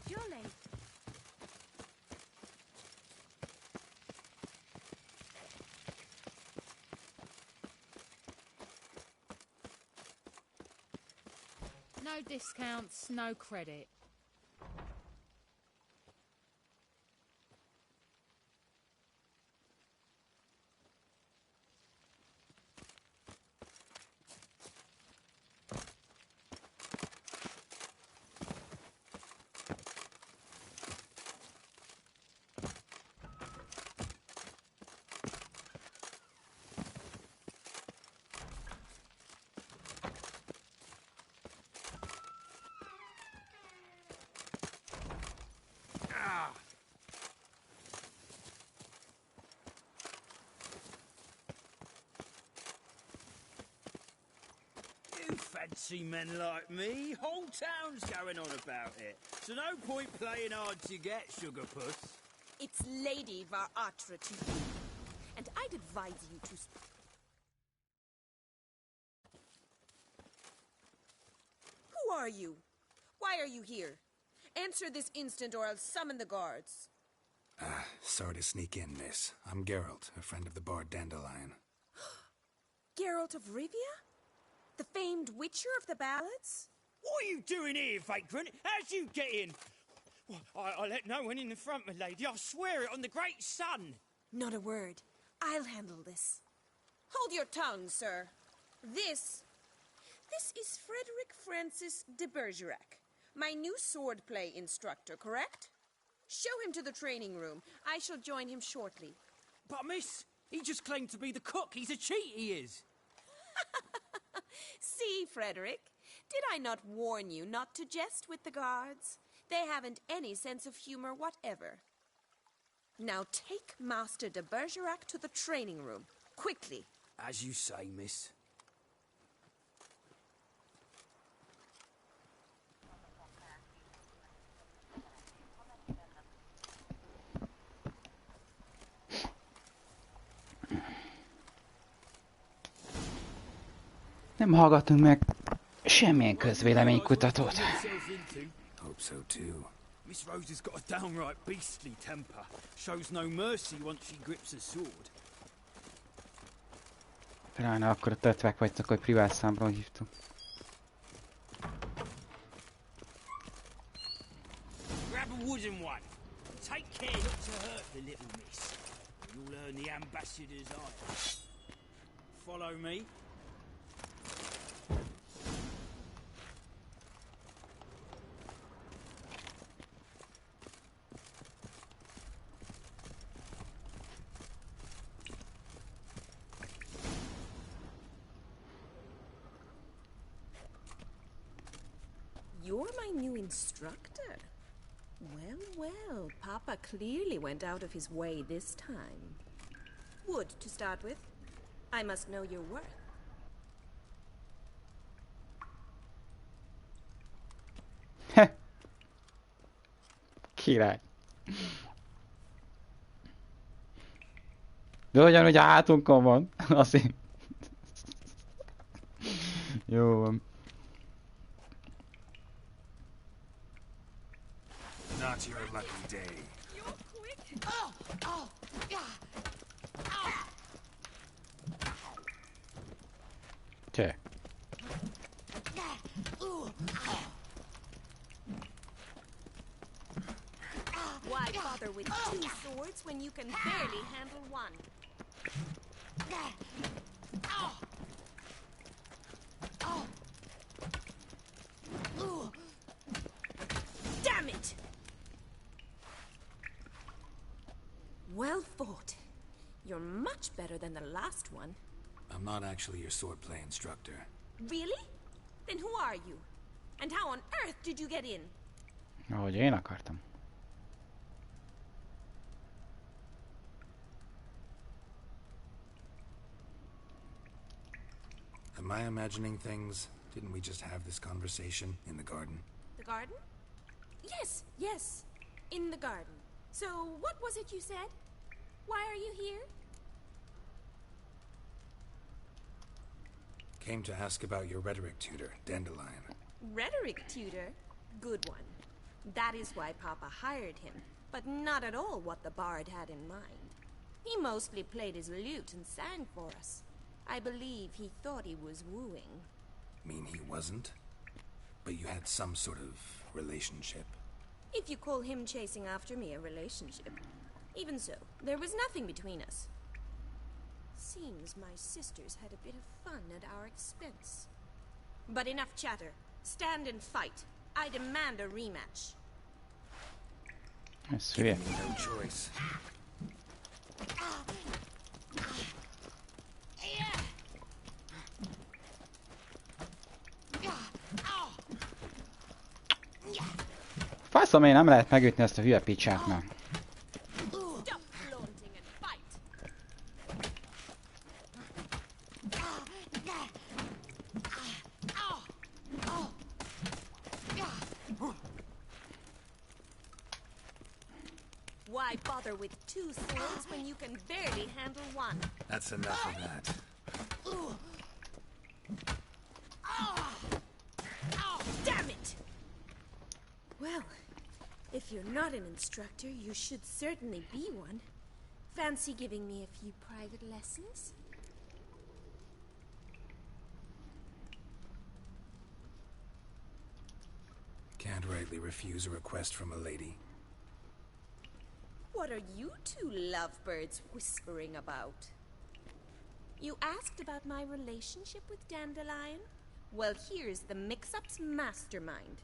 S19: Jolly.
S23: No discounts, no credit.
S10: You fancy men like me? Whole town's going on about it. So no point playing hard to get, sugar puss.
S19: It's Lady Varatra to you, and I'd advise you to... Who are you? Why are you here? Answer this instant or I'll summon the guards.
S2: Sorry to sneak in, miss. I'm Geralt, a friend of the bard Dandelion.
S19: Geralt of Rivia? The famed witcher of the ballads?
S10: What are you doing here, vagrant? How'd you get in? Well, I let no one in the front, my lady. I swear it on the great sun.
S19: Not a word. I'll handle this. Hold your tongue, sir. This is Frederick Francis de Bergerac, my new swordplay instructor, correct? Show him to the training room. I shall join him shortly.
S10: But, miss, he just claimed to be the cook. He's a cheat, he is.
S19: See, Frederick, did I not warn you not to jest with the guards? They haven't any sense of humor whatever. Now take Master de Bergerac to the training room, quickly.
S10: As you say, miss.
S1: Nem hallgatunk meg semmilyen közvéleménykutatót.
S2: Hope so too.
S10: Miss Rose has got a downright beastly temper. Shows no mercy once she grips a sword.
S1: Rána, akkor a tetvek vagytok, hogy privát számról hívtuk.
S4: Grab a wooden one. Take care not to hurt the little miss. You'll earn the ambassador's eye. Follow me.
S19: You're my new instructor. Well, well, Papa clearly went out of his way this time. Wood, to start with. I must know your worth.
S1: Király. De ugyanúgy a hátunkon van. Azért. Jó van.
S2: Not your lucky day.
S19: You're quick. Oh, yeah.
S1: Cseh.
S19: Why bother with two swords when you can barely handle one? Damn it! Well fought. You're much better than the last one.
S2: I'm not actually your swordplay instructor.
S19: Really? Then who are you? And how on earth did you get in?
S1: Ahogy én akartam.
S2: Am I imagining things? Didn't we just have this conversation in the garden?
S19: The garden? Yes, yes. In the garden. So, what was it you said? Why are you here?
S2: Came to ask about your rhetoric tutor, Dandelion.
S19: Rhetoric tutor? Good one. That is why Papa hired him, but not at all what the bard had in mind. He mostly played his lute and sang for us. I believe he thought he was wooing.
S2: Mean he wasn't? But you had some sort of relationship?
S19: If you call him chasing after me a relationship. Even so, there was nothing between us. Seems my sisters had a bit of fun at our expense. But enough chatter. Stand and fight. I demand a rematch.
S1: Ez hülye.
S2: No choice.
S1: Faszom, én nem lehet megütni ezt a hülye picsát már.
S19: Why bother with two swords when you can barely handle one?
S2: That's enough of that.
S19: Damn it! Well, if you're not an instructor, you should certainly be one. Fancy giving me a few private lessons?
S2: Can't rightly refuse a request from a lady.
S19: What are you two lovebirds whispering about? You asked about my relationship with Dandelion? Well, here's the mix-up's mastermind.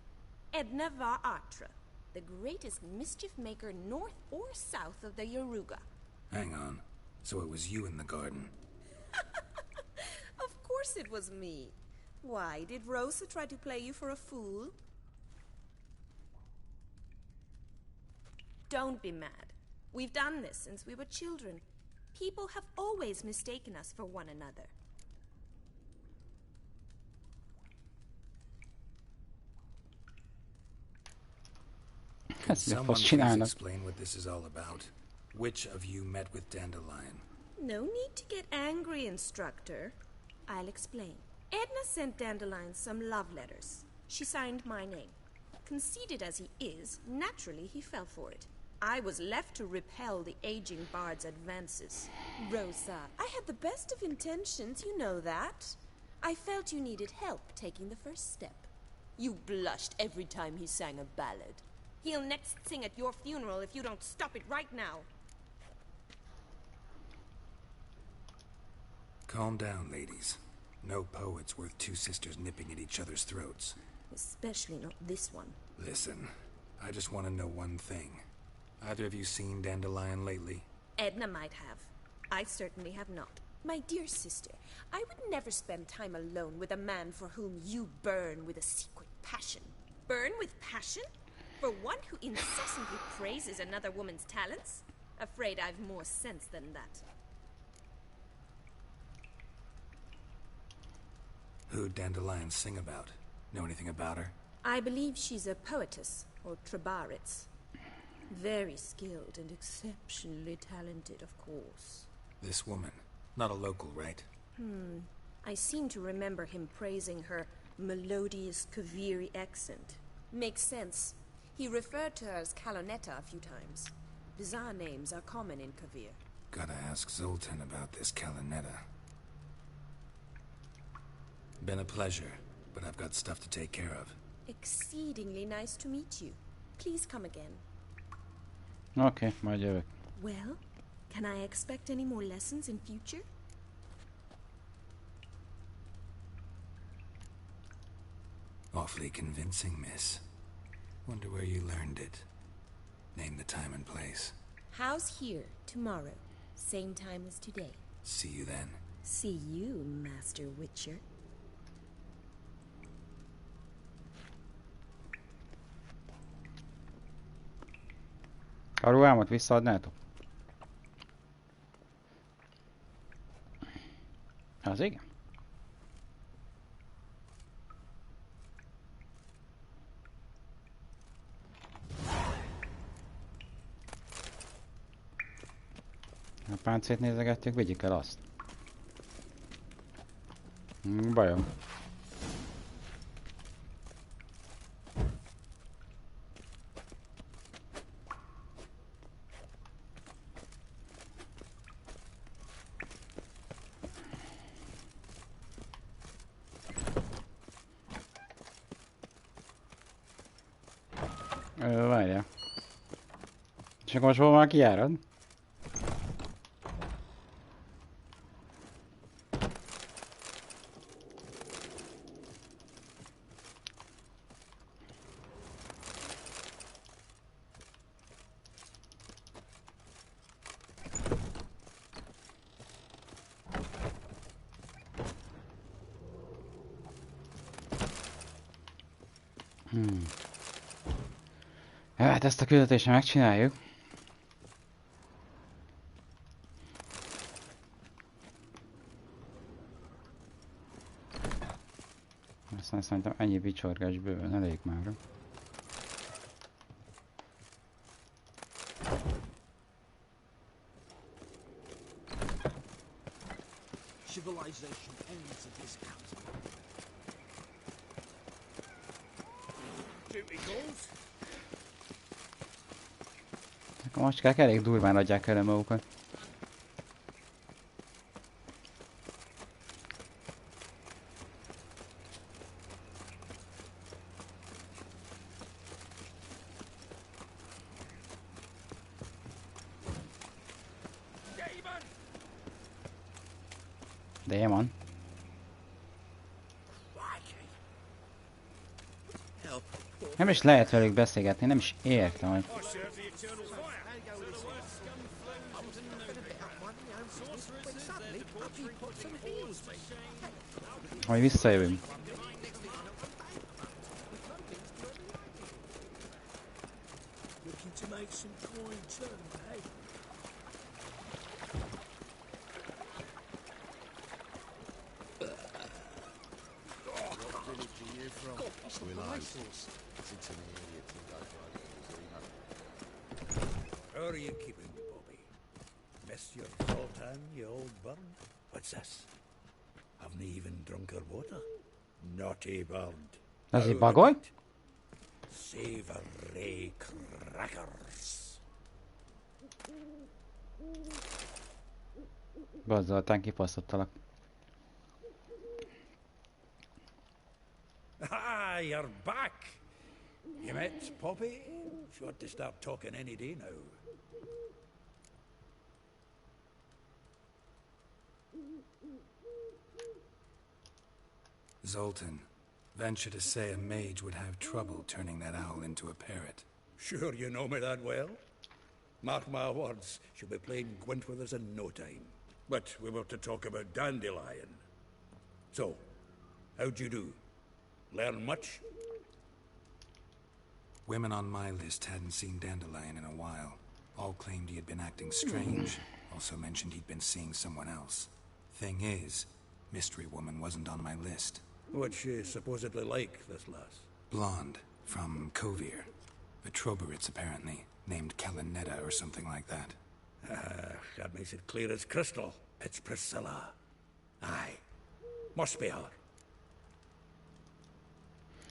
S19: Edna Va Atra, the greatest mischief maker north or south of the Yaruga.
S2: Hang on. So it was you in the garden?
S19: Of course it was me. Why, did Rosa try to play you for a fool? Don't be mad. We've done this since we were children. People have always mistaken us for one another.
S2: Can someone please explain what this is all about? Which of you met with Dandelion?
S19: No need to get angry, instructor. I'll explain. Edna sent Dandelion some love letters. She signed my name. Conceited as he is, naturally he fell for it. I was left to repel the aging bard's advances. Rosa, I had the best of intentions, you know that. I felt you needed help taking the first step. You blushed every time he sang a ballad. He'll next sing at your funeral if you don't stop it right now.
S2: Calm down, ladies. No poet's worth two sisters nipping at each other's throats.
S19: Especially not this one.
S2: Listen, I just want to know one thing. Either of you seen Dandelion lately?
S19: Edna might have. I certainly have not. My dear sister, I would never spend time alone with a man for whom you burn with a secret passion. Burn with passion? For one who incessantly praises another woman's talents? Afraid I've more sense than that.
S2: Who'd Dandelion sing about? Know anything about her?
S19: I believe she's a poetess, or trabaritz. Very skilled and exceptionally talented, of course.
S2: This woman. Not a local, right?
S19: I seem to remember him praising her melodious Kaviri accent. Makes sense. He referred to her as Calonetta a few times. Bizarre names are common in Kavir.
S2: Gotta ask Zoltan about this Calonetta. Been a pleasure, but I've got stuff to take care of.
S19: Exceedingly nice to meet you. Please come again.
S1: Oké, majd jövök.
S19: Well, can I expect any more lessons in future?
S2: Awfully convincing, miss. Wonder where you learned it. Name the time and place.
S19: House here, tomorrow. Same time as today.
S2: See you then.
S19: See you, Master Witcher.
S1: A ruhámat visszaadnátok? Az igen? A páncét nézegettük, vigyük el azt. Bajom. Várjál. És akkor most hol már kijárad? Hát ezt a küldetést megcsináljuk. Aztán szerintem ennyi bicsorgás bőven elég már.
S13: Civilization ends at this council. Duty calls.
S1: A macskák elég durván adják el magukat. Démon. Nem is lehet velük beszélgetni, nem is értem, hogy... Majd visszajövünk.
S13: Looking to make some coin too, eh?
S7: How are you keeping, Bobby? Monsieur Zoltan, you old bun? What's this? Haven't even drunk her water. Naughty bird.
S1: Ez egy
S7: Now
S1: bagoly?
S7: look at Savory crackers.
S1: Gazdoltán kipasztottalak.
S7: Ah, you're back. You met Poppy? She ought to start talking any day now.
S2: Zoltan, venture to say a mage would have trouble turning that owl into a parrot.
S7: Sure you know me that well? Mark my words, she'll be playing Gwent with us in no time. But we were to talk about Dandelion. So, how'd you do? Learn much?
S2: Women on my list hadn't seen Dandelion in a while. All claimed he had been acting strange. Also mentioned he'd been seeing someone else. Thing is, Mystery Woman wasn't on my list.
S7: What's she supposedly like, this lass?
S2: Blonde, from Kovir. A Troberitz, apparently. Named Kellanetta or something like that.
S7: That makes it clear as crystal. It's Priscilla. Aye. Must be her.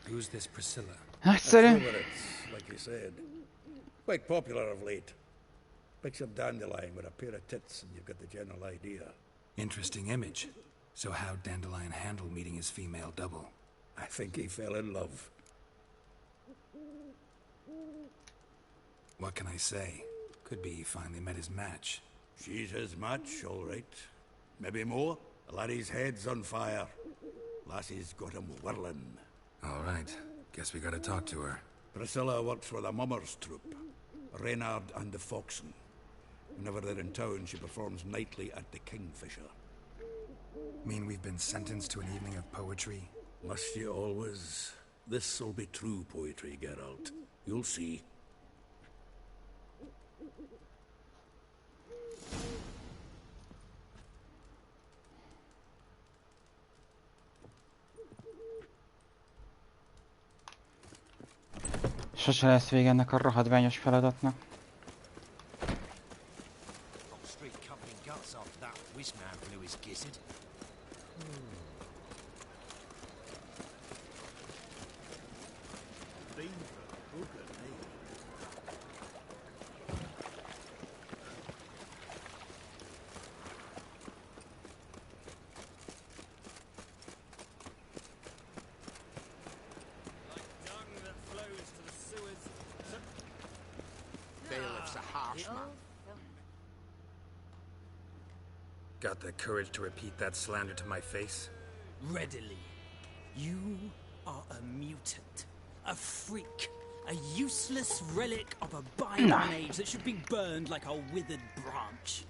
S2: Who's this Priscilla?
S7: Troberitz, like you said. Quite popular of late. Picture Dandelion with a pair of tits and you've got the general idea.
S2: Interesting image. So how'd Dandelion handle meeting his female double?
S7: I think he fell in love.
S2: What can I say? Could be he finally met his match.
S7: She's his match, all right. Maybe more. The laddie's head's on fire. Lassie's got him whirling.
S2: All right. Guess we gotta talk to her.
S7: Priscilla works for the Mummers troupe. Reynard and the Foxen. Whenever they're in town, she performs nightly at the Kingfisher.
S2: Mean we've been sentenced to an evening of poetry?
S7: Must you always? This'll be true poetry, Geralt. You'll see.
S1: Sose lesz vége ennek a rohadványos feladatnak.
S2: Got the courage to repeat that slander to my face?
S10: Readily. You are a mutant. A freak. A useless relic of a bygone age that should be burned like a withered branch.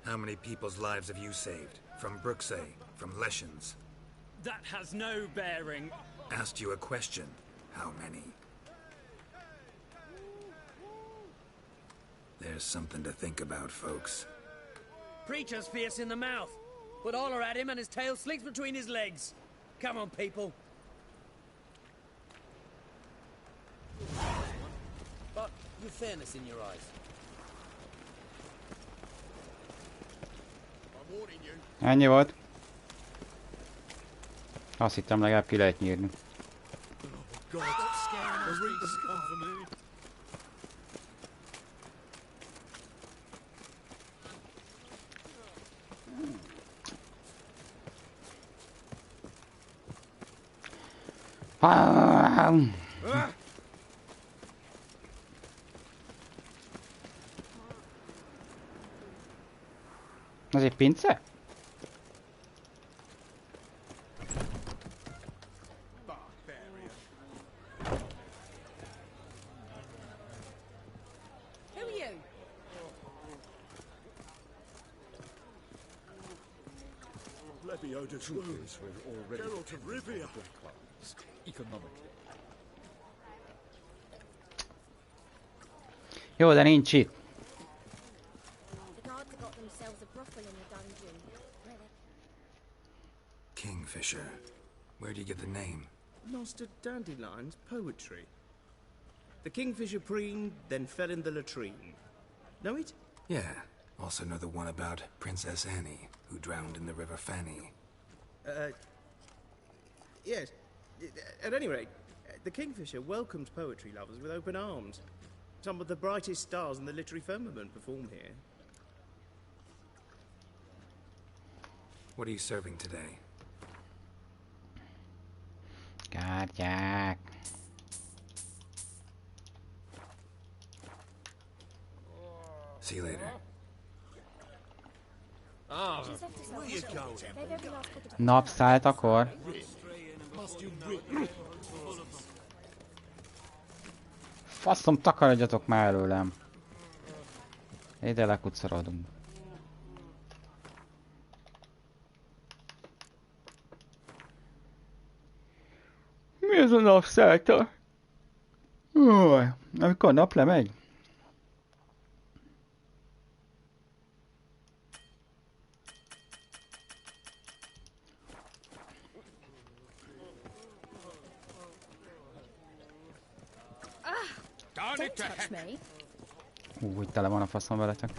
S2: How many people's lives have you saved? From Bruxay? From Leshens?
S10: That has no bearing.
S2: Asked you a question. How many? There's something to think about, folks.
S10: Preacher's fierce in the mouth. Put holler at him and his tail slinks between his legs. Come on, people. But with fairness in your eyes.
S5: I'm warning you.
S1: Ennyi volt. Azt hittem legalább ki lehet nyírni.
S13: God, the Reapers come for me.
S1: Ez egy pince?
S9: The truth is, we're already
S5: Geralt of Rivia.
S9: economically.
S1: Jó, de nincs itt.
S20: The guards have got themselves a brothel in the dungeon.
S2: Kingfisher. Where do you get the name?
S8: Master Dandelion's poetry. The kingfisher preened, then fell in the latrine. Know it?
S2: Yeah. Also know the one about Princess Annie, who drowned in the River Fanny.
S8: Yes. At any rate, the kingfisher welcomed poetry lovers with open arms. Some of the brightest stars in the literary firmament perform here.
S2: What are you serving today?
S1: Kártyák.
S2: See you later.
S13: Where you going?
S1: Napszállt akkor. Faszom, takarodjatok már előlem. Ide lekucorodunk. Mi ez a napszállta? Amikor nap lemegy?
S18: Don't touch me.
S1: Úgy tele van a faszom veletek.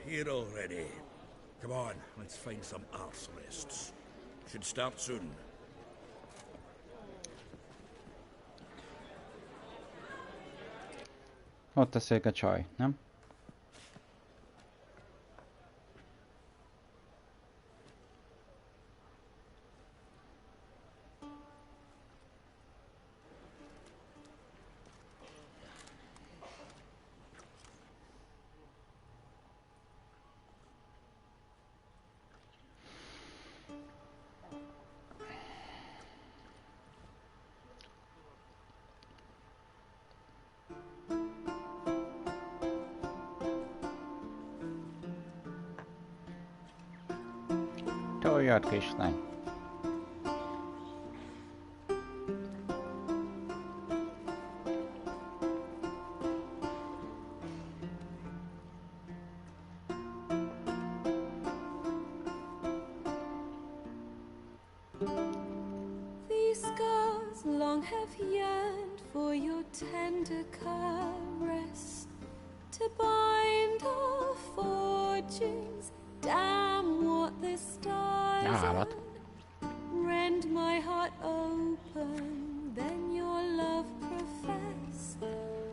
S7: Here already. Come on, let's find some arse rests. Should start soon.
S1: Ott teszik a csaj, nem? Toljad, kislány!
S14: These scars long have yearned for your tender caress, to bind our fortunes. Damn what the stars are. Rend my heart open, then your love profess.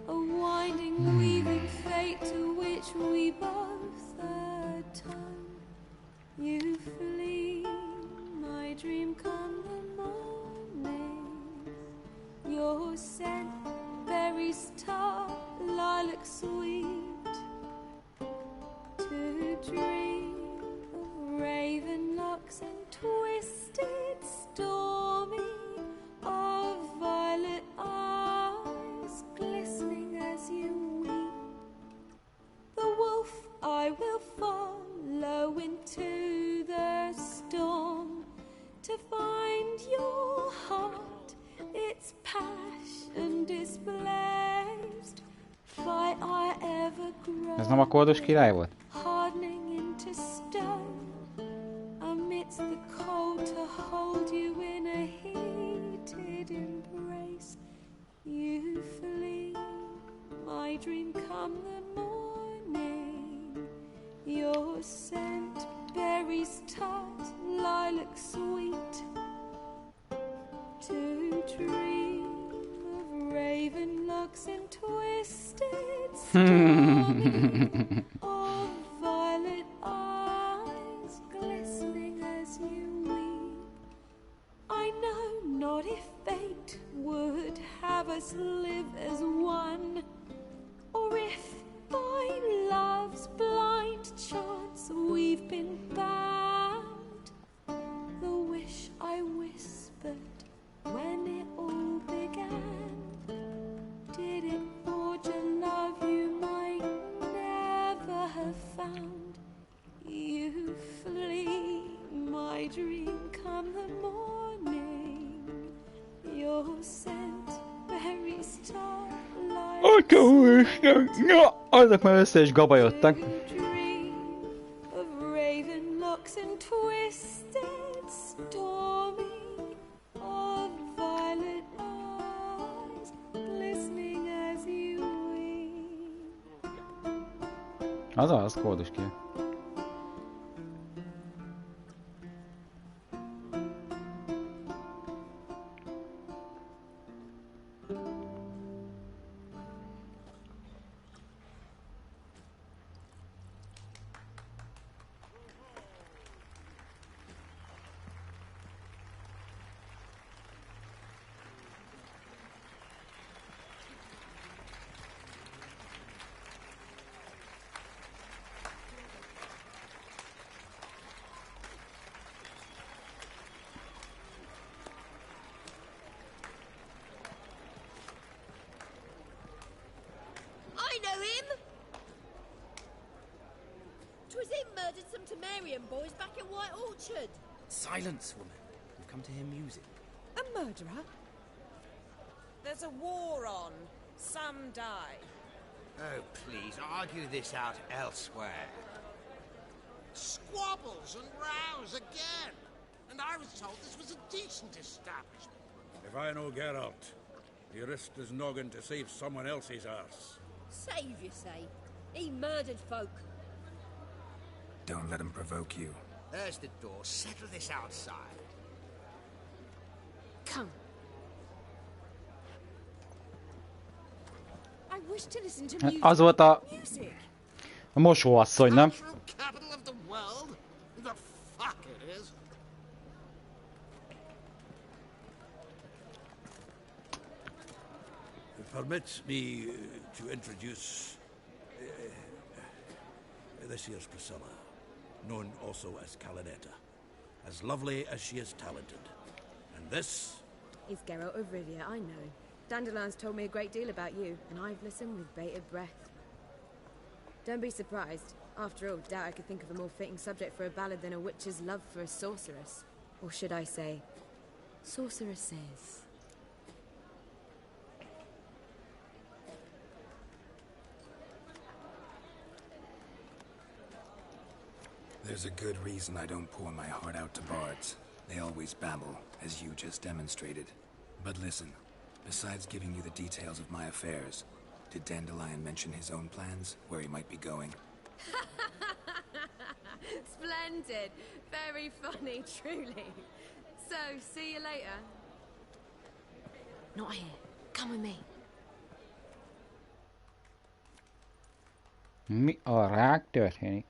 S14: A winding, weaving fate to which we both atone. You flee, my dream come the morning. Your scent, berries tart, lilac sweet. To dream raven locks and twisted, stormy, of violet eyes glistening as you weep. The wolf I will follow into the storm to find your heart, its passion displaced. By I ever grow,
S1: Ez nem a kódos király volt?
S14: hardening into stone, amidst the cold to hold you in a heated embrace. You flee, my dream come the morning. Your scent, berries tart, lilac sweet. To dream of raven locks and twisted stormy, of violet eyes glistening as you weep. I know not if fate would have us live as one, or if by love's blind chance flee my dream come the morning. Your scent very starlight.
S1: Atya úristen! Ja, azok már össze is gabajodtak.
S14: Of raven locks and twisted stormy, of violet eyes glistening as you weep.
S1: Az kódus ki.
S15: I know him! 'Twas him murdered some Temerian boys back at White Orchard.
S8: Silence, woman. We've come to hear music.
S19: A murderer? There's a war on. Some die.
S3: Oh, please, argue this out elsewhere. Squabbles and rows again. And I was told this was a decent establishment.
S11: If I know Geralt, he risked his noggin to save someone else's arse.
S15: Save, you say? He murdered folk.
S2: Don't let him provoke you.
S3: There's the door. Settle this outside.
S19: Come. I wish to listen to music.
S1: Az volt a mosóasszony, nem?
S3: Capital of the world? The fuck it is.
S7: Permit me to introduce this here's Priscilla, known also as Calinetta, as lovely as she is talented. And this
S6: is Geralt of Rivia, I know. Dandelion's told me a great deal about you, and I've listened with bated breath. Don't be surprised. After all, doubt I could think of a more fitting subject for a ballad than a witch's love for a sorceress. Or should I say, sorceresses.
S2: There's a good reason I don't pour my heart out to bards. They always babble, as you just demonstrated. But listen, besides giving you the details of my affairs, did Dandelion mention his own plans, where he might be going?
S6: Splendid. Very funny, truly. So, see you later.
S18: Not here. Come with me.
S1: Mi a rák történik?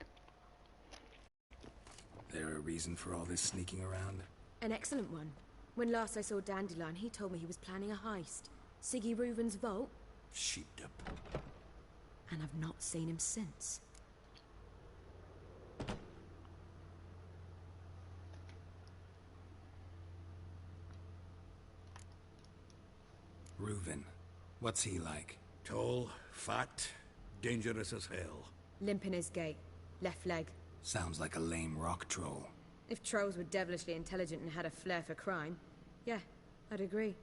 S2: There a reason for all this sneaking around?
S6: An excellent one. When last I saw Dandelion, he told me he was planning a heist. Siggy Reuven's vault.
S7: sheepdip.
S6: And I've not seen him since.
S2: Reuven. What's he like?
S7: Tall, fat, dangerous as hell.
S6: Limp in his gait. Left leg.
S2: Sounds like a lame rock troll.
S6: If trolls were devilishly intelligent and had a flair for crime, yeah, I'd agree.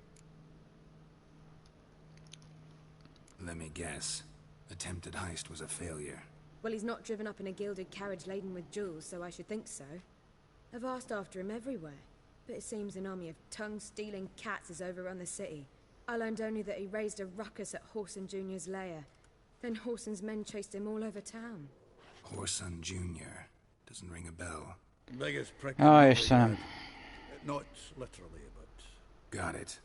S2: Let me guess. Attempted heist was a failure.
S6: Well, he's not driven up in a gilded carriage laden with jewels, so I should think so. I've asked after him everywhere, but it seems an army of tongue-stealing cats has overrun the city. I learned only that he raised a ruckus at Whoreson Jr.'s lair. Then Whoreson's men chased him all over town.
S2: Whoreson Jr. Doesn't ring a bell.
S7: Biggest prick.
S1: Istenem.
S7: Not literally, but...
S2: Got it.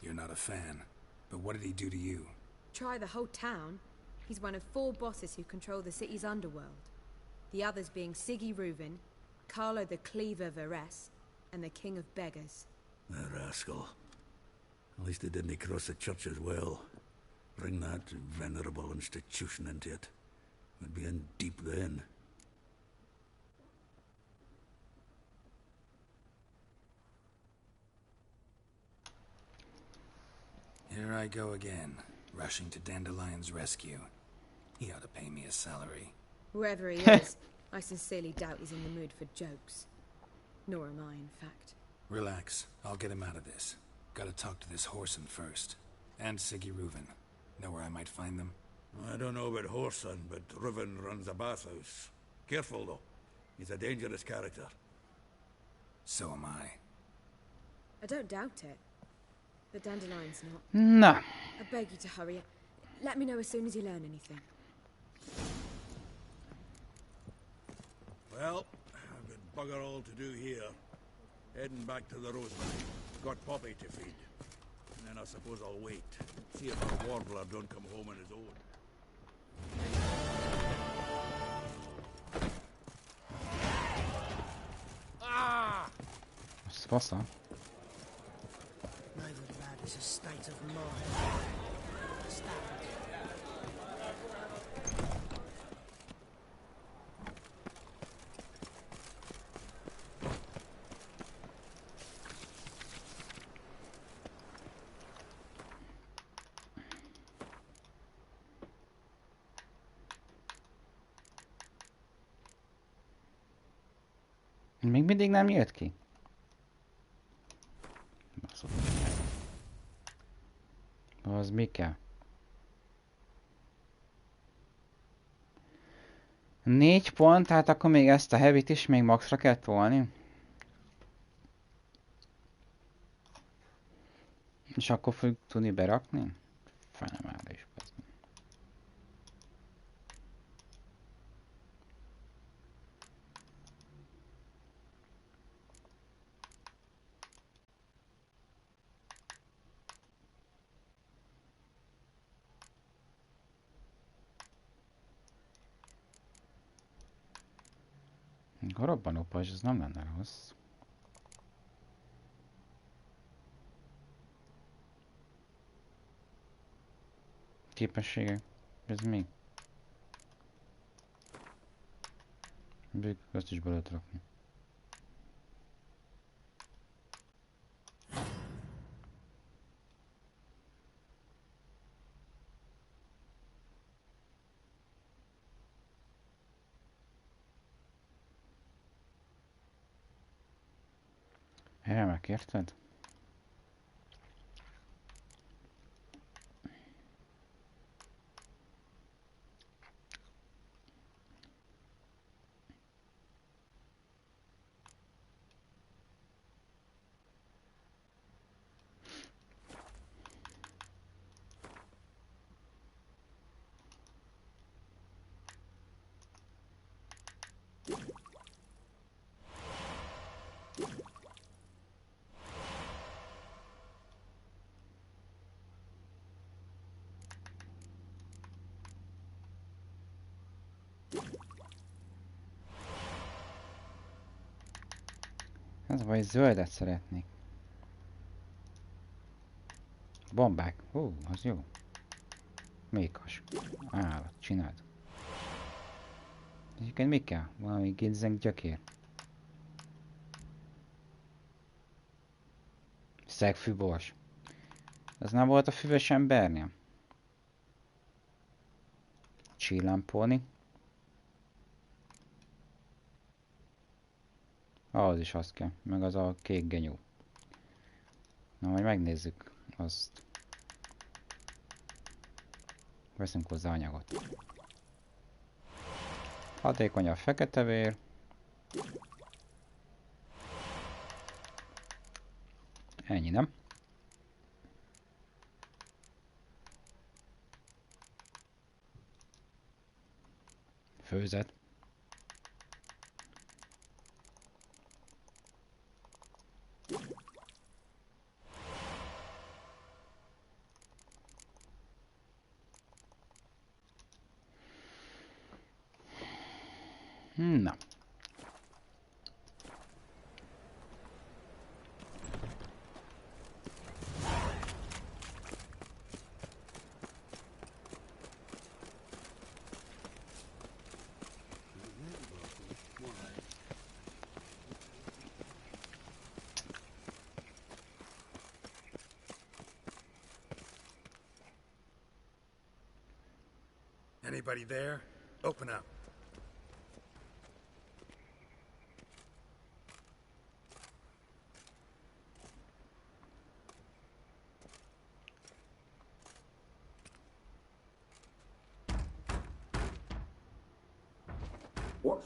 S2: You're not a fan. But what did he do to you?
S6: Try the whole town. He's one of 4 bosses who control the city's underworld. The others being Siggy Reuven, Carlo the Cleaver Varese, and the King of Beggars.
S7: The rascal. At least he didn't cross the church as well. Bring that venerable institution into it. We'd be in deep then.
S2: Here I go again, rushing to Dandelion's rescue. He ought to pay me a salary.
S6: Whoever he is, I sincerely doubt he's in the mood for jokes. Nor am I, in fact.
S2: Relax. I'll get him out of this. Gotta talk to this Whoreson first. And Siggy Reuven. Know where I might find them?
S12: I don't know about Whoreson, but Reuven runs a bathhouse. Careful, though. He's a dangerous character.
S2: So am I.
S6: I don't doubt it. But Dandelion's not.
S1: Na.
S6: I beg you to hurry. Let me know as soon as you learn anything.
S12: Well, I've got bugger all to do here. Heading back to the Rosemary. Got Poppy to feed. And then I suppose I'll wait. See if our warbler don't come home on his own.
S8: Ah!
S1: What's that?
S3: Neither lad is a state of mind. Understand?
S1: Még mindig nem jött ki? Az mi kell? 4 pont, tehát akkor még ezt a heavy-t is még maxra kell tolni. És akkor fogjuk tudni berakni? Felemelés. A robbanópajzs, ez nem lenne rossz. Képességek. Ez mi? Végül azt is be lehet rakni. Megérted? Ez vagy zöldet szeretnék. Bombák. Az jó. Mékas. Állat, csináld. Egyébként mi kell? Valami ginseng gyökér. Szegfűbors. Ez nem volt a füves embernél? Csillámpolni. Az is azt kell, meg az a kék genyó. Na, majd megnézzük azt. Veszünk hozzá anyagot. Hatékony a fekete vér. Ennyi, nem? Főzet. Na.
S2: Anybody there? Open up.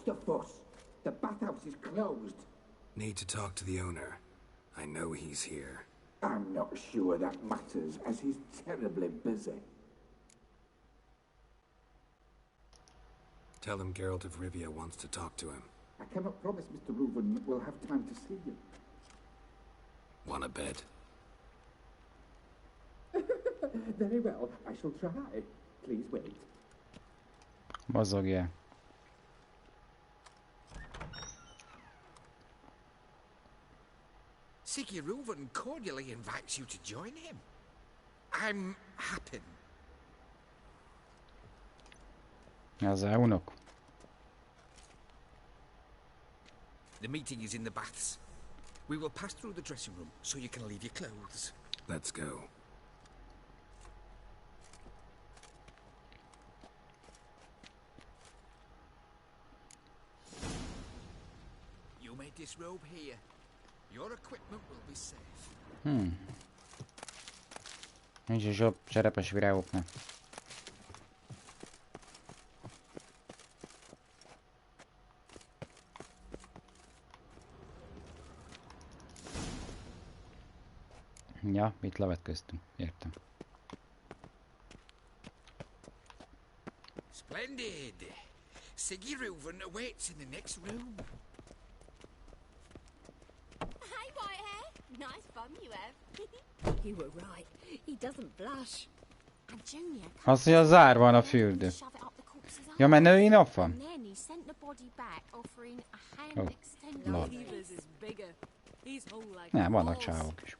S16: What's the fuss? The bathhouse is closed.
S2: Need to talk to the owner. I know he's here.
S16: I'm not sure that matters, as he's terribly busy.
S2: Tell him Geralt of Rivia wants to talk to him.
S16: I cannot promise Mr. Reuven will have time to see you.
S2: Want a bed?
S16: Very well, I shall try. Please wait.
S1: Mozogjál.
S17: Siggy Reuven cordially invites you to join him. I'm happy.
S1: Az unok.
S17: The meeting is in the baths. We will pass through the dressing room so you can leave your clothes.
S2: Let's go.
S17: You may disrobe here. Your equipment will be safe.
S1: Nincs is jobb cserepes virágoknak. Ja, itt levetköztünk. Értem.
S17: Splendid. Siggy Reuven awaits in the next room.
S21: Hey, Whitehair. Nice bum you have. You were right. He doesn't blush. And Junior...
S1: Az, hogy a zár van a fürdő. Ja, mert női nap van?
S21: And then he sent the body back, offering a hand
S1: Oh,
S21: extension.
S1: lol.
S21: His is bigger. He's whole like
S1: Nem, vannak csávok is.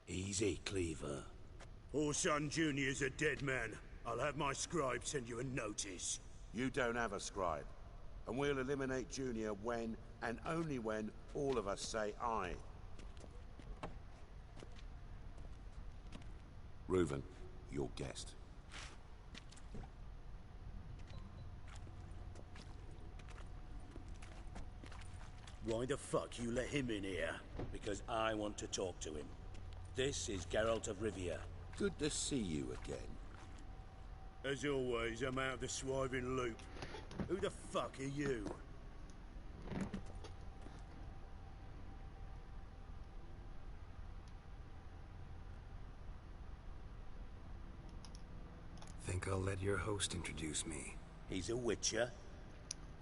S7: Easy, Cleaver.
S5: Orson Jr.'s a dead man. I'll have my scribe send you a notice.
S22: You don't have a scribe. And we'll eliminate Junior when, and only when, all of us say aye. Reuven, your guest.
S7: Why the fuck you let him in here? Because I want to talk to him. This is Geralt of Rivia.
S22: Good to see you again.
S5: As always, I'm out of the swiving loop. Who the fuck are you?
S2: Think I'll let your host introduce me.
S7: He's a witcher.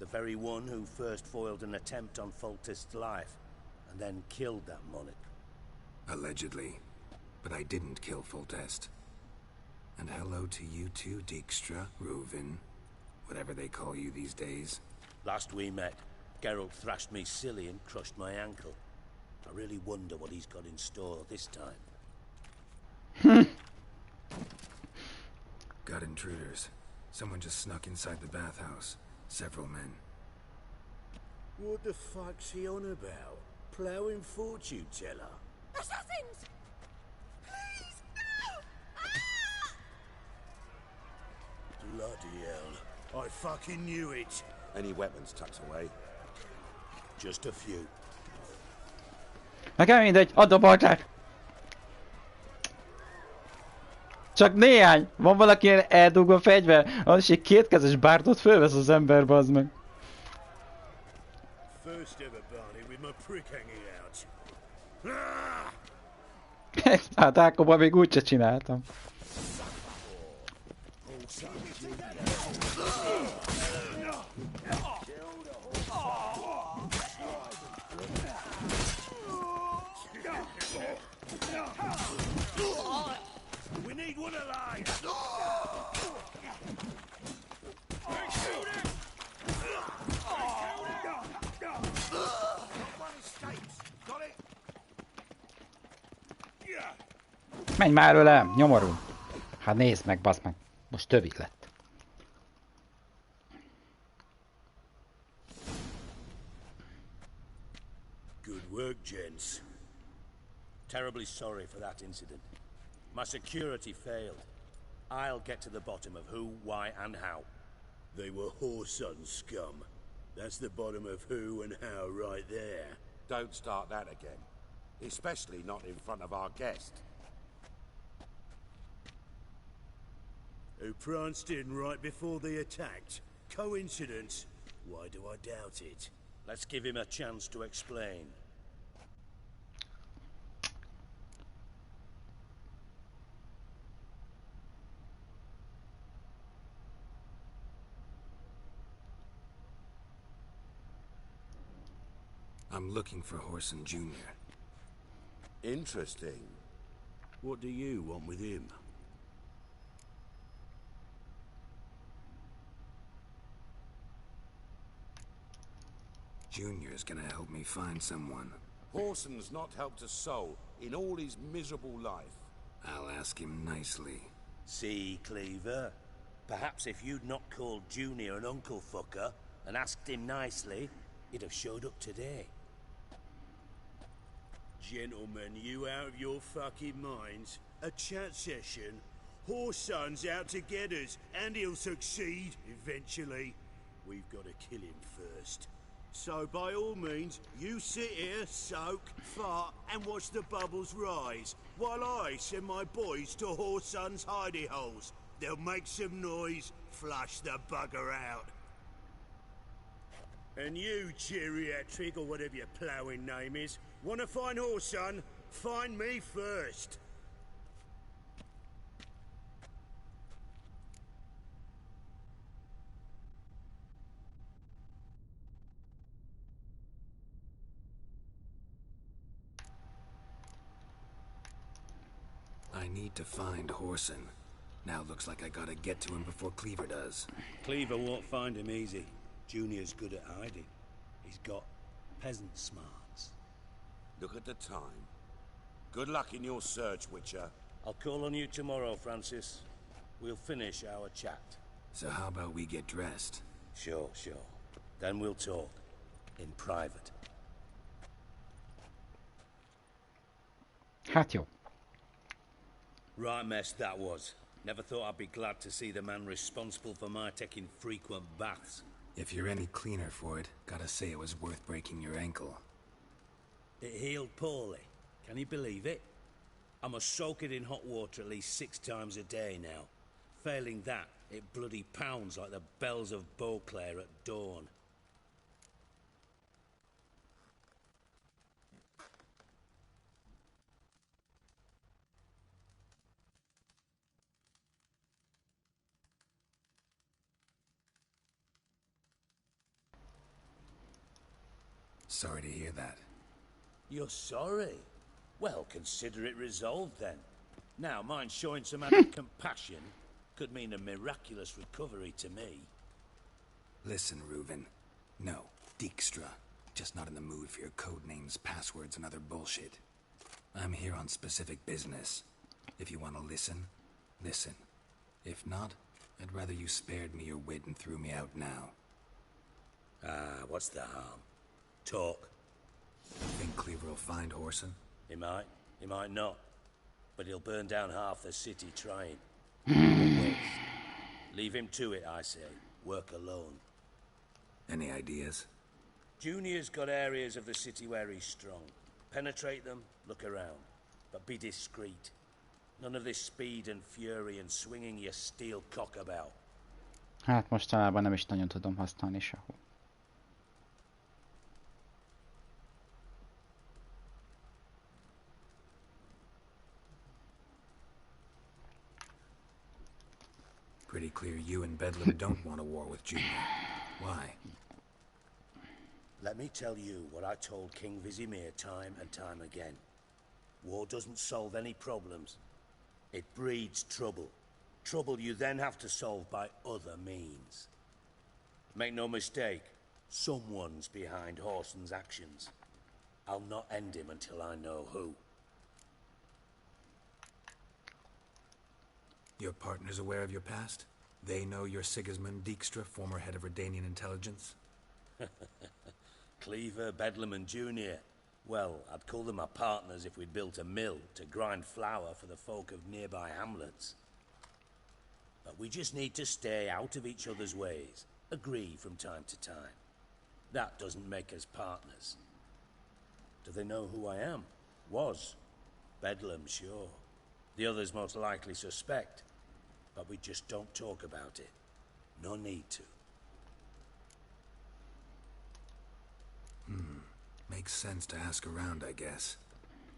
S7: The very one who first foiled an attempt on Foltest's life, and then killed that monarch.
S2: Allegedly. But I didn't kill Foltest. And hello to you too, Dijkstra, Reuven, whatever they call you these days.
S7: Last we met, Geralt thrashed me silly and crushed my ankle. I really wonder what he's got in store this time.
S2: Got intruders. Someone just snuck inside the bathhouse. Several men.
S5: What the fuck's he on about? Ploughing fortune teller?
S21: Assassins! Please, no!
S5: Bloody hell. I fucking knew it.
S22: Any weapons tucked away?
S7: Just a few.
S1: Nekem mindegy, add a baltát! Csak néhány! Van valaki ilyen eldugva fegyver, az egy kétkezes bárdot fölvesz az ember, bazd meg.
S5: First ever Barney with my prick hanging out.
S1: Hát Ákóban még úgyse csináltam.
S5: We need one alive.
S1: Menj már ölem, nyomorul! Hát nézd meg, bazd meg. Most tövig lett.
S7: Good work, gents. Terribly sorry for that incident. My security failed. I'll get to the bottom of who, why, and how.
S5: They were whoreson scum. That's the bottom of who and how right there.
S22: Don't start that again. Especially not in front of our guest.
S13: who pranced in right before they attacked. Coincidence? Why do I doubt it?
S4: Let's give him a chance to explain.
S2: I'm looking for Horson Jr.
S22: Interesting.
S7: What do you want with him?
S2: Junior's gonna help me find someone.
S22: Horson's not helped a soul in all his miserable life.
S2: I'll ask him nicely.
S4: See, Cleaver? Perhaps if you'd not called Junior an uncle fucker and asked him nicely, he'd have showed up today.
S13: Gentlemen, you out of your fucking minds? A chat session? Horson's out to get us, and he'll succeed eventually. We've got to kill him first. So by all means, you sit here, soak, fart, and watch the bubbles rise, while I send my boys to Horson's hidey holes. They'll make some noise, flush the bugger out. And you, geriatric, or whatever your ploughing name is, want to find Horson? Find me first.
S2: I need to find Horson. Now looks like I gotta get to him before Cleaver does.
S4: Cleaver won't find him easy. Junior's good at hiding. He's got peasant smarts.
S22: Look at the time. Good luck in your search, Witcher.
S4: I'll call on you tomorrow, Francis. We'll finish our chat.
S2: So how about we get dressed?
S4: Sure. Then we'll talk. In private.
S1: Hát jó.
S4: Right mess that was. Never thought I'd be glad to see the man responsible for my taking frequent baths.
S2: If you're any cleaner for it, gotta say it was worth breaking your ankle.
S4: It healed poorly. Can you believe it? I must soak it in hot water at least 6 times a day now. Failing that, it bloody pounds like the bells of Beauclair at dawn.
S2: Sorry to hear that.
S4: You're sorry? Well, consider it resolved then. Now, mind showing some added compassion could mean a miraculous recovery to me.
S2: Listen, Reuven. No, Dijkstra. Just not in the mood for your code names, passwords, and other bullshit. I'm here on specific business. If you want to listen, listen. If not, I'd rather you spared me your wit and threw me out now.
S4: What's the harm? Talk.
S2: Think Cleaver will find Horson?
S4: He might not. But he'll burn down half the city trying. Leave him to it, I say. Work alone.
S2: Any ideas?
S4: Junior's got areas of the city where he's strong. Penetrate them, look around. But be discreet. None of this speed and fury and swinging your steel cock about.
S1: Hát mostanában nem is nagyon tudom használni sehol.
S2: Pretty clear you and Bedlam don't want a war with Junior. Why?
S4: Let me tell you what I told King Vizimir time and time again. War doesn't solve any problems. It breeds trouble. Trouble you then have to solve by other means. Make no mistake, someone's behind Horson's actions. I'll not end him until I know who.
S2: Your partner's aware of your past? They know you're Sigismund Dijkstra, former head of Redanian intelligence?
S4: Cleaver, Bedlam and Junior. Well, I'd call them my partners if we'd built a mill to grind flour for the folk of nearby hamlets. But we just need to stay out of each other's ways. Agree from time to time. That doesn't make us partners. Do they know who I am? Was. Bedlam, sure. The others most likely suspect. but we just don't talk about it. No need to.
S2: Makes sense to ask around, I guess.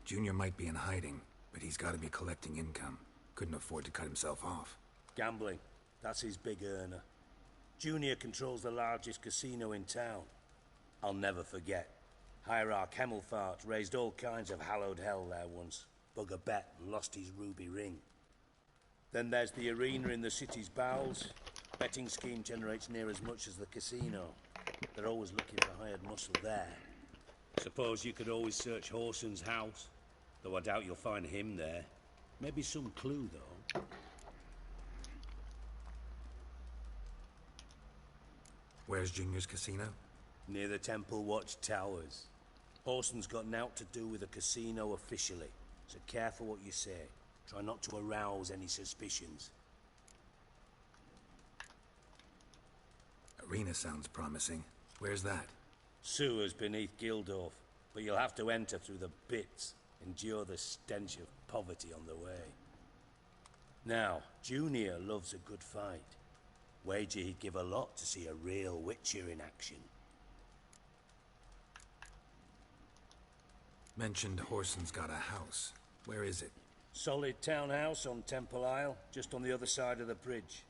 S2: Junior might be in hiding, but he's got to be collecting income. Couldn't afford to cut himself off.
S4: Gambling. That's his big earner. Junior controls the largest casino in town. I'll never forget. Hierarch Hemmelfart raised all kinds of hallowed hell there once. Bugger bet and lost his ruby ring. Then there's the arena in the city's bowels. Betting scheme generates near as much as the casino. They're always looking for hired muscle there. Suppose you could always search Horson's house. Though I doubt you'll find him there. Maybe some clue, though.
S2: Where's Junior's casino?
S4: Near the Temple Watch Towers. Horson's got naught to do with the casino officially, so careful what you say. Try not to arouse any suspicions.
S2: Arena sounds promising. Where's that?
S4: Sewers beneath Gildorf, but you'll have to enter through the bits, endure the stench of poverty on the way. Now, Junior loves a good fight. Wager he'd give a lot to see a real Witcher in action.
S2: Mentioned Horson's got a house. Where is it?
S4: Solid townhouse on Temple Isle, just on the other side of the bridge.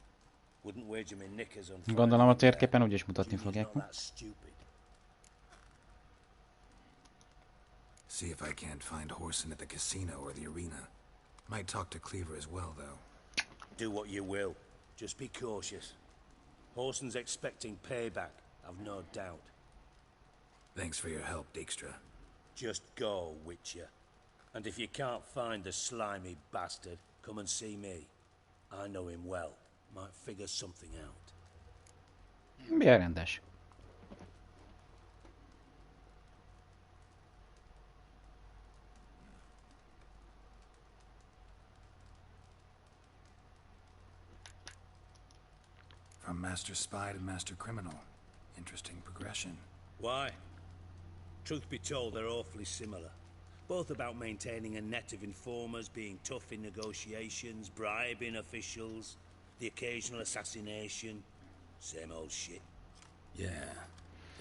S4: Wouldn't wager me knickers on.
S1: Gondolom a térképen úgyis mutatni fogják.
S2: See if I can't find Horson at the casino or the arena. Might talk to Cleaver as well, though.
S4: Do what you will. Just be cautious. Horson's expecting payback, I've no doubt.
S2: Thanks for your help, Dijkstra.
S4: Just go, Witcher. And if you can't find the slimy bastard, come and see me. I know him well. Might figure something out.
S1: Milyen rendes.
S2: From Master Spy to Master Criminal. Interesting progression.
S4: Why? Truth be told, they're awfully similar. Both about maintaining a net of informers, being tough in negotiations, bribing officials, the occasional assassination. Same old shit.
S2: Yeah,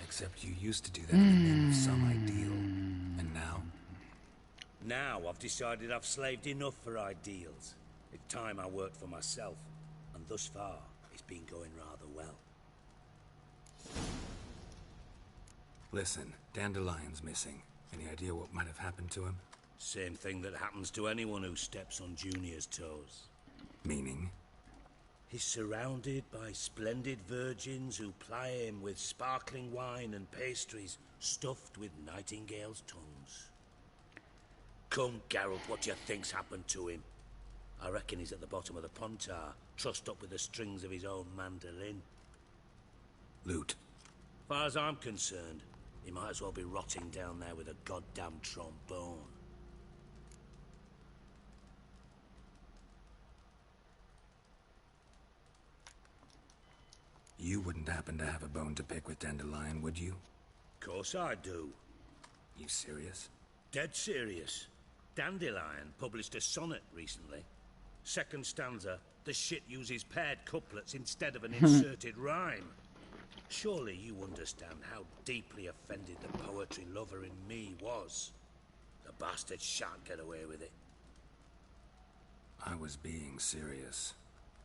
S2: except you used to do that in the name of some ideal. And now?
S4: Now I've decided I've slaved enough for ideals. It's time I worked for myself. And thus far, it's been going rather well.
S2: Listen, Dandelion's missing. Any idea what might have happened to him?
S4: Same thing that happens to anyone who steps on Junior's toes.
S2: Meaning?
S4: He's surrounded by splendid virgins who ply him with sparkling wine and pastries stuffed with nightingales' tongues. Come, Geralt, what do you think's happened to him? I reckon he's at the bottom of the Pontar, trussed up with the strings of his own mandolin.
S2: Loot.
S4: Far as I'm concerned, he might as well be rotting down there with a goddamn trombone.
S2: You wouldn't happen to have a bone to pick with Dandelion, would you?
S4: Course I do.
S2: You serious?
S4: Dead serious. Dandelion published a sonnet recently. Second stanza, the shit uses paired couplets instead of an inserted rhyme. Surely you understand how deeply offended the poetry lover in me was. The bastard shan't get away with it.
S2: I was being serious.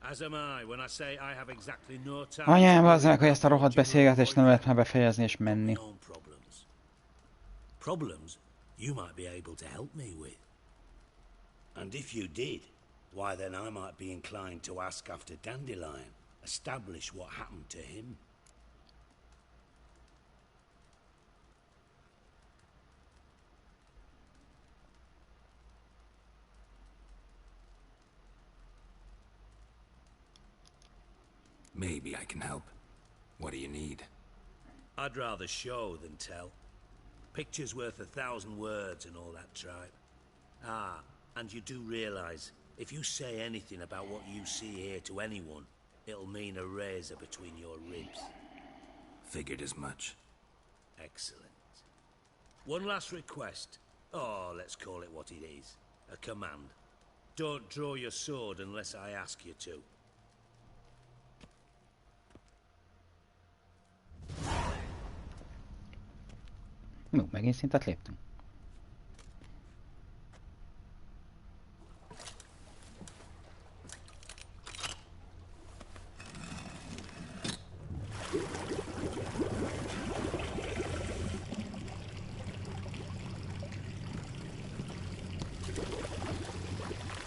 S4: As am I when I say I have exactly no time.
S1: Anyám, az meg, hogy ezt a rohadt beszélgetést nem lehet már befejezni és menni.
S4: Problems you might be able to help me with. And if you did, why then I might be inclined to ask after Dandelion, establish what happened to him.
S2: Maybe I can help. What do you need?
S4: I'd rather show than tell. Picture's worth 1,000 words and all that tripe. Ah, and you do realize, if you say anything about what you see here to anyone, it'll mean a razor between your ribs.
S2: Figured as much.
S4: Excellent. One last request. Oh, let's call it what it is. A command. Don't draw your sword unless I ask you to.
S1: No, megint szintet léptünk.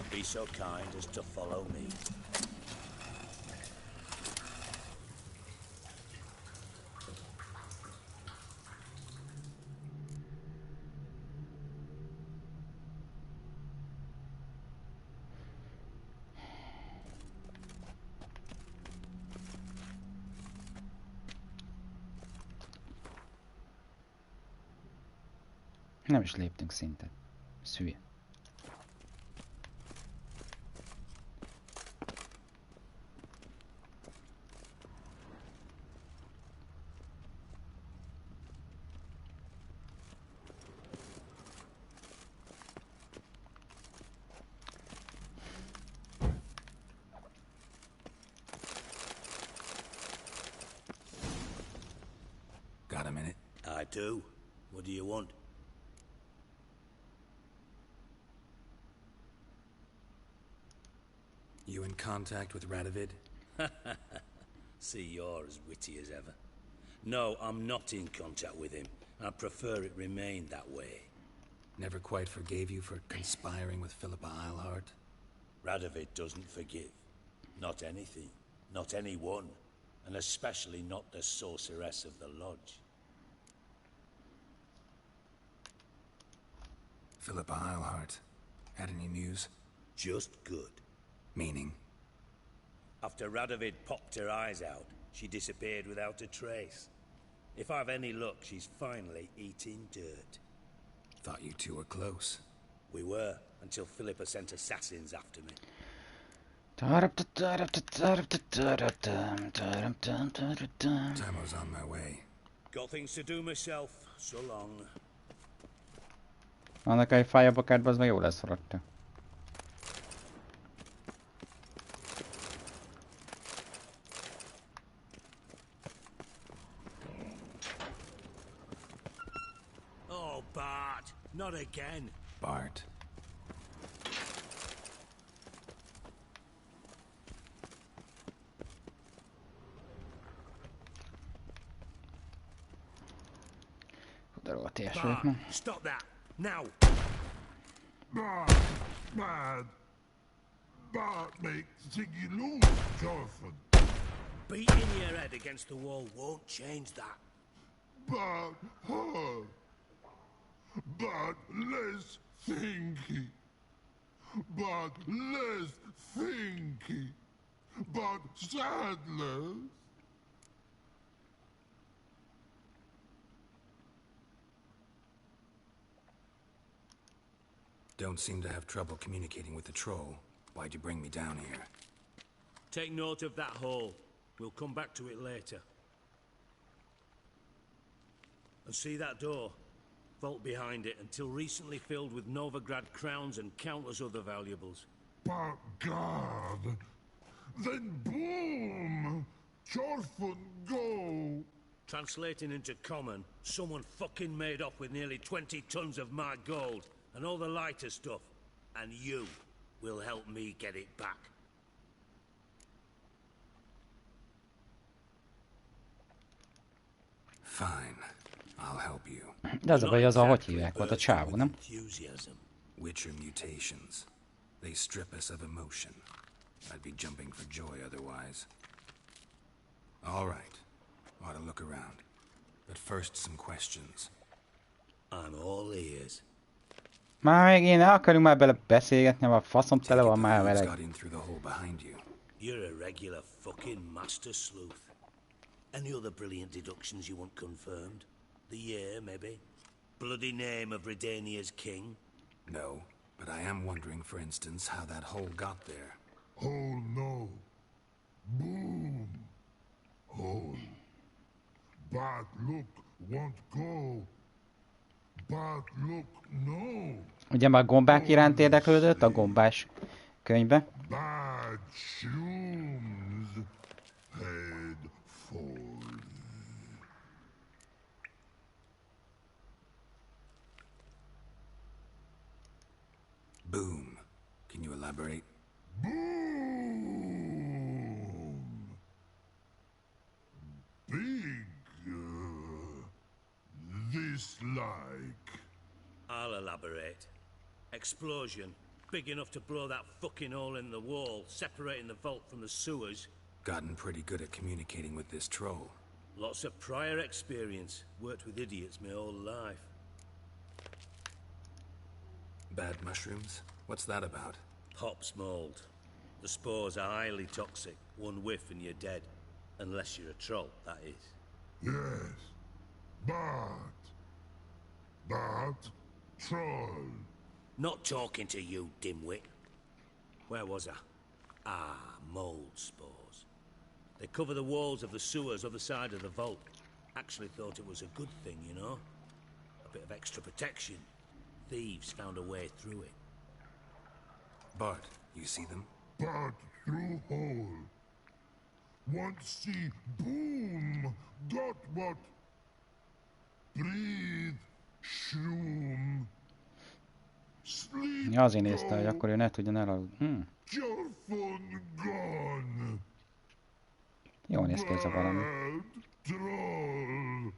S4: Be so kind as to follow me.
S1: Nem is léptünk szintet. Szülye.
S2: Got a minute?
S4: I do. What do you want?
S2: You in contact with Radovid?
S4: See, you're as witty as ever. No, I'm not in contact with him. I prefer it remain that way.
S2: Never quite forgave you for conspiring with Philippa Eilhart?
S4: Radovid doesn't forgive. Not anything. Not anyone. And especially not the sorceress of the lodge.
S2: Philippa Eilhart. Had any news?
S4: Just good.
S2: Meaning?
S4: After Radovid popped her eyes out, she disappeared without a trace. If I've any luck, she's finally eating dirt.
S2: Thought you two were close.
S4: We were, until Philippa sent assassins after me.
S2: Tamo's on my way.
S4: Got things to do myself. So long.
S1: Annak egy fájabakádban az meg jó lesz rakta.
S4: Oh, Bart. Not again.
S2: Bart.
S4: Bart, stop that. Now.
S5: Bad. Bart makes Ziggy lose, Jonathan.
S4: Beating your head against the wall won't change that.
S5: But her. But less thinky. But less thinky. But sadless.
S2: Don't seem to have trouble communicating with the troll. Why'd you bring me down here?
S4: Take note of that hole. We'll come back to it later. And see that door? Vault behind it, until recently filled with Novigrad crowns and countless other valuables.
S5: But God. Then boom! Chorfun go!
S4: Translating into common, someone fucking made off with nearly 20 tons of my gold. And all the lighter stuff. And you will help me get it back.
S2: Fine. I'll help you.
S1: De az a baj, az a hogy hívják volt a csávó, nem?
S2: Witcher mutations. They strip us of emotion. I'd be jumping for joy otherwise. All right. Ought to look around. But first, some questions.
S4: I'm all ears.
S1: Már megint ne akarunk már bele beszélgetni, a faszom tele van már vele.
S4: You're a regular fucking master sleuth. Any other brilliant deductions you want confirmed? The year, maybe? Bloody name of Redania's king?
S2: No, but I am wondering, for instance, how that hole got there.
S5: Oh no. Boom. Hole. But look, won't go. But look, no.
S1: Ugye már gombák iránt érdeklődött a gombás könyvbe.
S5: Bad shrooms. Head falls.
S2: Elaborate.
S9: Boom! Big, this like.
S13: I'll elaborate. Explosion. Big enough to blow that fucking hole in the wall, separating the vault from the sewers.
S2: Gotten pretty good at communicating with this troll.
S13: Lots of prior experience. Worked with idiots my whole life.
S2: Bad mushrooms? What's that about?
S13: Pops mold. The spores are highly toxic. One whiff and you're dead. Unless you're a troll, that is.
S9: Yes. But troll.
S13: Not talking to you, dimwit. Where was I? Ah, mold spores. They cover the walls of the sewers other side of the vault. Actually thought it was a good thing, you know? A bit of extra protection. Thieves found a way through it.
S2: Bart, you see them?
S9: But through hole. Want see boom. Got what? Breathe. Shroom. Sleep.
S1: Ja, azért nézte, hogy akkor ő ne tudjon elaludni.
S9: Your phone gone.
S1: Jól néz ki ez a valami.
S9: Troll.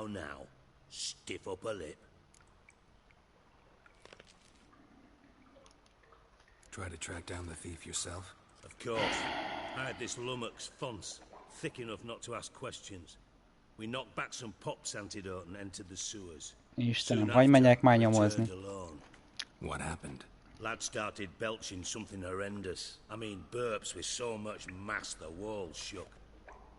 S13: Now. Stiff up a lip.
S2: Try to track down the thief yourself?
S13: Of course. I had this lummox Fonce, thick enough not to ask questions. We knocked back some pops antidote and entered the sewers.
S1: Istenem, hagyj menjek már nyomozni.
S2: What happened?
S13: Lad started belching something horrendous. I mean, burps with so much mass the walls shook.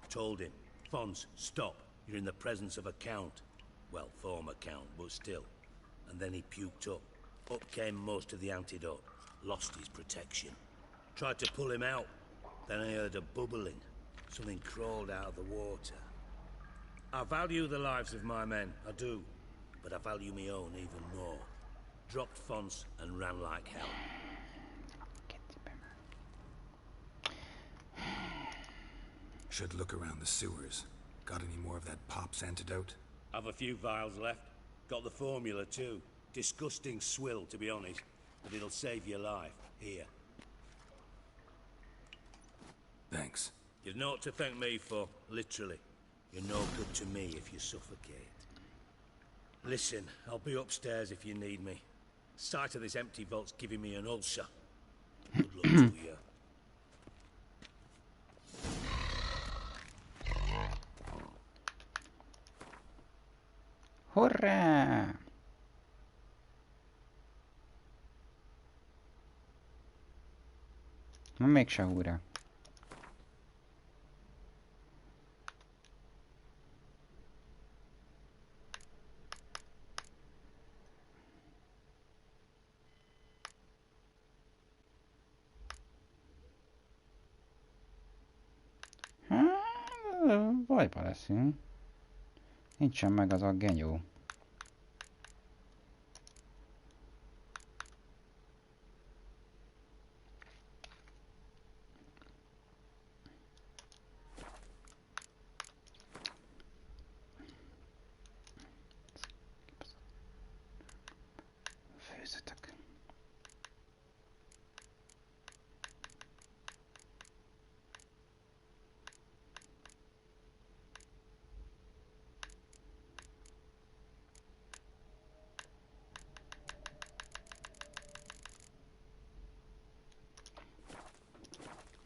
S13: Told him, Fonce, stop. You're in the presence of a count. Well, former count, but still. And then he puked up. Up came most of the antidote. Lost his protection. Tried to pull him out. Then I heard a bubbling. Something crawled out of the water. I value the lives of my men, I do. But I value my own even more. Dropped Fonce and ran like hell.
S2: Should look around the sewers. Got any more of that pop's antidote?
S13: Have a few vials left. Got the formula too. Disgusting swill, to be honest. But it'll save your life. Here.
S2: Thanks.
S13: You've naught to thank me for, literally. You're no good to me if you suffocate. Listen, I'll be upstairs if you need me. Sight of this empty vault's giving me an ulcer. Good luck to you.
S1: Hurrá! Mégse hurrá. Bajba leszünk. Nincsen meg az a genyó. Főzötök.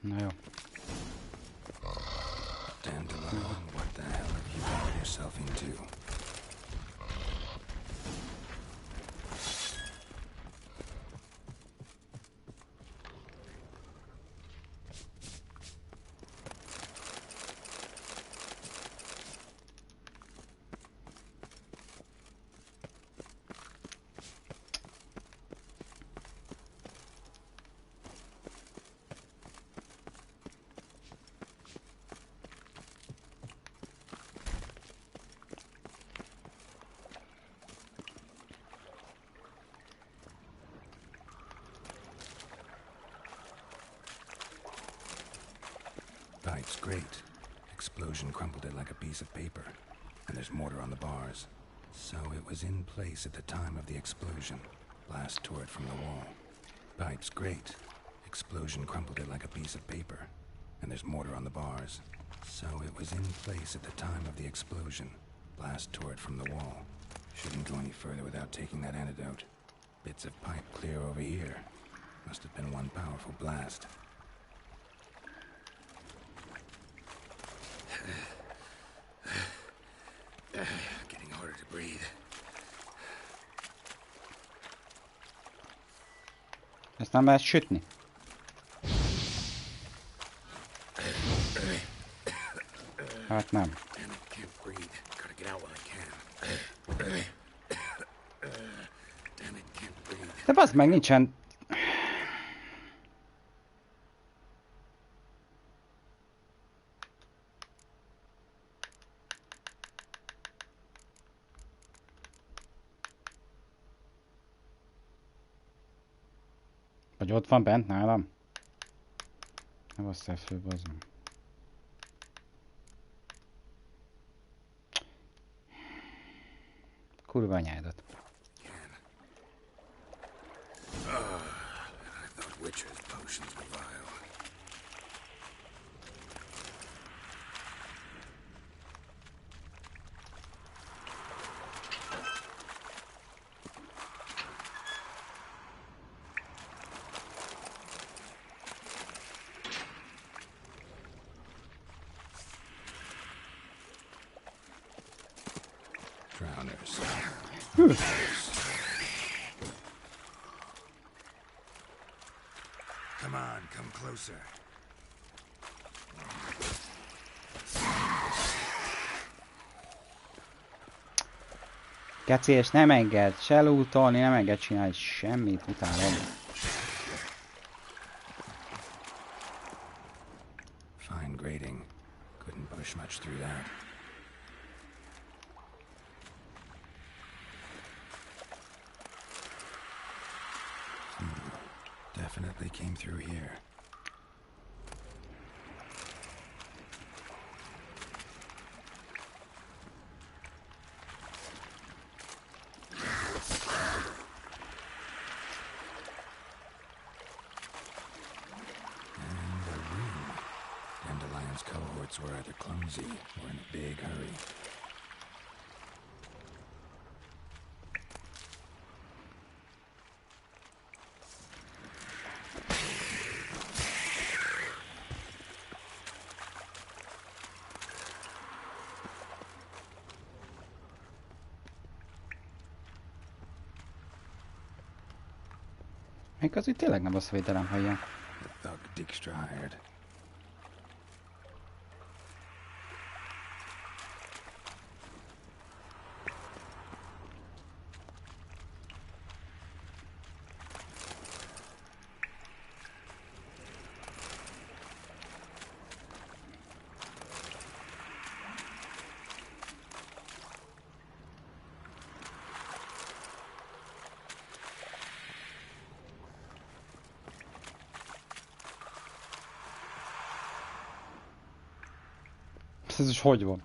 S1: Na jó.
S2: Dandelion, what the hell have you got yourself into? Pipe's great. Explosion crumpled it like a piece of paper. And there's mortar on the bars. So it was in place at the time of the explosion. Blast tore it from the wall. Pipe's great. Explosion crumpled it like a piece of paper. And there's mortar on the bars. So it was in place at the time of the explosion. Blast tore it from the wall. Shouldn't go any further without taking that antidote. Bits of pipe clear over here. Must have been one powerful blast. Getting harder to breathe.
S1: Ezt nem lehet sütni. Hát nem. De bazd meg, nincsen... Vagy ott van bent nálam? Nem azt föl, bazd meg. Kurva anyádat.
S2: I thought Witcher's potions were vile. Drowners. Come on, come closer.
S1: Geci, és nem enged se lootolni, nem enged csinálni semmit, utálom.
S2: Fine grading. Couldn't push much through that. Definitely came through here. Cohorts were either clumsy or in a big hurry.
S1: Még az itt tényleg nem rossz védelem, ha ilyen.
S2: The thug Dijkstra hired.
S1: Ez is hogy van?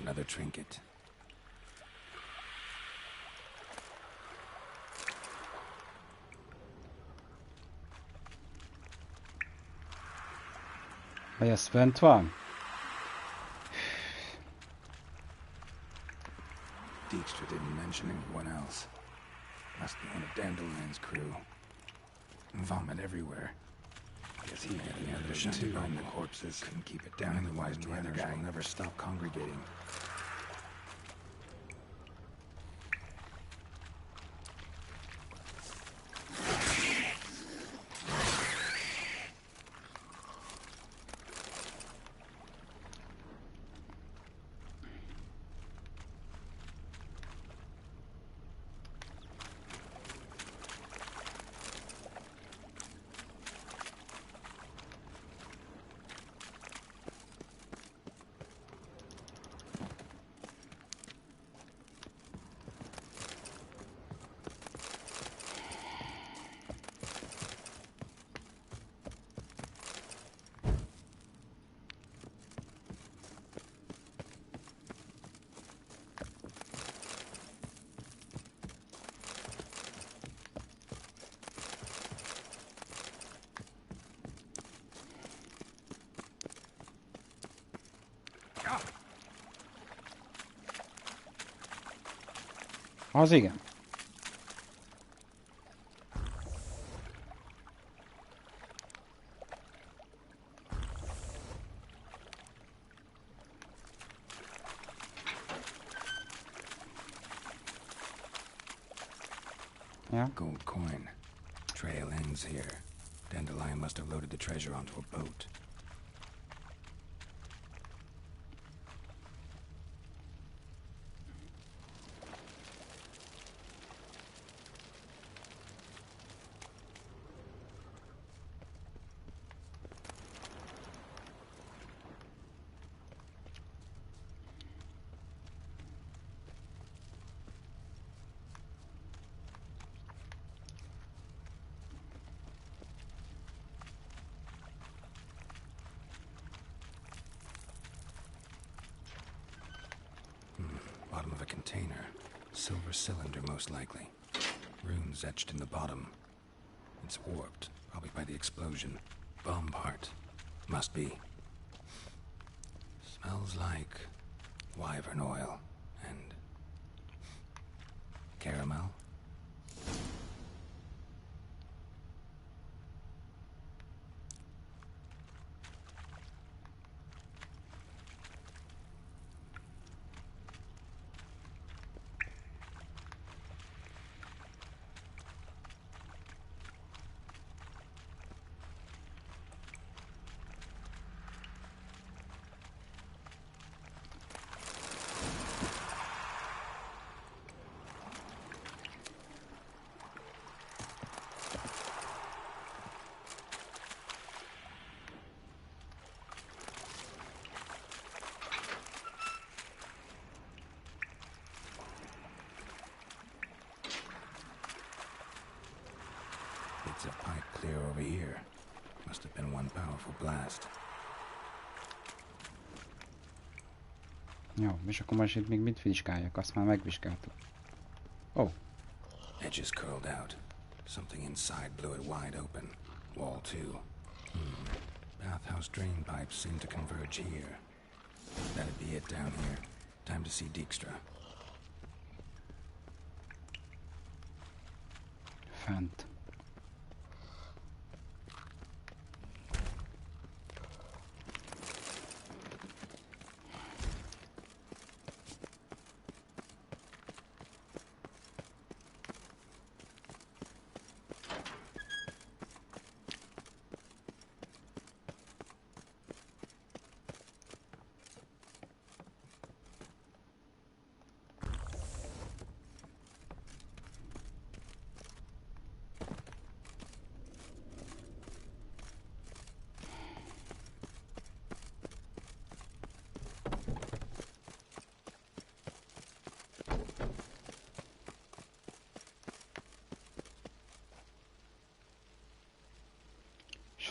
S2: Another trinket.
S1: Vagy ez fönt van?
S2: Dijkstra didn't mention anyone else. Must be one of Dandelion's crew. Vomit everywhere. Guess he had the ambition to burn the corpses. Couldn't keep it down, otherwise the other guy will never stop congregating.
S1: Az igen. Yeah.
S2: Gold coin. Trail ends here. Dandelion must have loaded the treasure onto a boat. Bottom of a container. Silver cylinder, most likely. Runes etched in the bottom. It's warped, probably by the explosion. Bomb part. Must be. Smells like wyvern oil and caramel. Bits of pipe clear over here. Must have been one powerful blast.
S1: Jó, és akkor most itt még mit vizsgáljak? Azt már megvizsgáltuk. Oh.
S2: Edges curled out. Something inside blew it wide open. Wall too. Bathhouse drain pipes seem to converge here. That'd be it down here. Time to see Dijkstra.
S1: Fent.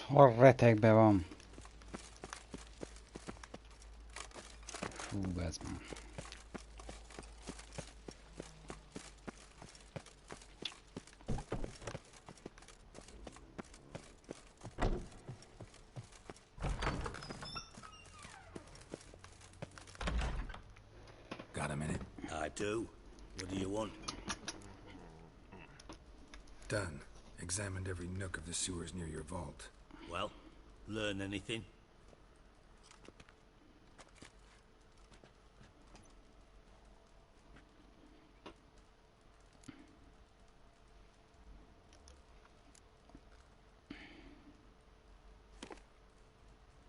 S1: Hol retekbe van? Fú, ez van.
S2: Got a minute?
S4: I do. What do you want?
S2: Done. Examined every nook of the sewers near your vault.
S4: Well, learn anything?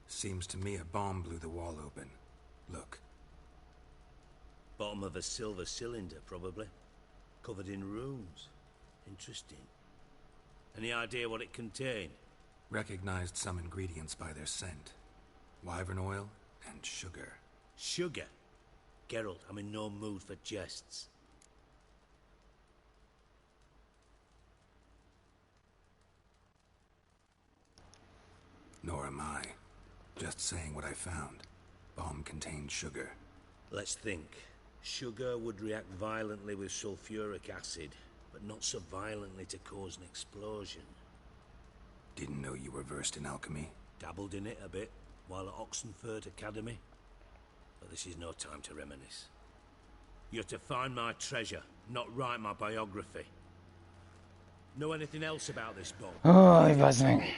S2: Seems to me a bomb blew the wall open. Look.
S4: Bottom of a silver cylinder, probably. Covered in runes. Interesting. Any idea what it contained?
S2: Recognized some ingredients by their scent. Wyvern oil and sugar.
S4: Sugar? Geralt, I'm in no mood for jests.
S2: Nor am I. Just saying what I found. Bomb contained sugar.
S4: Let's think. Sugar would react violently with sulfuric acid, but not so violently to cause an explosion.
S2: Didn't know you were versed in alchemy.
S4: Dabbled in it a bit, while at Oxenford Academy. But this is no time to reminisce. You're to find my treasure, not write my biography. Know anything else about this bomb?
S1: Aj, bazd meg.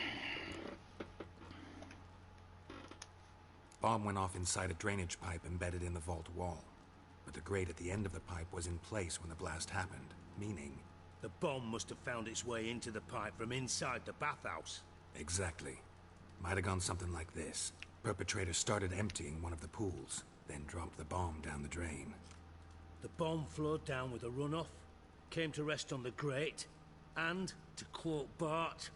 S2: Bomb went off inside a drainage pipe embedded in the vault wall. But the grate at the end of the pipe was in place when the blast happened, meaning...
S4: The bomb must have found its way into the pipe from inside the bathhouse.
S2: Exactly. Might have gone something like this. Perpetrator started emptying one of the pools, then dropped the bomb down the drain.
S4: The bomb flowed down with a runoff, came to rest on the grate, and, to quote Bart,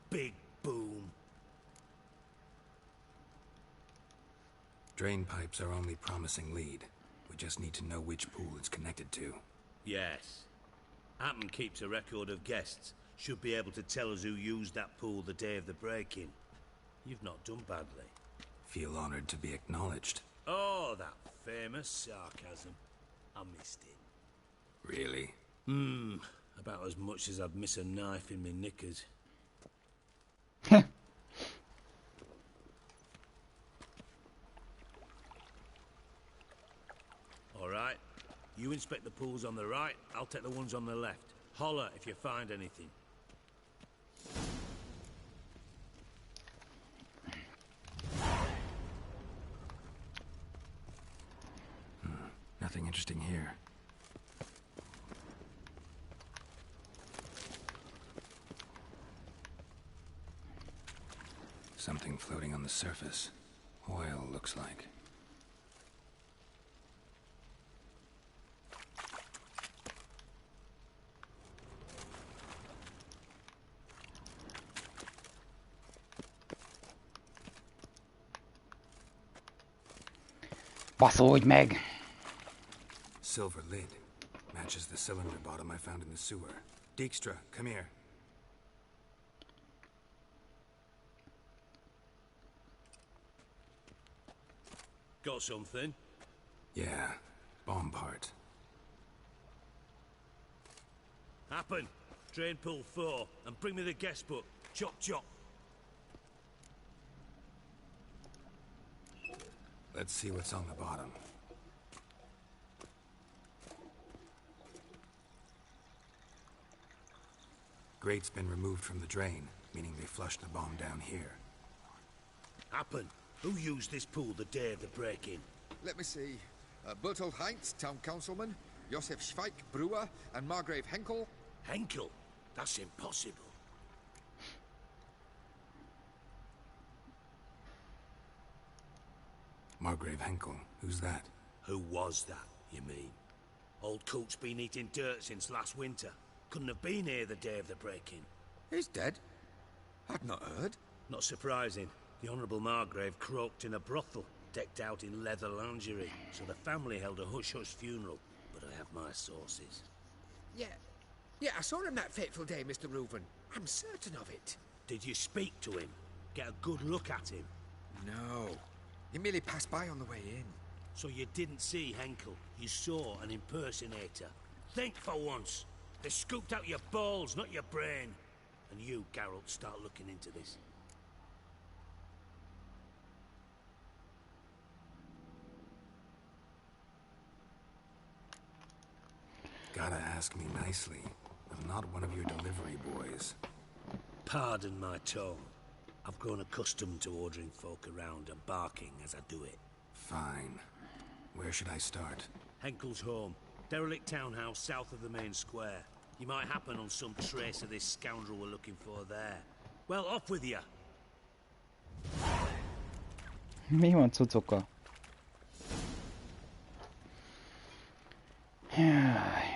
S4: big boom.
S2: Drain pipes are only promising lead. We just need to know which pool it's connected to.
S4: Yes. Hampton keeps a record of guests. Should be able to tell us who used that pool the day of the break-in. You've not done badly.
S2: Feel honored to be acknowledged.
S4: Oh, that famous sarcasm. I missed it.
S2: Really?
S4: About as much as I'd miss a knife in my knickers. All right. You inspect the pools on the right, I'll take the ones on the left. Holler if you find anything.
S2: Nothing interesting here. Something floating on the surface. Oil, looks like.
S1: Baszódj meg!
S2: Silver lid. Matches the cylinder bottom I found in the sewer. Dijkstra, come here.
S4: Got something?
S2: Yeah, bomb part.
S4: Happen. Drain pool 4, and bring me the guest book. Chop chop.
S2: Let's see what's on the bottom. Grate's been removed from the drain, meaning they flushed the bomb down here.
S4: Happen. Who used this pool the day of the break-in?
S10: Let me see. Bertold Heinz, town councilman, Josef Schweik, brewer, and Margrave Henkel.
S4: Henkel? That's impossible.
S2: Margrave Henkel, who's that?
S4: Who was that, you mean? Old Coot's been eating dirt since last winter. Couldn't have been here the day of the break-in.
S10: He's dead? I'd not heard.
S4: Not surprising. The Honourable Margrave croaked in a brothel, decked out in leather lingerie, so the family held a hush-hush funeral. But I have my sources.
S10: Yeah, I saw him that fateful day, Mr. Reuven. I'm certain of it.
S4: Did you speak to him? Get a good look at him?
S10: No. He merely passed by on the way in.
S4: So you didn't see Henkel. You saw an impersonator. Think for once. They scooped out your balls, not your brain. And you, Geralt, start looking into this.
S2: Gotta ask me nicely. I'm not one of your delivery boys.
S4: Pardon my tone. I've grown accustomed to ordering folk around and barking as I do it.
S2: Fine. Where should I start?
S4: Henkel's home. Derelict townhouse south of the main square. You might happen on some trace of this scoundrel we're looking for there. Well, off with you!
S1: Mi van cucokkal? Jaj.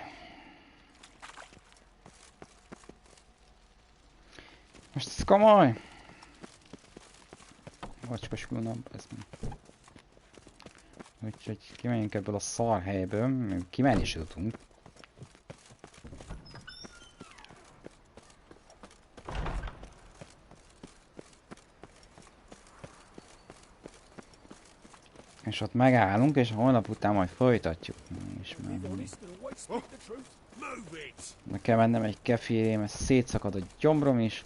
S1: Most ez komoly? Vacskos nap, ez mi? Úgyhogy kimenjünk ebből a szar helyből, még kimenni is tudunk. És ott megállunk, és holnap után majd folytatjuk. És meg kell mennem egy kefirém, ez szétszakad a gyomrom is.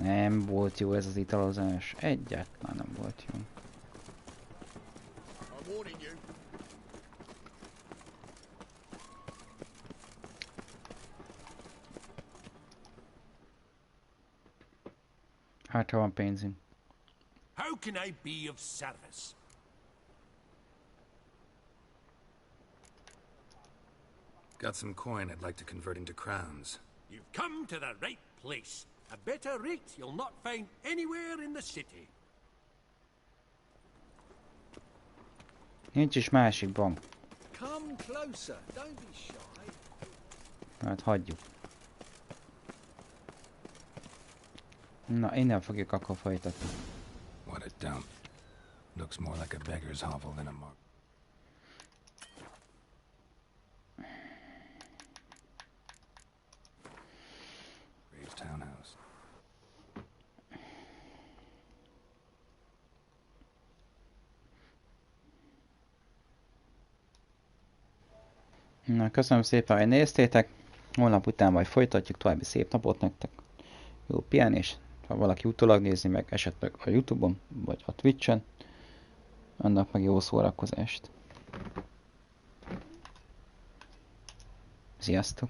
S1: Nem volt jó ez az italozás, egyáltalán nem volt jó. Hát, ha van pénzünk.
S14: How can I be of service?
S2: Got some coin I'd like to convert into crowns.
S14: You've come to the right place. A better rate you'll not find anywhere in the city.
S1: Nincs is másik bank.
S17: Come closer, don't be shy.
S1: Hát hagyjuk. Na, innen fogjuk akkor folytatni.
S2: What a dump. Looks more like a beggar's hovel than a mark. Graves townhouse.
S1: Na, köszönöm szépen, hogy néztétek. Holnap után majd folytatjuk, további szép napot nektek. Jó pihenés. Ha valaki utólag nézi meg, esetleg a YouTube-on, vagy a Twitch-en, annak meg jó szórakozást. Sziasztok!